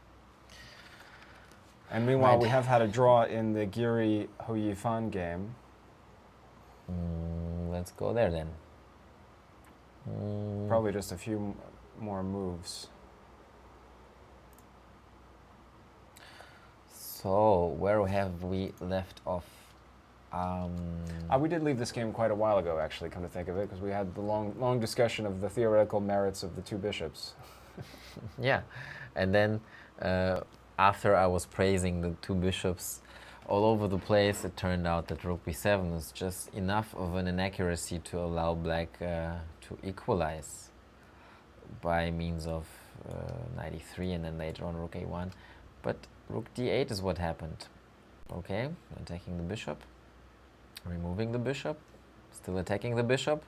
And meanwhile, we have had a draw in the Giri Hu Yifan game. Let's go there then. Probably just a few more moves. So, where have we left off? We did leave this game quite a while ago, actually, come to think of it, because we had the long discussion of the theoretical merits of the two bishops. Yeah, and then after I was praising the two bishops all over the place, it turned out that rook b7 is just enough of an inaccuracy to allow black to equalize by means of knight e3 and then later on rook a1. But rook d8 is what happened. Okay, attacking the bishop, removing the bishop, still attacking the bishop,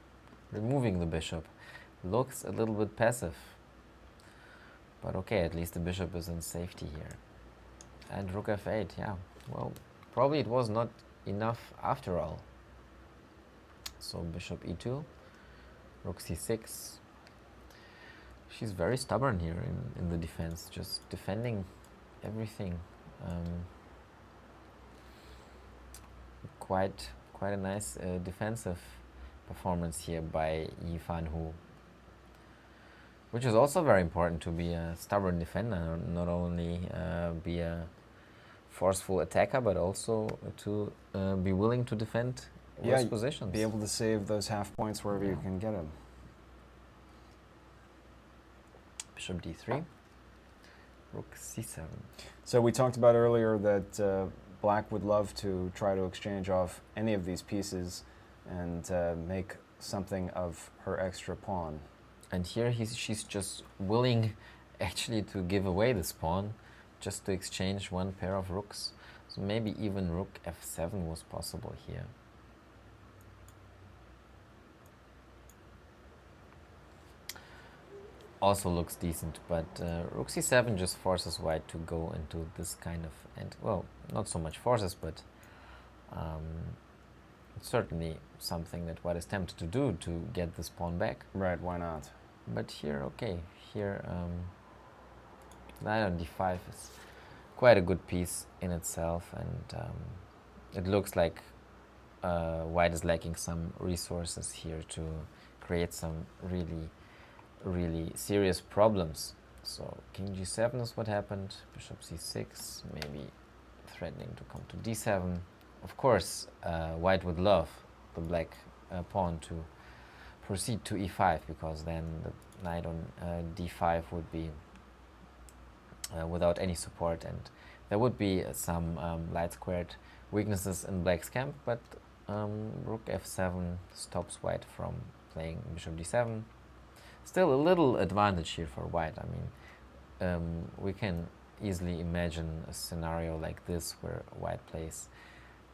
removing the bishop. Looks a little bit passive. But okay, at least the bishop is in safety here. And rook f8, yeah. Well, probably it was not enough after all. So bishop e2, rook c6. She's very stubborn here in the defense, just defending everything. Quite a nice defensive performance here by Yi Fan-Hu, which is also very important, to be a stubborn defender, not only be a forceful attacker, but also to be willing to defend worse positions. Be able to save those half points wherever you can get them. Bishop d3, rook c7. So we talked about earlier that Black would love to try to exchange off any of these pieces and make something of her extra pawn. And here she's just willing actually to give away this pawn just to exchange one pair of rooks. So maybe even rook f7 was possible here. Also looks decent, but rook c7 just forces white to go into this kind of, and well, not so much forces, but certainly something that white is tempted to do to get this pawn back. Right, why not? But here, okay, here knight on d5 is quite a good piece in itself, and it looks like white is lacking some resources here to create some really serious problems. So king g7 is what happened, bishop c6, maybe threatening to come to d7. Of course, white would love the black pawn to proceed to e5, because then the knight on d5 would be without any support, and there would be some light squared weaknesses in black's camp, but rook f7 stops white from playing bishop d7. Still a little advantage here for white. I mean, we can easily imagine a scenario like this where white plays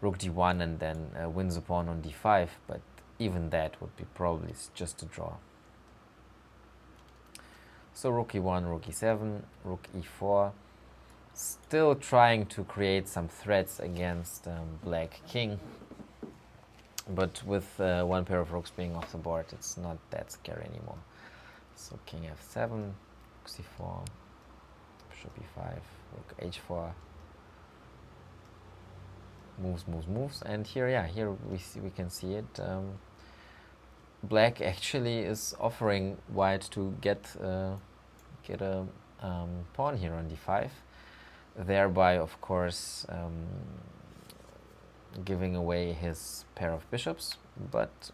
rook d1 and then wins a pawn on d5, but even that would be probably just a draw. So rook e1, rook e7, rook e4, still trying to create some threats against black king, but with one pair of rooks being off the board, it's not that scary anymore. So king f7, rook c4, bishop e5, rook h4, moves, and here, yeah, here we can see it. Black actually is offering white to get a pawn here on d5, thereby, of course, giving away his pair of bishops. But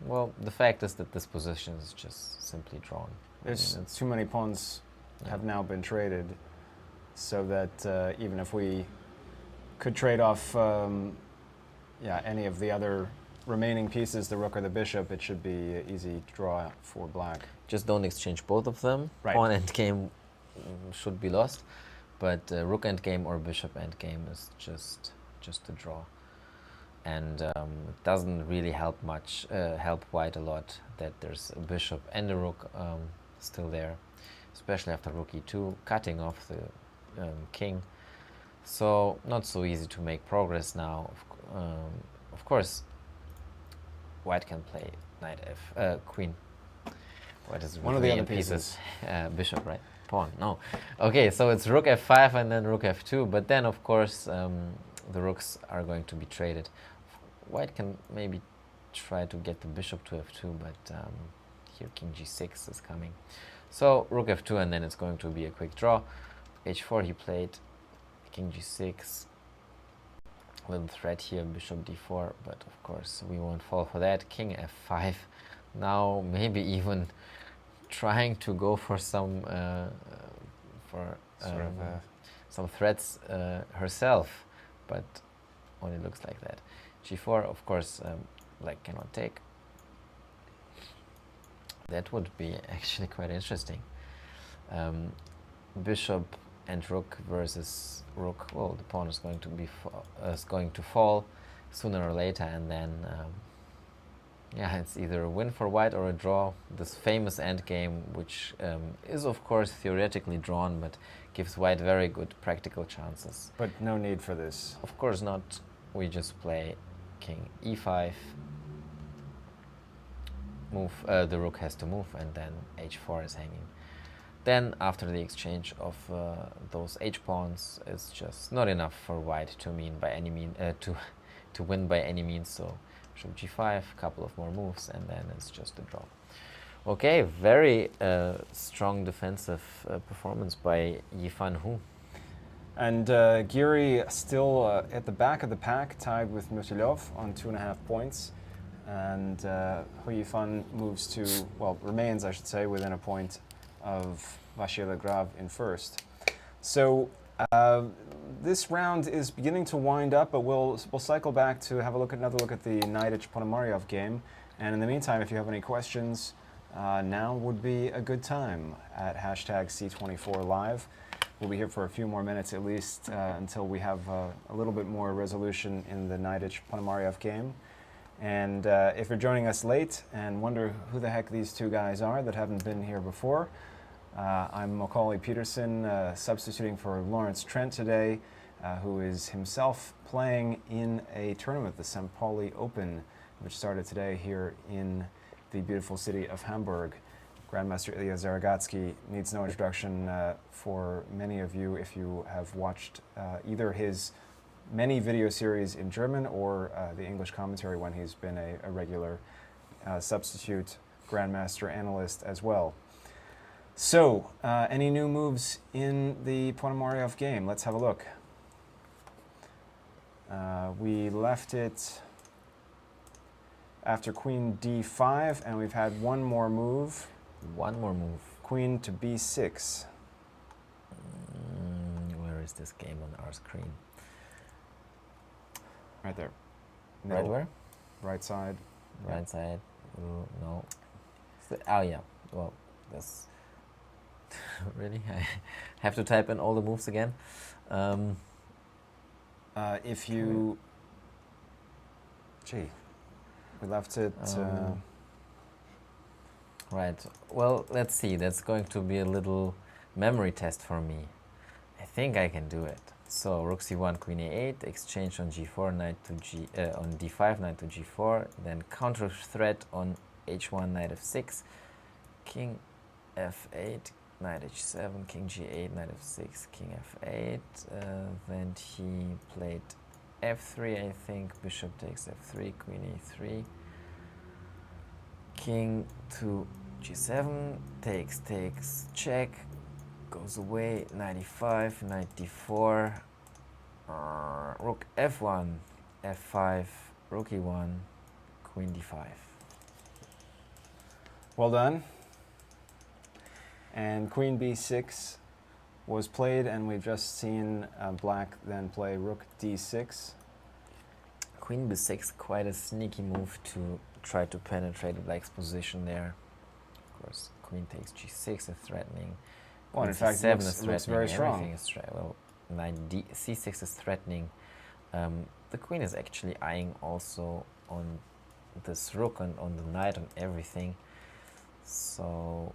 well, the fact is that this position is just simply drawn. There's too many pawns have now been traded, so that even if we could trade off any of the other remaining pieces, the rook or the bishop, it should be an easy draw for black. Just don't exchange both of them. Right. Pawn endgame should be lost, but rook endgame or bishop endgame is just a draw. And it doesn't really help white a lot that there's a bishop and a rook still there, especially after rook e2, cutting off the king. So not so easy to make progress now. Of course, white can play knight queen. White is one of the other pieces. Bishop, right? Pawn. No. Okay, so it's rook f5 and then rook f2. But then, of course, the rooks are going to be traded. White can maybe try to get the bishop to f2, but here king g6 is coming. So rook f2, and then it's going to be a quick draw. h4 he played, king g6. Little threat here, bishop d4, but of course we won't fall for that. King f5. Now maybe even trying to go for some some threats herself, but only looks like that. g4, of course, black cannot take. That would be actually quite interesting. Bishop and rook versus rook. Well, the pawn is going to fall sooner or later, and then yeah, it's either a win for white or a draw. This famous endgame, which is of course theoretically drawn, but gives white very good practical chances. But no need for this. Of course not. We just play king e5. Move. The rook has to move, and then h4 is hanging. Then, after the exchange of those h-pawns, it's just not enough for white to win by any means. So, bishop g5, couple of more moves, and then it's just a draw. Okay, very strong defensive performance by Yifan Hu. And Giri still at the back of the pack, tied with Mutilov on 2.5 points. And Hu Yifan moves to, well, remains, I should say, within a point of vachier-lagrave in first. So this round is beginning to wind up, but we'll cycle back to have another look at the Naidic-Ponomaryov game. And in the meantime, if you have any questions, now would be a good time at hashtag C24Live. We'll be here for a few more minutes at least until we have a little bit more resolution in the Naidic-Ponomaryov game. And if you're joining us late and wonder who the heck these two guys are that haven't been here before, I'm Macaulay Peterson, substituting for Lawrence Trent today, who is himself playing in a tournament, the St. Pauli Open, which started today here in the beautiful city of Hamburg. Grandmaster Ilya Zaragatsky needs no introduction for many of you if you have watched either his many video series in German or the English commentary when he's been a regular substitute Grandmaster analyst as well. So, any new moves in the Ponomaryov game? Let's have a look. We left it after queen d5, and we've had one more move. One more move. Queen to b6. Where is this game on our screen? Right there. Right where? Right side. Right side. No. Oh yeah. Well, that's really. I have to type in all the moves again. If you, gee, we left it. Right. Well, let's see. That's going to be a little memory test for me. I think I can do it. So rook c1, queen a8, exchange on g4, knight to on d5, knight to g4, then counter threat on h1, knight f6, king f8, knight h7, king g8, knight f6, king f8. Then he played f3, I think. Bishop takes f3, queen e3, king to g7, takes, check. Goes away, knight e5, knight d4, rook f1, f5, rook e1, queen d5. Well done. And queen b6 was played, and we've just seen black then play rook d6. Queen b6, quite a sneaky move to try to penetrate black's position there. Of course, queen takes g6 is threatening. Well, in fact, it looks very strong. Everything is well, knight c6 is threatening. The queen is actually eyeing also on this rook and on the knight and everything. So,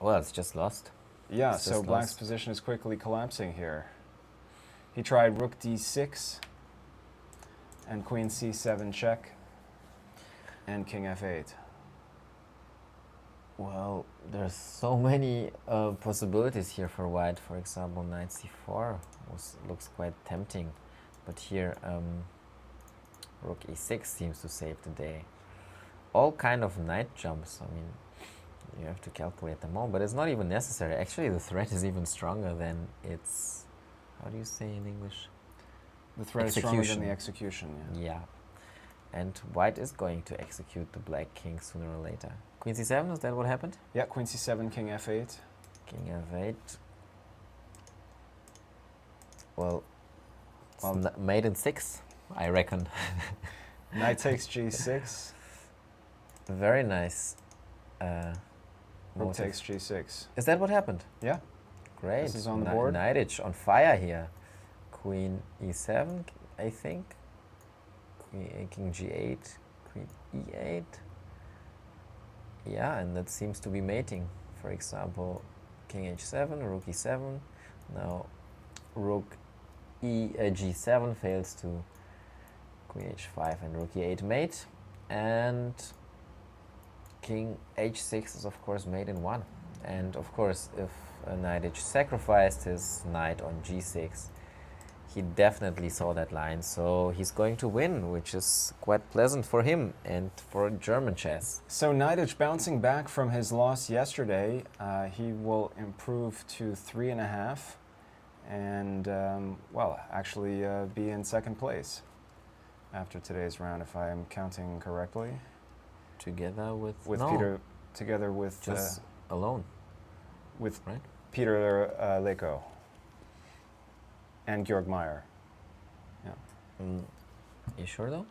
well, it's just lost. Yeah, so black's position is quickly collapsing here. He tried rook d6 and queen c7 check and king f8. Well, there's so many possibilities here for white. For example, knight c4 looks quite tempting, but here rook e6 seems to save the day. All kind of knight jumps. I mean, you have to calculate them all, but it's not even necessary. Actually, the threat is even stronger than its. How do you say in English? The threat is stronger than the execution. Yeah, and white is going to execute the black king sooner or later. Queen c7, is that what happened? Yeah, queen c7, king f8. King f8. Well, mate in 6, I reckon. Knight takes g6. Very nice. Rook takes g6. Is that what happened? Yeah. Great. This is on the board. Knightage on fire here. Queen e7, I think. King g8, queen e8. Yeah, and that seems to be mating. For example, king h7, rook e7. Now rook g7 fails to queen h5 and rook e8 mate. And king h6 is of course mate in one. And of course, if Knightage sacrificed his knight on g6, he definitely saw that line, so he's going to win, which is quite pleasant for him and for German chess. So Knightage bouncing back from his loss yesterday, he will improve to 3.5 and, well, actually be in second place after today's round, if I am counting correctly. Together with no, Peter, together with just alone, with right? Peter Leko and Georg Meyer. Yeah. You sure though?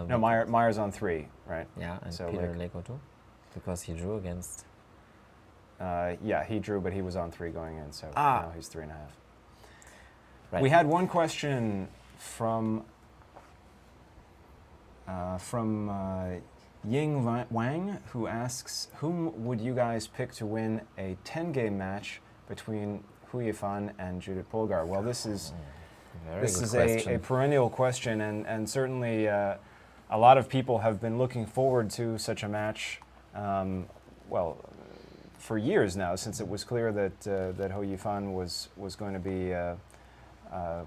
No, Meyer's on 3, right? Yeah, and so Peter Leko too, because he drew against. Yeah, he drew, but he was on 3 going in, so now he's 3.5. Right. We had one question from Ying Wang, who asks, whom would you guys pick to win a 10-game match between Hu Yifan and Judith Polgar? Well, this is a perennial question, and certainly a lot of people have been looking forward to such a match, well, for years now, since it was clear that that Hu Yifan was going to be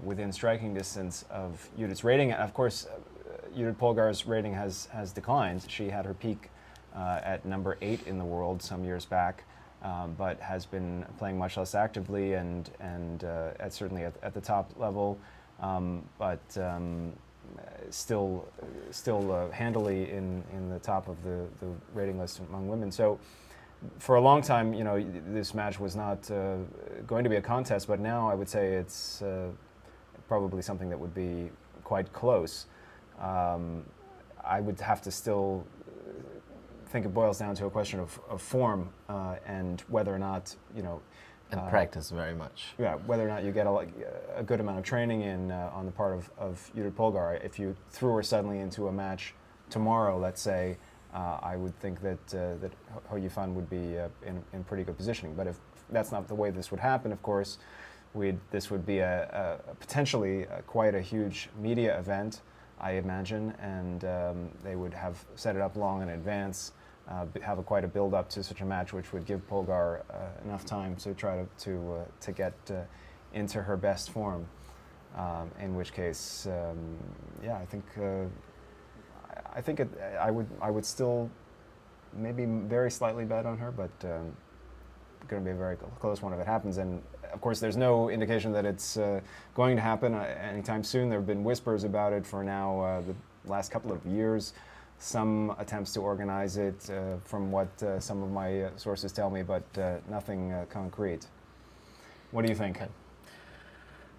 within striking distance of Judith's rating. Of course, Judith Polgar's rating has declined. She had her peak at number 8 in the world some years back, but has been playing much less actively and certainly at the top level, but still handily in the top of the rating list among women. So for a long time, you know, this match was not going to be a contest, but now I would say it's probably something that would be quite close. I would have to still think it boils down to a question of form and whether or not, you know, and practice very much. Yeah, whether or not you get a good amount of training in on the part of Judith Polgar. If you threw her suddenly into a match tomorrow, let's say, I would think that that Hu Yifan would be in pretty good positioning. But if that's not the way this would happen, of course, this would be a potentially quite a huge media event, I imagine, and they would have set it up long in advance, have quite a build-up to such a match, which would give Polgar enough time to try to get into her best form. In which case, yeah, I think I would still maybe very slightly bet on her, but going to be a very close one if it happens. And of course, there's no indication that it's going to happen anytime soon. There have been whispers about it for now the last couple of years. Some attempts to organize it from what some of my sources tell me, but nothing concrete. What do you think?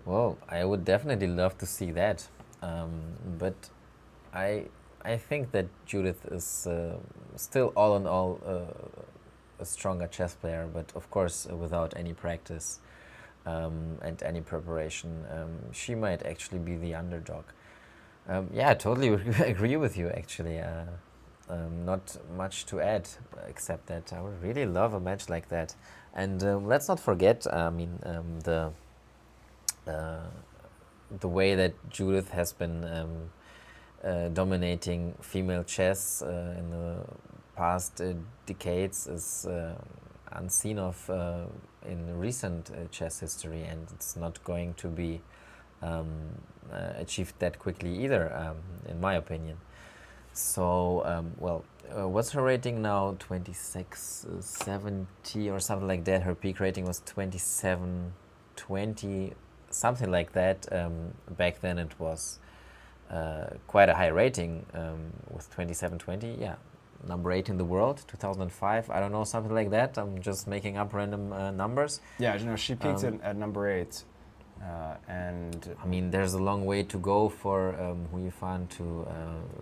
Well, I would definitely love to see that, but I think that Judith is still all in all a stronger chess player, but of course without any practice and any preparation, she might actually be the underdog. Yeah, I totally agree with you, actually. Not much to add, except that I would really love a match like that. And let's not forget, I mean, the way that Judith has been dominating female chess in the past decades is unseen of in recent chess history, and it's not going to be achieved that quickly either, in my opinion. So, well, what's her rating now? 2670 or something like that. Her peak rating was 2720, something like that. Back then it was quite a high rating with 2720. Yeah, number 8 in the world, 2005. I don't know, something like that. I'm just making up random numbers. Yeah, you know, she peaked at number 8. And I mean, there's a long way to go for Hu Yifan to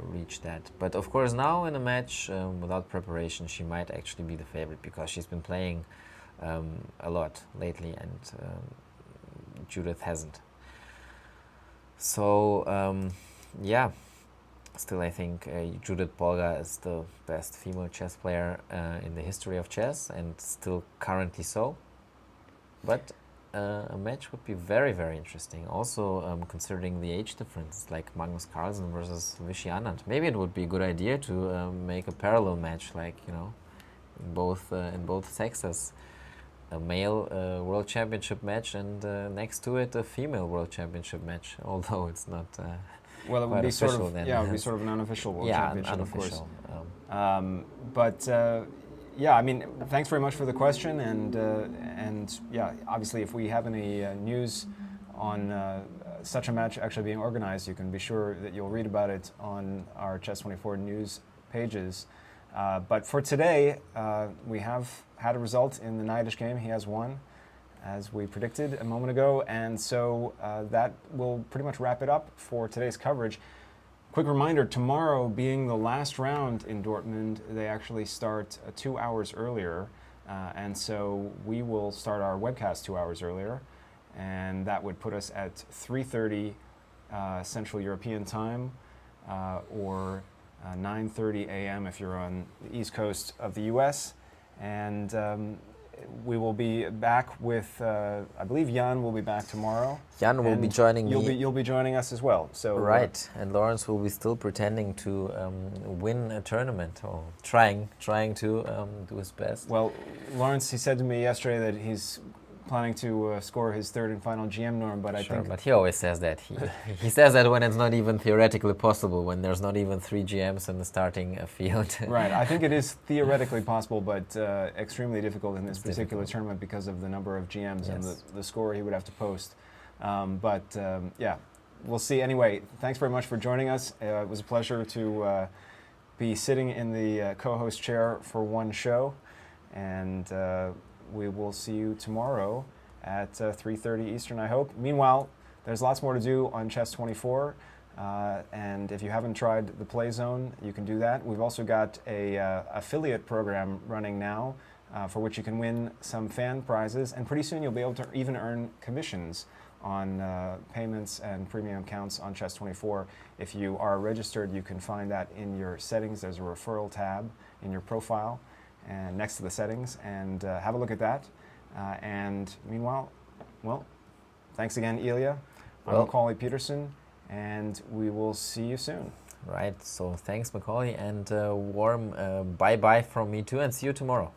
reach that. But of course, now in a match without preparation, she might actually be the favorite because she's been playing a lot lately, and Judith hasn't. So yeah, still I think Judith Polgar is the best female chess player in the history of chess, and still currently so. But a match would be very, very interesting. Also, considering the age difference, like Magnus Carlsen versus Vishy Anand. Maybe it would be a good idea to make a parallel match, like, you know, in both sexes. A male world championship match, and next to it a female world championship match. Although it's not well, it would quite be official sort of then. yeah, it would be sort of an unofficial world championship, unofficial. of course. But yeah, I mean, thanks very much for the question, and yeah, obviously, if we have any news on such a match actually being organized, you can be sure that you'll read about it on our Chess24 news pages. But for today, we have had a result in the Neidish game. He has won, as we predicted a moment ago, and so that will pretty much wrap it up for today's coverage. Quick reminder, tomorrow being the last round in Dortmund, they actually start 2 hours earlier, and so we will start our webcast 2 hours earlier, and that would put us at 3:30 Central European time, or 9:30 a.m. if you're on the East Coast of the U.S., and we will be back with, I believe Jan will be back tomorrow. Jan will be joining me. You'll be joining us as well. So right, and Lawrence will be still pretending to win a tournament, or trying to do his best. Well, Lawrence, he said to me yesterday that he's planning to score his third and final GM norm, but I think... But he always says that. He says that when it's not even theoretically possible, when there's not even 3 GMs in the starting field. Right, I think it is theoretically possible, but extremely difficult in this particular tournament because of the number of GMs and the score he would have to post. Yeah, we'll see. Anyway, thanks very much for joining us. It was a pleasure to be sitting in the co-host chair for one show, and we will see you tomorrow at 3:30 Eastern, I hope. Meanwhile, there's lots more to do on Chess24, and if you haven't tried the Play Zone, you can do that. We've also got a affiliate program running now, for which you can win some fan prizes, and pretty soon you'll be able to even earn commissions on payments and premium accounts on Chess24. If you are registered, you can find that in your settings. There's a referral tab in your profile and next to the settings, and have a look at that. And meanwhile, well, thanks again, Ilya. I'm Macaulay Peterson, and we will see you soon. Right, so thanks, Macaulay, and warm bye-bye from me too, and see you tomorrow.